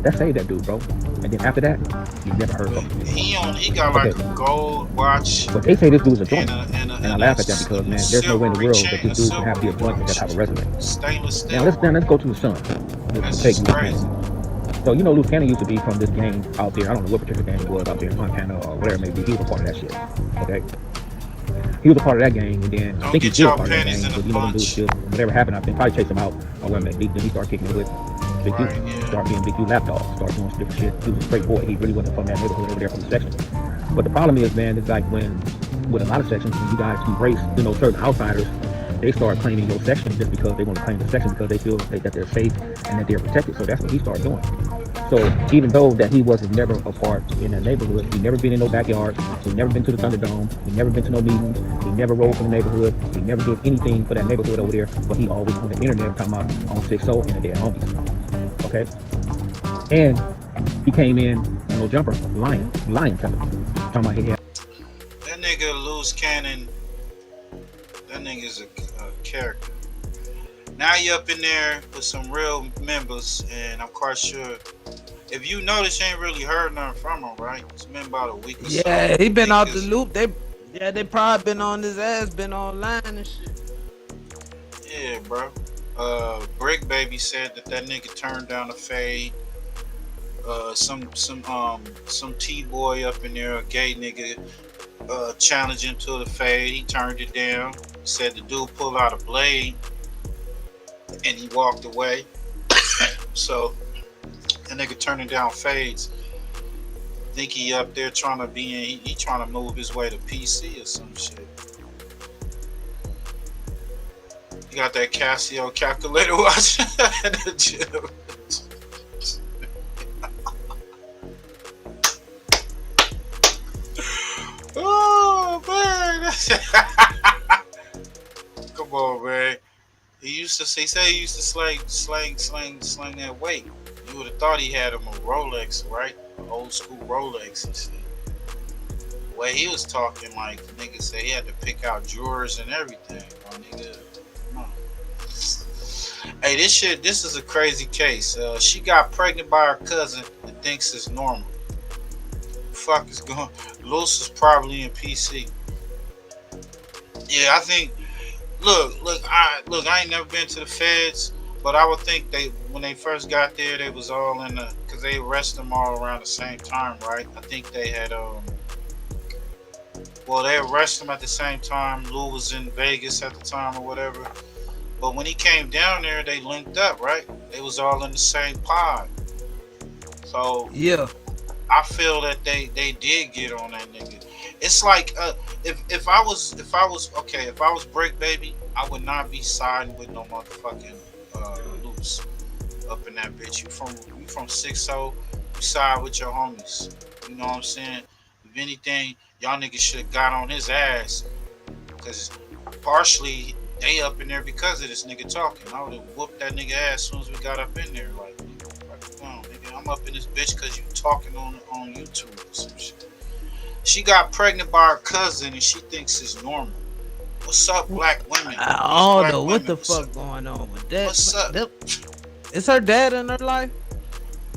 That saved that dude, bro. And then after that, you never heard from him. He got like a gold watch. But they say this dude's a joint, and I laugh at that because, man, there's no way in the world that this dude can have be a joint with that type of resume. Stainless steel. Now let's go to the Sun. Let's take Loose Cannon. So you know, Loose Cannon used to be from this gang out there. I don't know what particular gang it was out there in Montana or whatever it may be. He was a part of that shit. Okay. He was a part of that gang, and then I think he's still a part of that gang. But you know, them dudes still, whatever happened, I think probably chased him out. Or whatever. Then he started kicking it with Big U. Start being Big U lapdog. Start doing different shit. He was a straight boy. He really wasn't from that neighborhood over there from the section. But the problem is, man, it's like when with a lot of sections, when you guys embrace, you know, certain outsiders, they start claiming your section just because they want to claim the section because they feel that they're safe and that they're protected. So that's what he started doing. So even though that he was never a part in that neighborhood, he never been in no backyard, he never been to the Thunderdome, he never been to no meetings, he never rode for the neighborhood, he never did anything for that neighborhood over there, but he always on the internet talking about on 6-0 and the dead homies. Okay? And he came in no jumper, lying telling. Talking about he had That nigga Loose Cannon, that nigga's a character. Now you up in there with some real members, and I'm quite sure. If you notice, you ain't really heard nothing from him, right? It's been about a week or so. Yeah, he been out the loop. They probably been on his ass, been online and shit. Yeah, bro. Brick Baby said that nigga turned down a fade. Some T-boy up in there, a gay nigga, challenging to the fade. He turned it down. Said the dude pulled out a blade and he walked away. So that nigga turning down fades. Think he up there trying to be in, he trying to move his way to PC or some shit. He got that Casio calculator watch at the gym. Oh man. Come on, man. He said he used to slang that weight. You would have thought he had him a Rolex, right? An old school Rolex and shit. The way he was talking, like the nigga said he had to pick out drawers and everything. My nigga, come on. Hey, this is a crazy case. She got pregnant by her cousin and thinks it's normal. Fuck is going? Luce is probably in PC. Yeah, I think. Look, I ain't never been to the feds, but I would think when they first got there, they was all in the, cause they arrested them all around the same time, right? I think they had, they arrested him at the same time. Lou was in Vegas at the time or whatever. But when he came down there, they linked up, right? They was all in the same pod. So yeah, I feel that they did get on that nigga. It's like if I was Break Baby, I would not be siding with no motherfucking Loose up in that bitch. You from 6-0, you side with your homies. You know what I'm saying? If anything, y'all niggas should have got on his ass. Cause partially they up in there because of this nigga talking. I would have whooped that nigga ass as soon as we got up in there. Like come on, nigga, I'm up in this bitch cause you talking on YouTube or some shit. She got pregnant by her cousin and she thinks it's normal. What's up, black women? I don't know what the fuck going on with that. What's up? Is her dad in her life?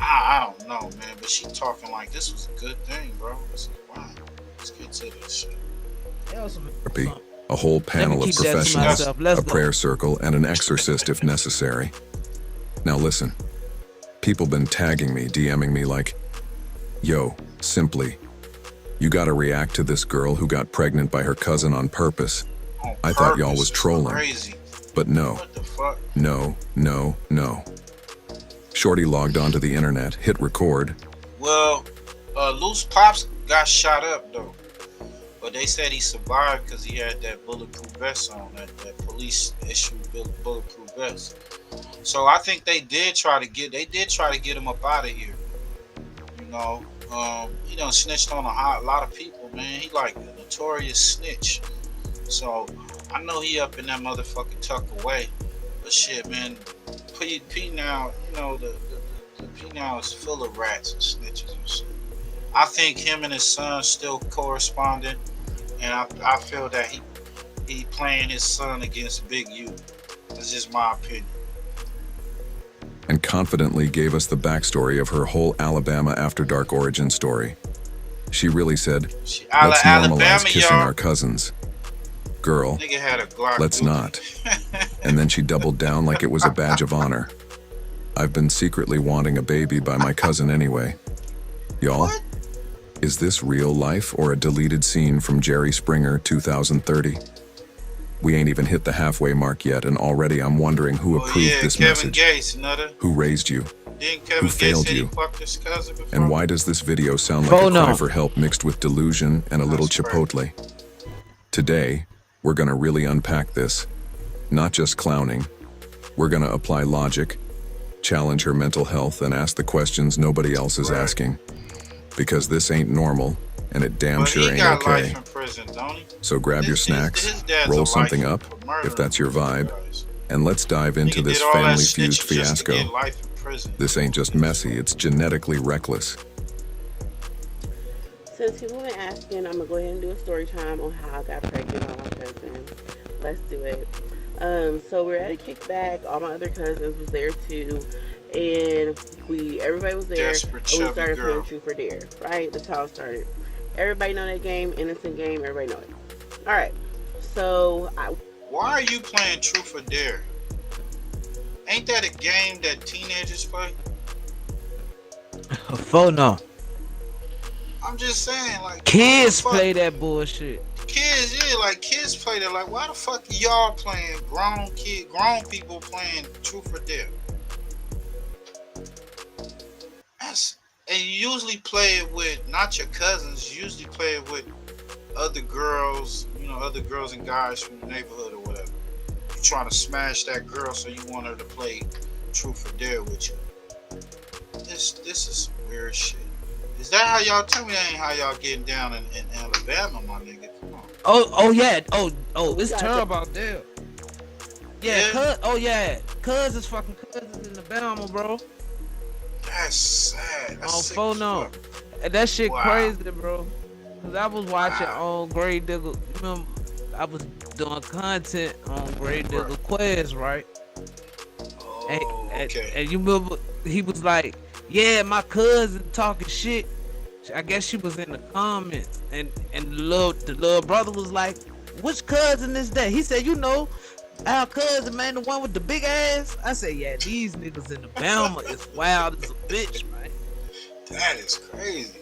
I don't know, man, but she talking like this was a good thing, bro. Wow. Let's get to this shit. Therapy, a whole panel of professionals, a prayer circle, and an exorcist if necessary. Now listen, people been tagging me, DMing me like, yo, simply, you gotta react to this girl who got pregnant by her cousin on purpose. I thought y'all was trolling. Crazy. But no. What the fuck? No. Shorty logged onto the internet, hit record. Well, Loose Pops got shot up though. But they said he survived because he had that bulletproof vest on, that police issued bulletproof vest. So I think they did try to get him up out of here. You know, He done snitched on a lot of people, man. He like a notorious snitch. So I know he up in that motherfucking tuck away. But shit, man, P now, you know, the P now is full of rats and snitches and shit. I think him and his son still corresponding, and I feel that he playing his son against Big U. That's just my opinion. And confidently gave us the backstory of her whole Alabama After Dark origin story. She really said, let's normalize kissing our cousins. Girl, let's not. And then she doubled down like it was a badge of honor. I've been secretly wanting a baby by my cousin anyway. Y'all, is this real life or a deleted scene from Jerry Springer 2030? We ain't even hit the halfway mark yet, and already I'm wondering who approved this message. Who raised you? Who failed you? And why does this video sound like a cry for help mixed with delusion and a little chipotle? Today, we're gonna really unpack this. Not just clowning. We're gonna apply logic, challenge her mental health, and ask the questions nobody else is asking. Because this ain't normal, and it damn sure ain't okay. So grab your snacks, roll something up, if that's your vibe, and let's dive into this family-fused fiasco. This ain't just messy, it's genetically reckless. Since people have been asking, I'm going to go ahead and do a story time on how I got pregnant by my cousin. Let's do it. So we're at a kickback. All my other cousins was there too. And everybody was there. And we started playing Truth or Dare, right? That's how it started. Everybody know that game, innocent game, everybody know it. Alright, so why are you playing Truth or Dare? Ain't that a game that teenagers play? No. I'm just saying, like, kids play that bullshit. Kids, yeah, like kids play that. Like, why the fuck are y'all playing grown people playing Truth or Dare? And you usually play it with not your cousins. You usually play it with other girls, you know, other girls and guys from the neighborhood or whatever. You're trying to smash that girl, so you want her to play Truth or Dare with you. This is some weird shit. Is that how y'all? Tell me that ain't how y'all getting down in Alabama, my nigga. Come on. Oh yeah. Oh, it's terrible out there. Yeah. Cuz is fucking cousins in Alabama, bro. That's sad. That's sick. And that shit crazy, bro. Cause I was watching on Grave Digger. Remember, I was doing content on Grave Digger Quest, right? And you remember he was like, "Yeah, my cousin talking shit." I guess she was in the comments, and the little brother was like, "Which cousin is that?" He said, "You know, our cousin, man, the one with the big ass." I said, "Yeah, these niggas in Alabama is wild as a bitch, man." That is crazy.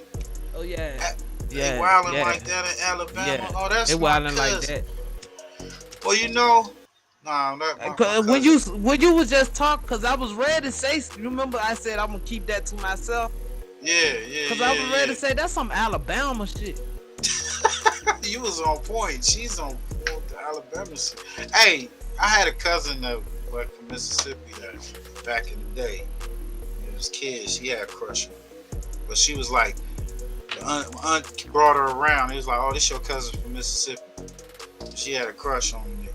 Oh yeah, they wilding like that in Alabama. Yeah. Oh, that's they wilding like that. Well, you know, when you was just talking, cause I was ready to say. You remember I said I'm gonna keep that to myself. Yeah. Cause I was ready to say that's some Alabama shit. You was on point. She's on point to Alabama shit. Hey, I had a cousin that was from Mississippi that back in the day. When it was kids, she had a crush on me. But she was like, the aunt brought her around. He was like, "Oh, this your cousin from Mississippi." She had a crush on me.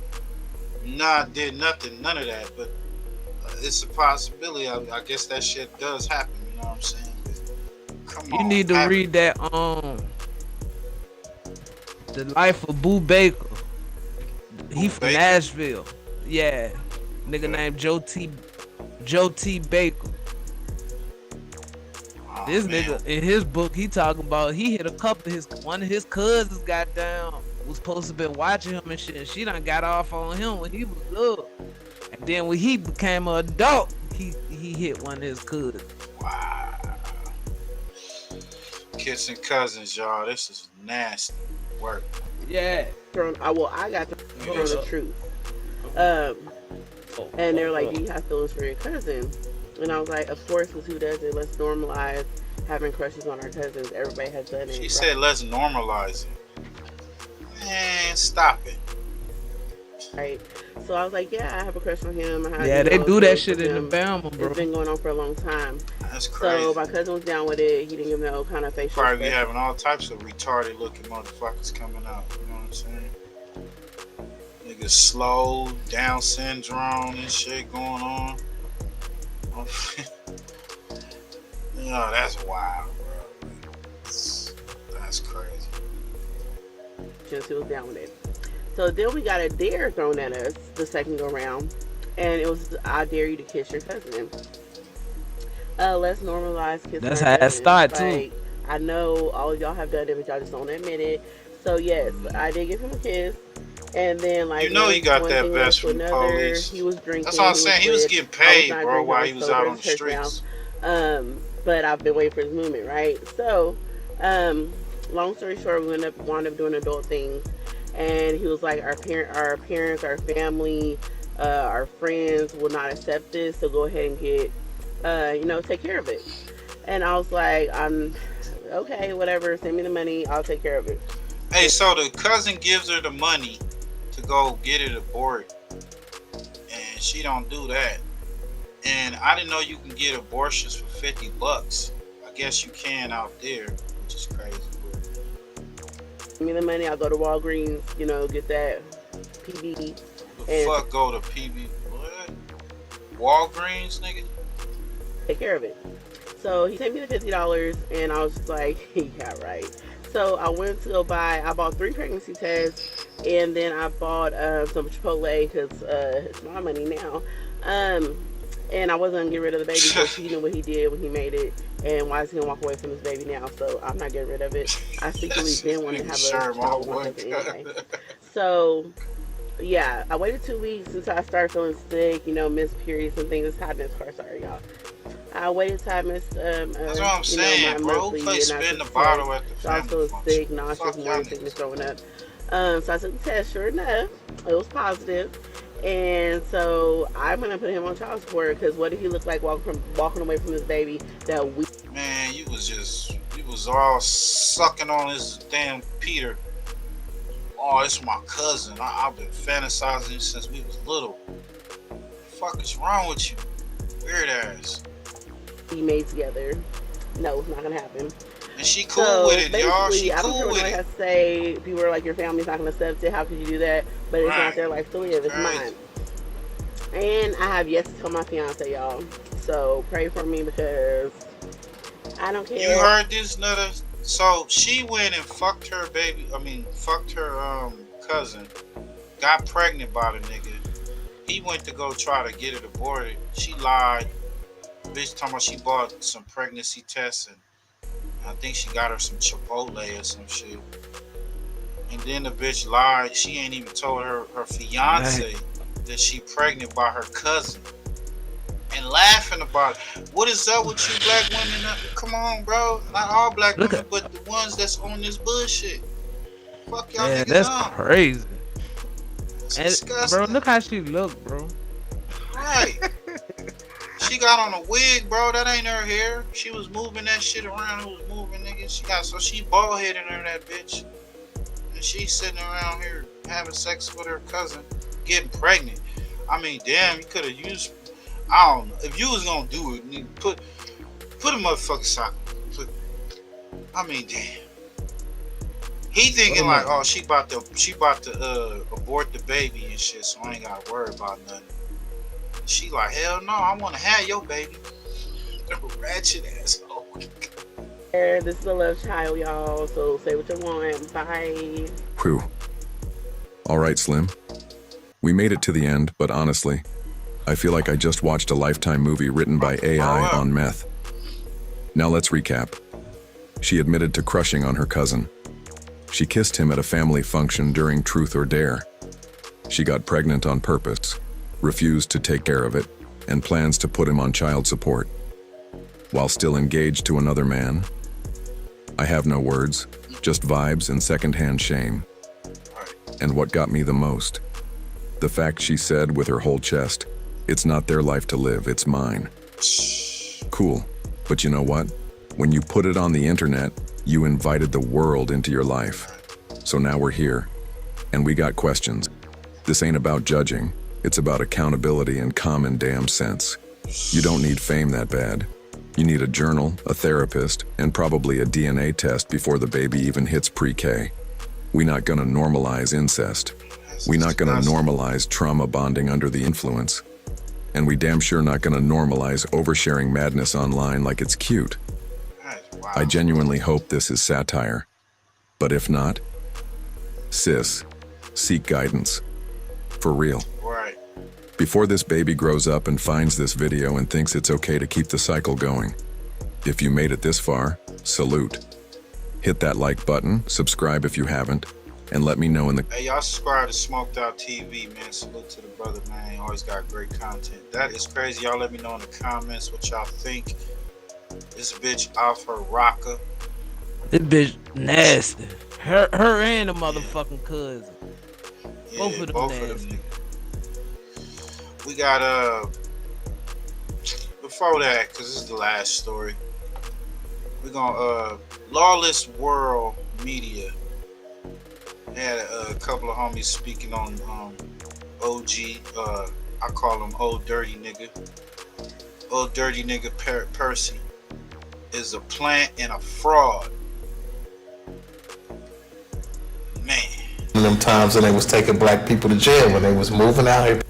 Nah, did nothing, none of that. But it's a possibility. I guess that shit does happen. You know what I'm saying? You need to read that The Life of Boo Baker. He from Nashville. Yeah. Nigga named Joe T. Baker. This nigga in his book, he talking about he hit one of his cousins got down, was supposed to been watching him and shit, and she done got off on him when he was little. And then when he became an adult, he hit one of his cousins. Wow. Kissing cousins, y'all. This is nasty work. Yeah. I got the truth. And they're like, "You have feelings for your cousin." And I was like, "Of course, because who does it? Let's normalize having crushes on our cousins. Everybody has done it." She said, "Let's normalize it." Man, stop it. Right. So I was like, "Yeah, I have a crush on him." They do that shit in Alabama, bro. It's been going on for a long time. That's crazy. So my cousin was down with it. He didn't give no kind of facial Probably be expression. having all types of retarded looking motherfuckers coming out. You know what I'm saying? Niggas slow, Down syndrome and shit going on. You know, that's wild, bro. That's crazy. Just he was down with it. So then we got a dare thrown at us the second go round, and it was, I dare you to kiss your cousin. Let's normalize kissing. That's our how it cousins. started, too. Like, I know all of y'all have done it, but y'all just don't admit it. So yes, I did give him a kiss, and then like You know he got one that thing vest led to from the another. police. He was drinking. That's all I'm saying. He was lit. getting I paid, not bro, drinking. while I he was sober out in on the church now. streets. But I've been waiting for his movement, right? So, long story short, we wound up doing adult things, and he was like, our parents, our family, our friends will not accept this, so go ahead and get, take care of it. And I was like, okay, whatever, send me the money, I'll take care of it. Hey, so the cousin gives her the money to go get it aborted, and she don't do that. And I didn't know you can get abortions for $50. I guess you can out there, which is crazy. Give me the money, I'll go to Walgreens, get that PB. The fuck go to PB? What? Walgreens, nigga? Take care of it. So he sent me the $50, and I was just like, yeah, right. So I went to go I bought 3 pregnancy tests, and then I bought some Chipotle, because it's my money now. And I wasn't going to get rid of the baby because he knew what he did when he made it, and why is he going to walk away from his baby now? So I'm not getting rid of it. I secretly didn't want to have a child with my husband anyway. So, yeah, I waited 2 weeks until I started feeling sick, missed periods and things. This happened, sorry, y'all. I waited till I missed, That's what I'm saying, my bro. monthly, Who plays and I spin took the bottle at the so I was family feeling function? sick, nauseous, Fuck morning y'all sickness throwing up. So I took the test, sure enough, it was positive. And so I'm gonna put him on child support, because what did he look like walking away from his baby that week? Man, you was all sucking on his damn Peter. Oh, it's my cousin. I've been fantasizing since we was little. What the fuck is wrong with you? Weird ass. We made together. No, it's not gonna happen. And she cool with it, y'all. She I don't care cool what with nobody it. has to say. People are like, your family's not gonna accept it. How could you do that? But it's not their life to live. It's mine. And I have yet to tell my fiance, y'all. So pray for me, because I don't care. You heard this, Nutter? So she went and fucked her cousin, got pregnant by the nigga. He went to go try to get it aborted. She lied. Bitch talking about she bought some pregnancy tests, and I think she got her some Chipotle or some shit. And then the bitch lied. She ain't even told her fiance that she pregnant by her cousin. And laughing about it. What is up with you black women? Come on, bro. Not all black women, but the ones that's on this bullshit. Fuck y'all niggas that's up. crazy. It's And, disgusting. bro, look how she look, bro. Right. She got on a wig, bro. That ain't her hair. She was moving that shit around. Who was moving, nigga? She bald headed her, that bitch. And she's sitting around here having sex with her cousin, getting pregnant. I mean, damn, you could have used. I don't know. If you was gonna do it, you put a motherfucking sock. I mean, damn. He thinking like, oh, she about to abort the baby and shit, so I ain't gotta worry about nothing. She like, hell no, I want to have your baby. Ratchet asshole. This is a love child, y'all. So say what you want. Bye. Whew. All right, Slim. We made it to the end, but honestly, I feel like I just watched a Lifetime movie written by AI on meth. Now let's recap. She admitted to crushing on her cousin. She kissed him at a family function during Truth or Dare. She got pregnant on purpose, refused to take care of it, and plans to put him on child support. While still engaged to another man? I have no words, just vibes and secondhand shame. And what got me the most? The fact she said with her whole chest, it's not their life to live, it's mine. Cool, but you know what? When you put it on the internet, you invited the world into your life. So now we're here, and we got questions. This ain't about judging, it's about accountability and common damn sense. You don't need fame that bad. You need a journal, a therapist, and probably a DNA test before the baby even hits pre-K. We not gonna normalize incest. We not gonna normalize trauma bonding under the influence. And we damn sure not gonna normalize oversharing madness online like it's cute. I genuinely hope this is satire. But if not, sis, seek guidance. For real. Right. Before this baby grows up and finds this video and thinks it's okay to keep the cycle going. If you made it this far, salute. Hit that like button, subscribe if you haven't, and let me know in the... Hey, y'all subscribe to Smoked Out TV, man. Salute to the brother, man. He always got great content. That is crazy. Y'all let me know in the comments what y'all think. This bitch off her rocker. This bitch nasty. Her and the motherfucking cousin. Yeah, Both of them nasty. We got before that, because this is the last story. We're gonna Lawless World Media had a couple of homies speaking on OG. I call him Old Dirty Nigga. Old Dirty Nigga Percy is a plant and a fraud. Man. Them times when they was taking black people to jail when they was moving out here.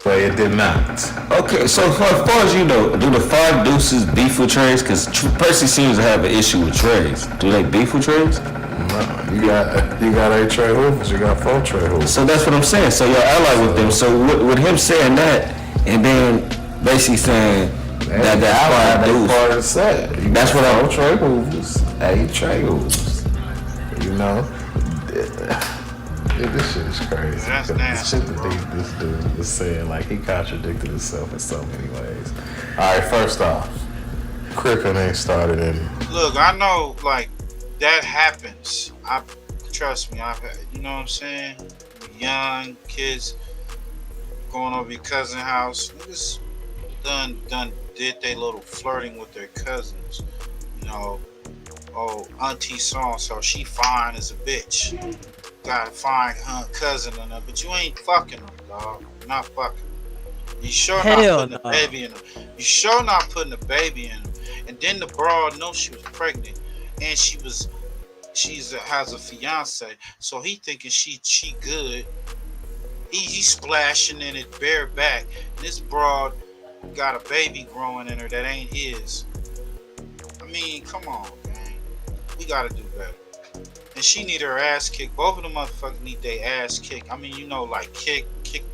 But it did not. Okay, so as far as you know, do the 5 Deuces beef with Trays? Because Percy seems to have an issue with Trays. Do they beef with Trays? No, you got 8 Trey Hoopers, you got 4 Trey Hoopers. So that's what I'm saying. So you're ally with them. So with him saying that, and then basically saying that the ally Deuce, part of the set. That's what I'm... 4 Trey Hoopers, 8 Trey Hoopers. You know? This shit is crazy. That's the nasty, shit that this dude was saying, like, he contradicted himself in so many ways. All right, first off, Crippin' ain't started in. Look, I know, like, that happens. Trust me, I've had, you know what I'm saying? Young kids going over your cousin's house. Niggas done did they little flirting with their cousins. You know, oh, auntie so she fine as a bitch. Got a fine cousin in her, but you ain't fucking her, dog. You're not fucking her. You sure not putting a baby in her. You sure not putting a baby in her. And then the broad knows she was pregnant, and she's has a fiance, so he thinking she good. He splashing in it bare back. This broad got a baby growing in her that ain't his. I mean, come on, man. We gotta do better. And she need her ass kicked. Both of them motherfuckers need their ass kicked. I mean, you know, like kicked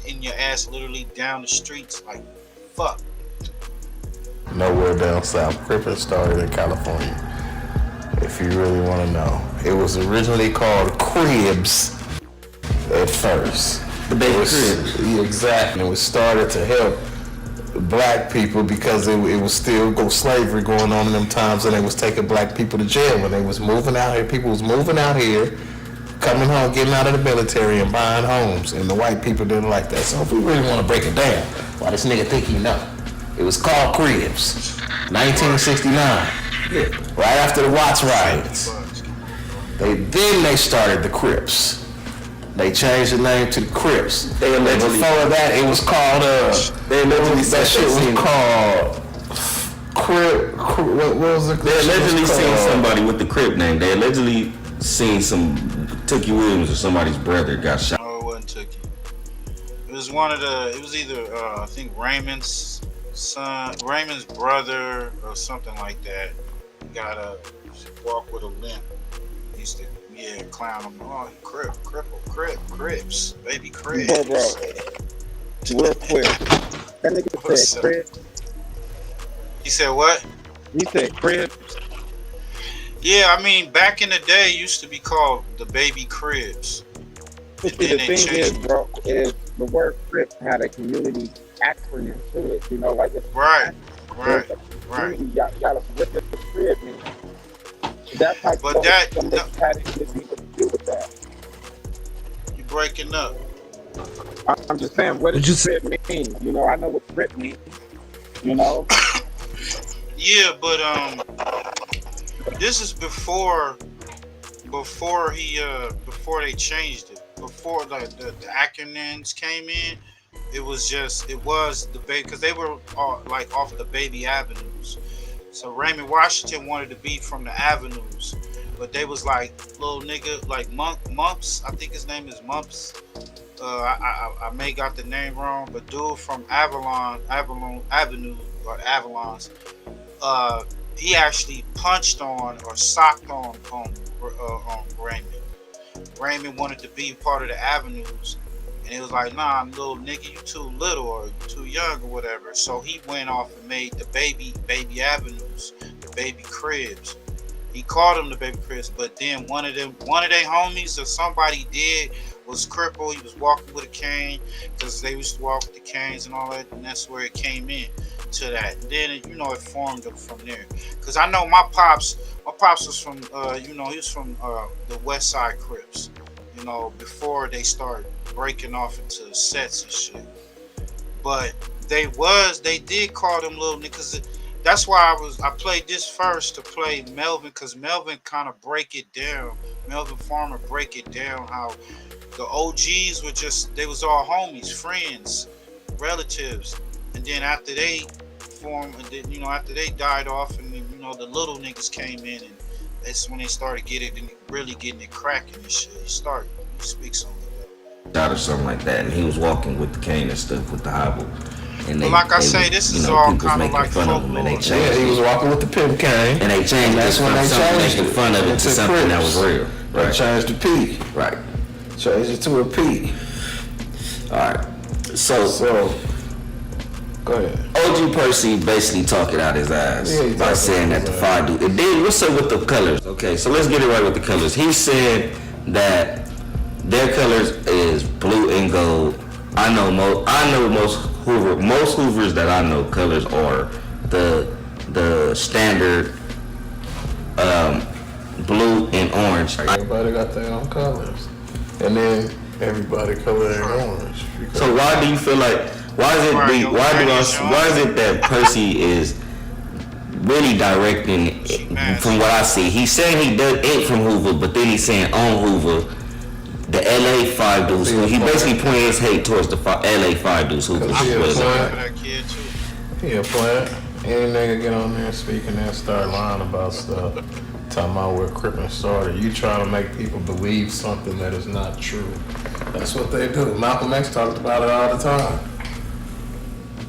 in your ass literally down the streets. Like, fuck. Nowhere down south. Crippin' started in California. If you really want to know. It was originally called Cribs at first. The baby cribs. Yeah, exactly. It was started to help black people because it was still slavery going on in them times, and they was taking black people to jail when they was moving out here. People was moving out here, coming home, getting out of the military and buying homes, and the white people didn't like that. So if we really want to break it down, why this nigga think he know? It was called Cribs, 1969, right after the Wacc riots. They started the Crips. They changed the name to the Crips. Before that, it was called that shit was called Crip. What was it? They allegedly seen somebody with the Crip name. They allegedly seen some Tookie Williams or somebody's brother got shot. No, it wasn't Tookie. It was one of the. It was either I think Raymond's son, Raymond's brother, or something like that. He got a walk with a limp. He used to. Yeah, clown him. Oh, Crips, baby Crips. Bro, real quick. That nigga said Crips. He said what? He said Crips. Yeah, I mean, back in the day, it used to be called the baby Cribs. But see, the thing is, bro, is the word Crips had a community acronym to it. You know, like it's right. You gotta what the Crib means. That's how but that had anything to do with that. You breaking up. I'm just saying, what does Crip mean? You know, I know what Crip means. You know. Yeah, but this is before they changed it. Before the acronyms came in, it was the baby, because they were like off the baby avenues. So Raymond Washington wanted to be from the avenues, but they was like little nigga like Mumps. I think his name is Mumps. I may got the name wrong, but dude from Avalon Avenue or Avalons. He actually punched on or socked on Raymond. Raymond wanted to be part of the avenues, and it was like, nah, little nigga, you too little or you too young or whatever. So he went off and made the baby avenues, the baby cribs. He called them the baby cribs, but then one of their homies or somebody was crippled. He was walking with a cane because they used to walk with the canes and all that, and that's where it came in to that. And then it formed up from there. Because I know my pops was from he was from the WESTSIDE Crips, before they started breaking off into sets and shit. But they did call them little niggas. That's why I played this first to play Melvin, because Melvin kind of break it down. Melvin Farmer break it down how the OGs they was all homies, friends, relatives, and then after they formed, after they died off, and then, the little niggas came in, and that's when they started getting it cracking and shit. He speak something like that. Or something like that, and he was walking with the cane and stuff with the hobble. And this is all kind of like fun of him, and they changed. Yeah, he was walking with the pimp cane, and they changed. That's when they changed making fun of it to something that was real. Right. They changed the P. Right. Changed it to a P. All right. So go ahead. OG Percy basically talked it out his ass by saying that the fire dude. And then what's up with the colors? Okay, so let's get it right with the colors. He said that their colors is blue and gold. I know most Hoovers that I know colors are the standard blue and orange. Everybody got their own colors, and then everybody color their orange. So why do you feel like why is it that Percy is really directing from what I see? He's saying he ain't from Hoover, but then he's saying on Hoover. The LA 5 dudes, he basically pointed his hate towards the LA 5 dudes who was He a plant. Any nigga get on there speaking and start lying about stuff, talking about where Crippin started. You trying to make people believe something that is not true. That's what they do. Malcolm X talked about it all the time.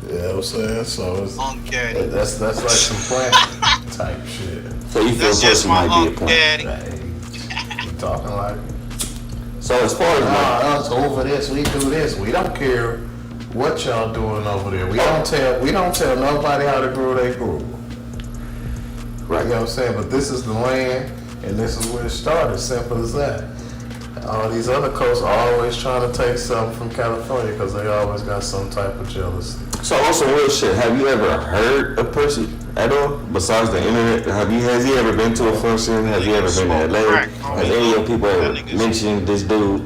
You know what I'm saying? So that's like some plant type shit. So you feel Percy might be a plant? Right. Talking like. So as far as us over this, we do this. We don't care what y'all doing over there. We don't tell nobody how to grow their groove. Right. You know what I'm saying? But this is the land, and this is where it started. Simple as that. All these other coasts are always trying to take something from California because they always got some type of jealousy. So on some real shit, have you ever heard of Percy at all? Besides the internet, has he ever been to a function? Have you ever been to LA? Has any of your people ever mentioned this dude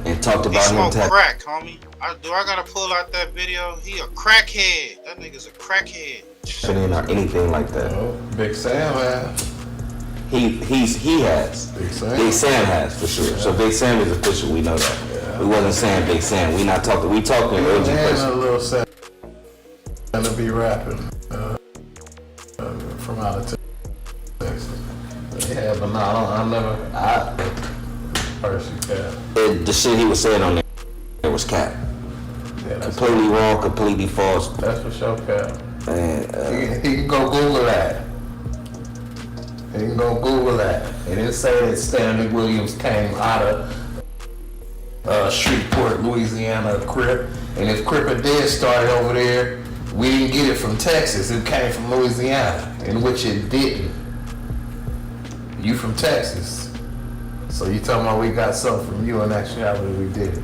and talked about him? He smoked crack, homie. I gotta pull out that video? He a crackhead. That nigga's a crackhead. Or anything like that. Big Sam has. He has. Big Sam has for sure. Yeah. So Big Sam is official. We know that. Yeah. We wasn't saying Big Sam. We not talking. We talking OG Percy. A little Sam to be rapping from out of Texas. Yeah, but no, I Percy cap. The shit he was saying on there was cap. Yeah, completely wrong, completely false. That's for sure, cap. And he can go Google that. He can go Google that. And it say that Stanley Williams came out of Shreveport, Louisiana, Crip. And if Crip did start over there, we didn't get it from Texas. It came from Louisiana, in which it didn't. You from Texas. So you talking about we got something from you, and actually we didn't.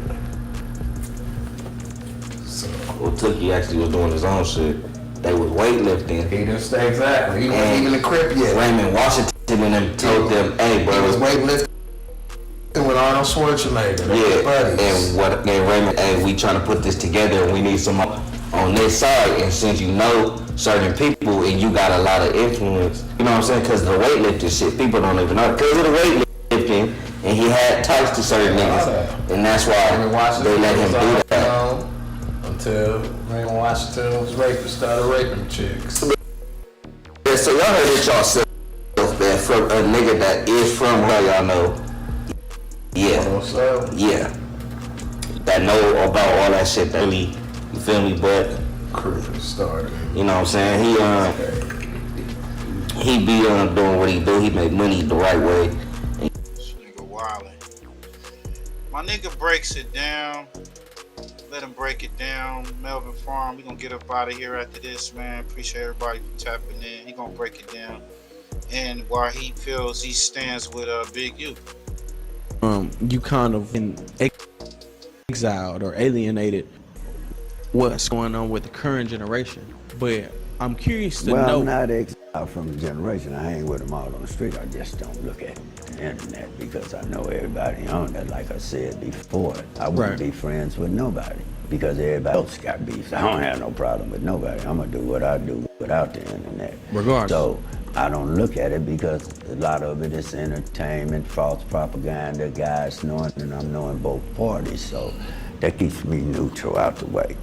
So. Well, Tookie actually was doing his own shit. They was weightlifting. He didn't stay exactly. He wasn't even a Crip yet. Raymond Washington and them told them, hey, bro. He was weightlifting with Arnold Schwarzenegger. And Raymond, hey, we trying to put this together and we need some on this side. And since you know certain people and you got a lot of influence, you know what I'm saying? Because the weightlifting shit, people don't even know. Because of the weightlifting, and he had ties to certain niggas. And that's why they let him do that. Until Raymond Washington was started raping chicks. They're so y'all heard it yourself, man, from a nigga that is from where y'all know. Yeah. That know about all that shit that really, you feel me, but started. You know what I'm saying? He be doing what he do, he make money the right way. This nigga wildin'. My nigga breaks it down. Let him break it down. Melvin Farm, we gonna get up out of here after this, man. Appreciate everybody for tapping in. He gonna break it down. And why he feels he stands with Big U. You kind of been exiled or alienated what's going on with the current generation. But I'm curious to know. I'm not exiled from the generation. I hang with them all on the street. I just don't look at the internet because I know everybody on there. Like I said before, I wouldn't be friends with nobody because everybody else got beef. I don't have no problem with nobody. I'm gonna do what I do without the internet. Regardless. So I don't look at it because a lot of it is entertainment, false propaganda, guys knowing, and I'm knowing both parties. So that keeps me neutral out the way.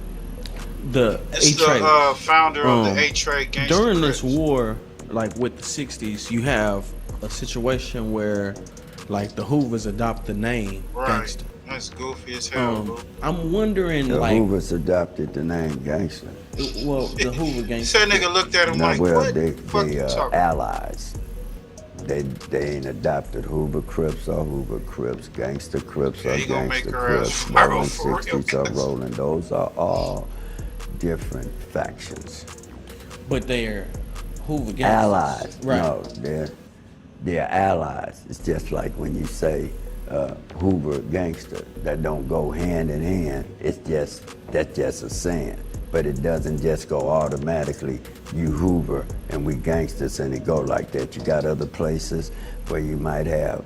It's the founder of the A-Trade Gangsta during this war, like with the 60s, you have a situation where like the Hoovers adopt the name Gangsta. That's goofy as hell, bro. I'm wondering, the like, Hoovers adopted the name Gangsta. Well, the Hoover Gangsta. Said nigga looked at him like, well, what? They talking? allies. They ain't adopted Hoover Crips or Hoover Crips, Gangsta Crips or Gangsta Crips, Rolling 60s or Rolling. Those are all different factions. But they're Hoover Gangsters. Allies. Right. No, they're allies. It's just like when you say Hoover Gangster, that don't go hand in hand. That's just a saying. But it doesn't just go automatically, you Hoover and we gangsters, and it go like that. You got other places where you might have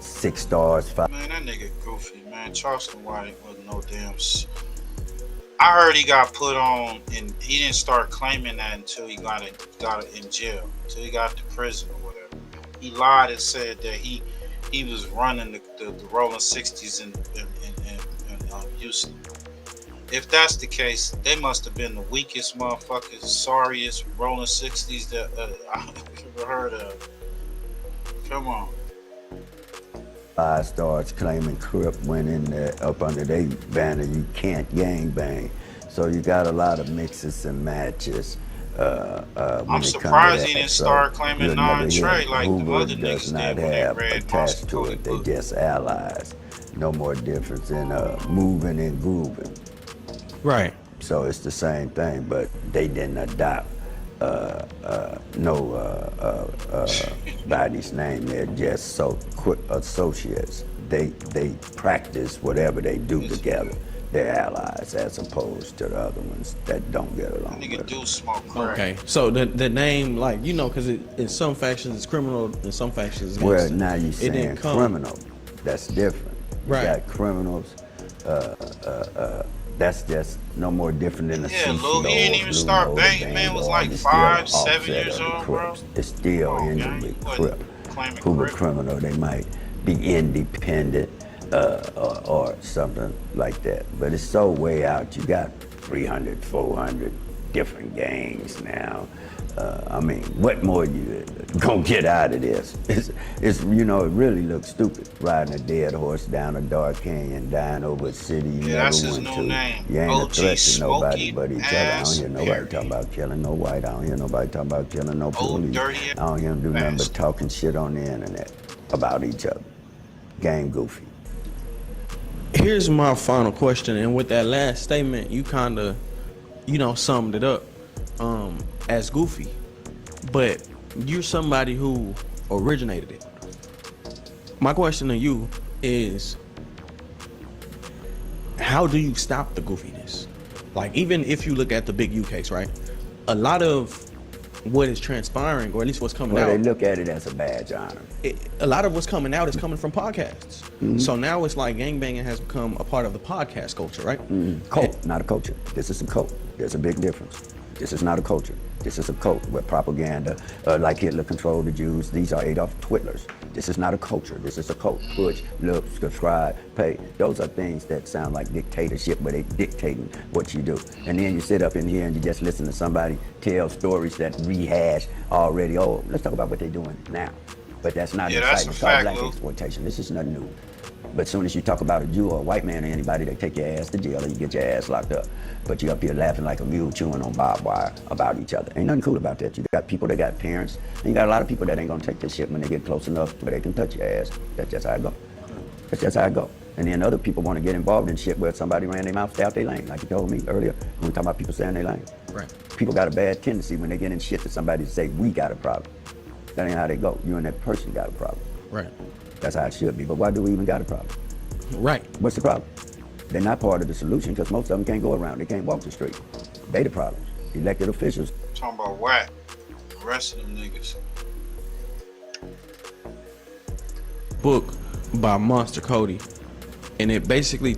6 stars, 5. Man, that nigga goofy, man. Charleston White wasn't no damn. I heard he got put on, and he didn't start claiming that until he got it in jail, until he got to prison or whatever. He lied and said that he was running the Rolling 60s in Houston. If that's the case, they must have been the weakest motherfuckers, sorriest Rolling 60s that I've ever heard of. Come on. 5 stars claiming Crip went in there up under their banner, you can't gang bang. So you got a lot of mixes and matches. I'm surprised he didn't start claiming non-trade like the other niggas does not did when have they read attached to it. They just allies. No more difference in moving and grooving. Right. So it's the same thing, but they didn't adopt nobody's name. They're just so quick associates. They practice whatever they do together. They're allies as opposed to the other ones that don't get along. Nigga do smoke crack. Okay, so the name, like, you know, because in some factions it's criminal, in some factions it's Well, gangsta. now you're saying criminal. That's different. Right. You got criminals. That's just no more different than a Lil, he didn't even start banging, man. Was like 5, 7 years old, bro. It's still ending with Crip. Hoover criminal. They might be independent or something like that. But it's so way out. You got 300, 400 different gangs now. I mean, what more you gonna get out of this? It's it really looks stupid. Riding a dead horse down a dark canyon, dying over a city you never went to. You ain't a threat to nobody but each other. I don't hear nobody talking about killing no white. I don't hear nobody talking about killing no police. I don't hear them do nothing but talking shit on the internet about each other. Game goofy. Here's my final question, and with that last statement, you kind of, summed it up as goofy, but you're somebody who originated it. My question to you is, how do you stop the goofiness? Like, even if you look at the Big U case, right? A lot of what is transpiring, or at least what's coming out. They look at it as a badge honor. A lot of what's coming out is coming from podcasts. Mm-hmm. So now it's like gangbanging has become a part of the podcast culture, right? Mm-hmm. Cult, not a culture. This is a cult. There's a big difference. This is not a culture. This is a cult where propaganda, like Hitler controlled the Jews. These are Adolf Hitlers. This is not a culture. This is a cult. Push, look, subscribe, pay. Those are things that sound like dictatorship, but they dictating what you do. And then you sit up in here and you just listen to somebody tell stories that rehash already. Oh, let's talk about what they're doing now. But that's not exciting. It's called black exploitation. This is nothing new. But as soon as you talk about a Jew or a white man or anybody, they take your ass to jail or you get your ass locked up. But you up here laughing like a mule chewing on barbed wire about each other. Ain't nothing cool about that. You got people that got parents, and you got a lot of people that ain't gonna take this shit when they get close enough where they can touch your ass. That's just how it go. That's just how it go. And then other people want to get involved in shit where somebody ran their mouth, stay out their lane, like you told me earlier when we talking about people staying their lane. Right. People got a bad tendency when they get in shit to somebody to say, we got a problem. That ain't how they go. You and that person got a problem. Right. That's how it should be. But why do we even got a problem? Right. What's the problem? They're not part of the solution because most of them can't go around. They can't walk the street. They the problem. Elected officials. Talking about Wacc. The rest of them niggas. Book by Monster Cody, and it basically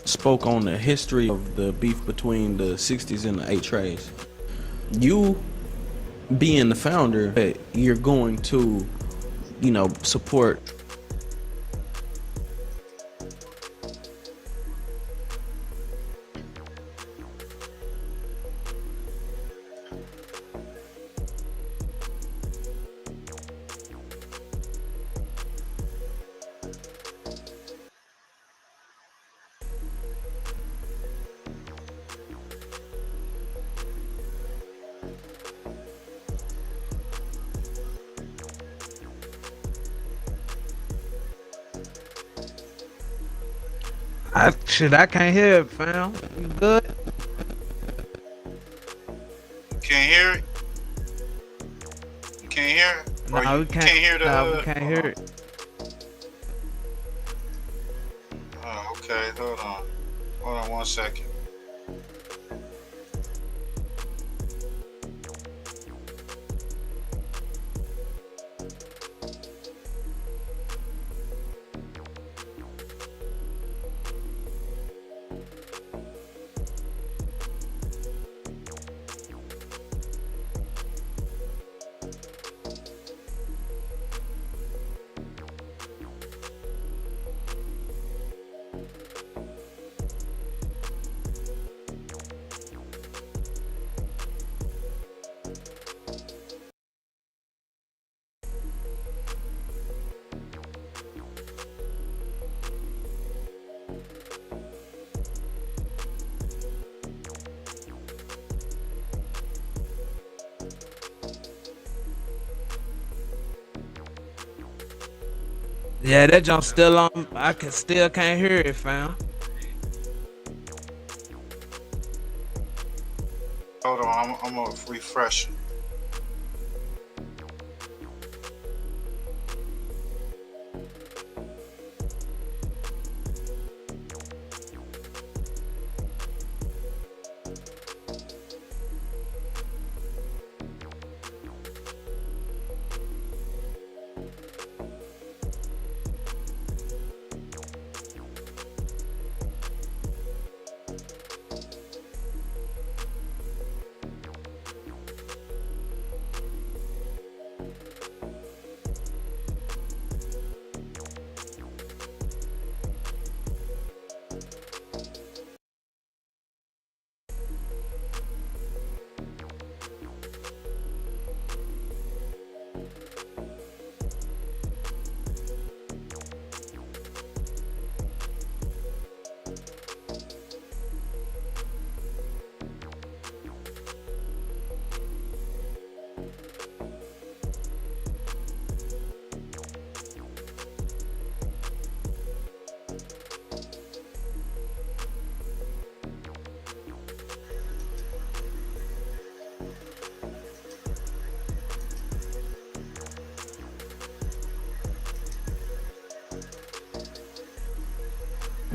spoke on the history of the beef between the 60s and the 4XTRAS. You being the founder, you're going to, you know, support I can't hear it, fam. You good? You can't hear it? You can't hear it? No, we can't hear the we can't hear it. Oh, okay, hold on. Hold on 1 second. Yeah, that jump still on. I can't hear it, fam. Hold on, I'm gonna refresh it.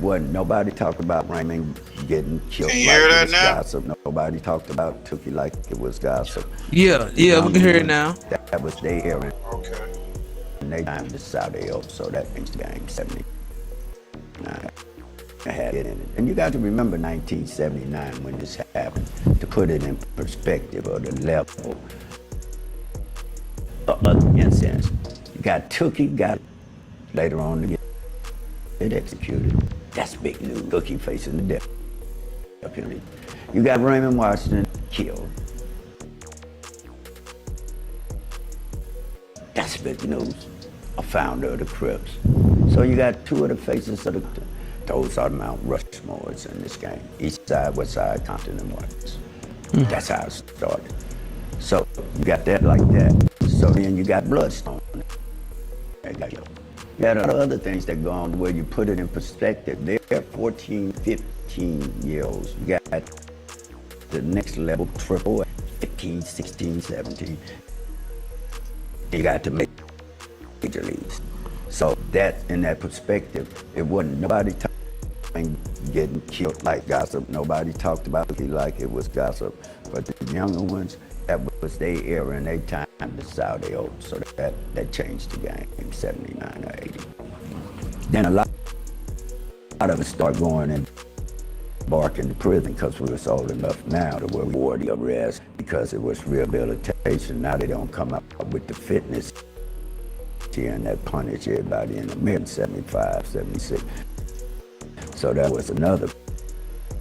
Wasn't nobody talked about Raymond getting killed Can you like hear it that was now? gossip. Nobody talked about Tookie like it was gossip. Yeah, we can hear it now. That was their era. Okay. And they time this is how they owe, so that makes the game 79. I had it in it. And you got to remember 1979 when this happened, to put it in perspective of the level of incense. You got Tookie, got later on to get executed. That's big news. Tookie facing the death penalty. You got Raymond Washington killed. That's big news. A founder of the Crips. So you got two of the faces of those are Mount Rushmores in this game. East Side, West Side, Compton, and Watts. That's how it started. So you got that like that. So then you got Bloodstone. You got other things that go on where you put it in perspective. They're 14, 15-year-olds. You got the next level, triple, 15, 16, 17. You got to make major leagues. So that, in that perspective, it wasn't nobody getting killed like gossip. Nobody talked about it like it was gossip. But the younger ones, that was their era and their time to sow their oats. So that changed the game in 79 or 80. Then a lot of us start going and barking to prison because we was old enough now to where we wore the arrest because it was rehabilitation. Now they don't come up with the fitness and that punish everybody in the mid 75, 76. So that was another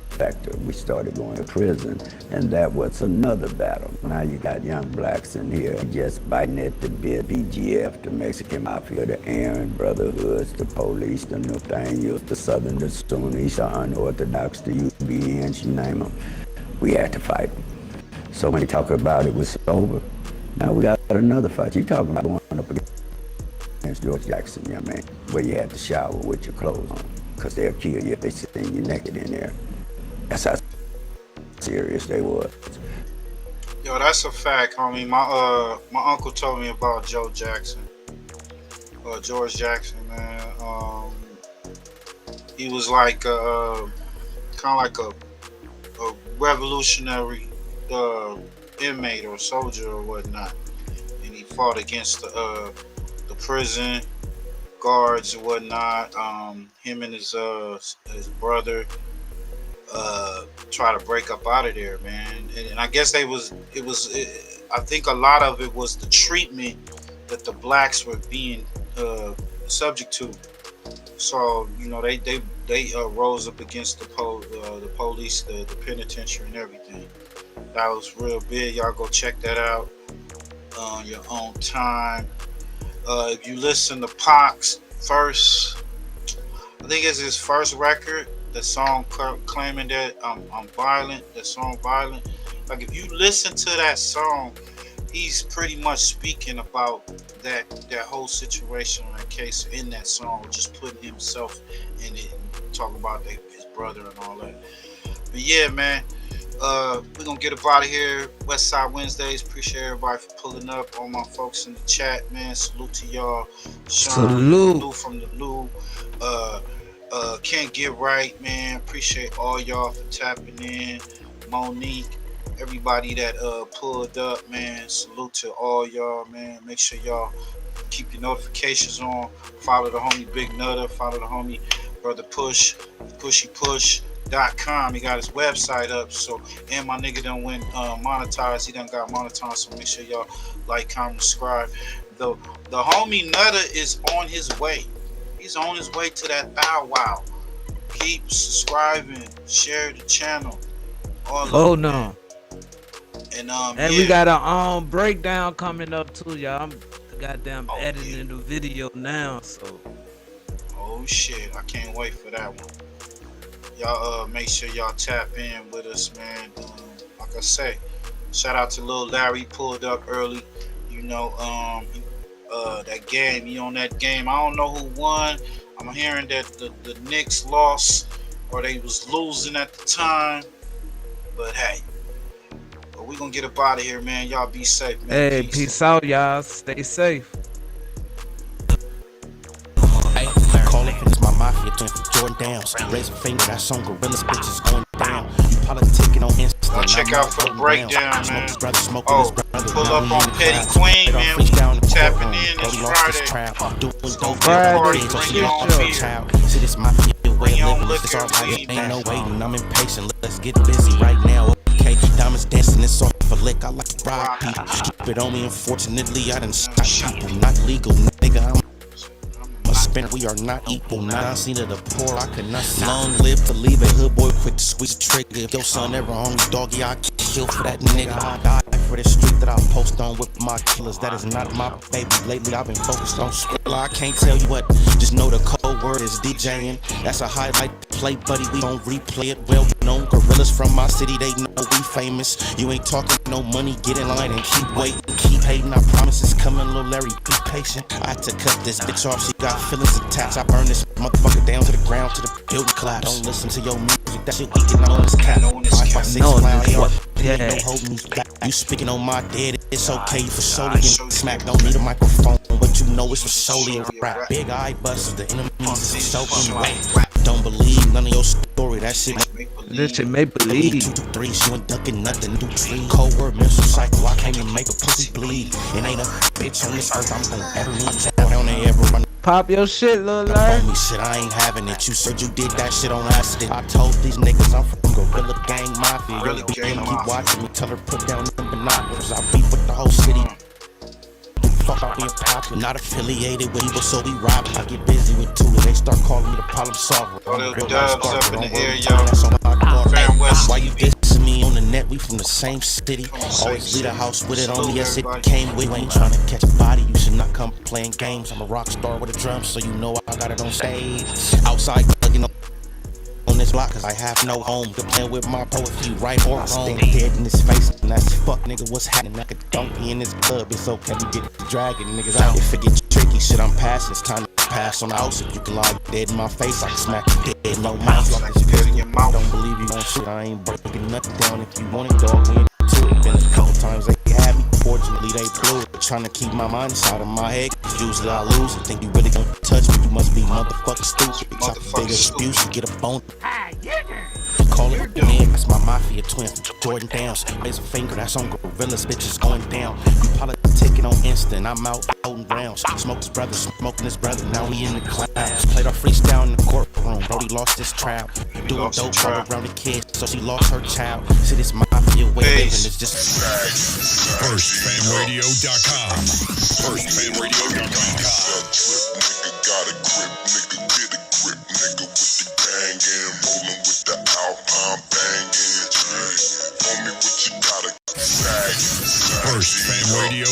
factor. We started going to prison, and that was another battle. Now you got young blacks in here just biting at the bit, BGF, the Mexican Mafia, the Aryan Brotherhoods, the police, the Nathaniels, the Southern, the Sunnis, the Unorthodox, the UBNs, you name them. We had to fight them. So when you talk about it was over, now we got another fight. You talking about going up against George Jackson, young man, where you had to shower with your clothes on, because they'll kill you if they see you naked in there. That's how serious they was. Yo, that's a fact, homie. My uncle told me about Joe Jackson, George Jackson, man. He was like kind of like a revolutionary inmate or soldier or whatnot, and he fought against the prison guards and whatnot. Him and his brother try to break up out of there, man. And I guess I think a lot of it was the treatment that the blacks were being subject to. So, you know, they rose up against the police, the penitentiary and everything. That was real big. Y'all go check that out on your own time. If you listen to Pac's first, I think it's his first record, the song claiming that I'm violent, the song Violent. Like if you listen to that song, he's pretty much speaking about that whole situation or that case in that song, just putting himself in it and talking about his brother and all that. But yeah, man, we're gonna get up out of here. Westside Wednesdays. Appreciate everybody for pulling up. All my folks in the chat, man. Salute to y'all. Sean, Salute. Lou from the Lou. Can't Get Right, man. Appreciate all y'all for tapping in. Monique, everybody that pulled up, man. Salute to all y'all, man. Make sure y'all keep your notifications on. Follow the homie Big Nutter. Follow the homie Brother Push, pushypush.com. He got his website up. So, and my nigga done went monetized. He done got monetized. So make sure y'all like, comment, subscribe. The homie Nutter is on his way. He's on his way to that bow wow. Keep subscribing, share the channel. Oh no. And yeah. We got a breakdown coming up too, y'all. I'm goddamn editing the video now, so. Oh shit, I can't wait for that one. Y'all make sure y'all tap in with us, man. Like I say, shout out to Lil Larry, he pulled up early. You know, that game, he on that game. I don't know who won. I'm hearing that the Knicks lost or they was losing at the time. But hey, we gonna get up out of here, man. Y'all be safe, man. Hey, peace out, y'all. Stay safe. Hey, call it, it's my mafia, twin for Jordan Downs. Raise a finger, that song Gorillas, bitches going down. You politicking on Insta. Check out for the breakdown, man. Oh, pull up on Petty Queen, man. We tapping in this Friday. It's gonna be a party. Bring your own beer. See this mafia way Bring your of own living. It's liquor. all right. Ain't no waiting. I'm impatient. Let's get busy right now. okay. Diamonds dancing, it's off a lick. I like to ride people. Keep it on me, unfortunately, I done shot people. Not legal, nigga, I'm a spinner. We are not equal. Now I seen it a poor, I could not see. Long live to leave a hood boy quick to squeeze the trigger. If your son ever hungry, doggy, I kill for that nigga. I die for the street that I post on with my killers. That is not my baby. Lately I've been focused on Skrilla. I can't tell you what, just know the code word is DJing. That's a highlight play, buddy. We gon' replay it. Well known gorillas from my city, they know we famous. You ain't talking no money, get in line and keep waiting. Keep hating, I promise it's coming, little Larry, be patient. I had to cut this bitch off, she got feelings attached. I burn this motherfucker down to the ground, to the building collapse. Don't listen to your music, that shit we get on this cap. 5x6 clown, AR, no holding you back. You speaking on my dead, it's okay for surely getting smacked. Don't need a microphone, but you know it's for solely a rap. Big eye busters, the enemies is so in. Don't believe none of your story, that shit. This shit make believe. 2 to 3, she ain't ducking nothing. New tree, cold word, menstrual cycle. I came to make a pussy bleed. It ain't a bitch on this earth I'm gonna ever need. Down they ever run. Pop your shit, Lil Larry. Me shit, I ain't having it. You said you did that shit on accident. I told these niggas I'm from Gorilla Gang Mafia. Really keep watching me, tell her put down them binoculars. I beef with the whole city. Fuck out being popular, not affiliated with people, so we rob. I get busy with two, and they start calling me the problem solver. Why you dissing me on the net? We from the same city. Always leave the house with it on me as it came with. You ain't trying to catch a body, you should not come playing games. I'm a rock star with a drum, so you know I got it on stage. Outside, you know. On this block, cause I have no home. To play with my poetry, right or wrong. Dead in his face, and that's fuck nigga, what's happening? I could don't be in this club, it's okay, we get the dragging niggas out. If it gets tricky, shit, I'm passing, it's time to pass on the house. If you can lie dead in my face, I can smack you dead, no mouth. Like this pistol in your mouth. Don't believe you on shit, I ain't breaking nothing down. If you want it, dog, we into it. Been a couple times they had me, fortunately they blew it. Trying to keep my mind inside of my head, cause usually I lose. I think you really gonna touch me, you must be motherfucking stupid. Talk a bigger dispute, you get a bone. Call it man, that's my mafia twin from Jordan Downs. Raise a finger, that's on gorillas, bitches going down. You politicking on instant, I'm out holding rounds. Smoke his brother, smoking his brother, now we in the clouds. Played our freestyle in the courtroom, Brody lost his trial. Doing dope all around the kids, so she lost her child. See this mafia way living is just FirstFamRadio.com. FirstFamRadio.com. Nigga got a grip, nigga get a grip, nigga with the gang and rolling with the Alpine banging. Homie, what you gotta say? FirstFamRadio.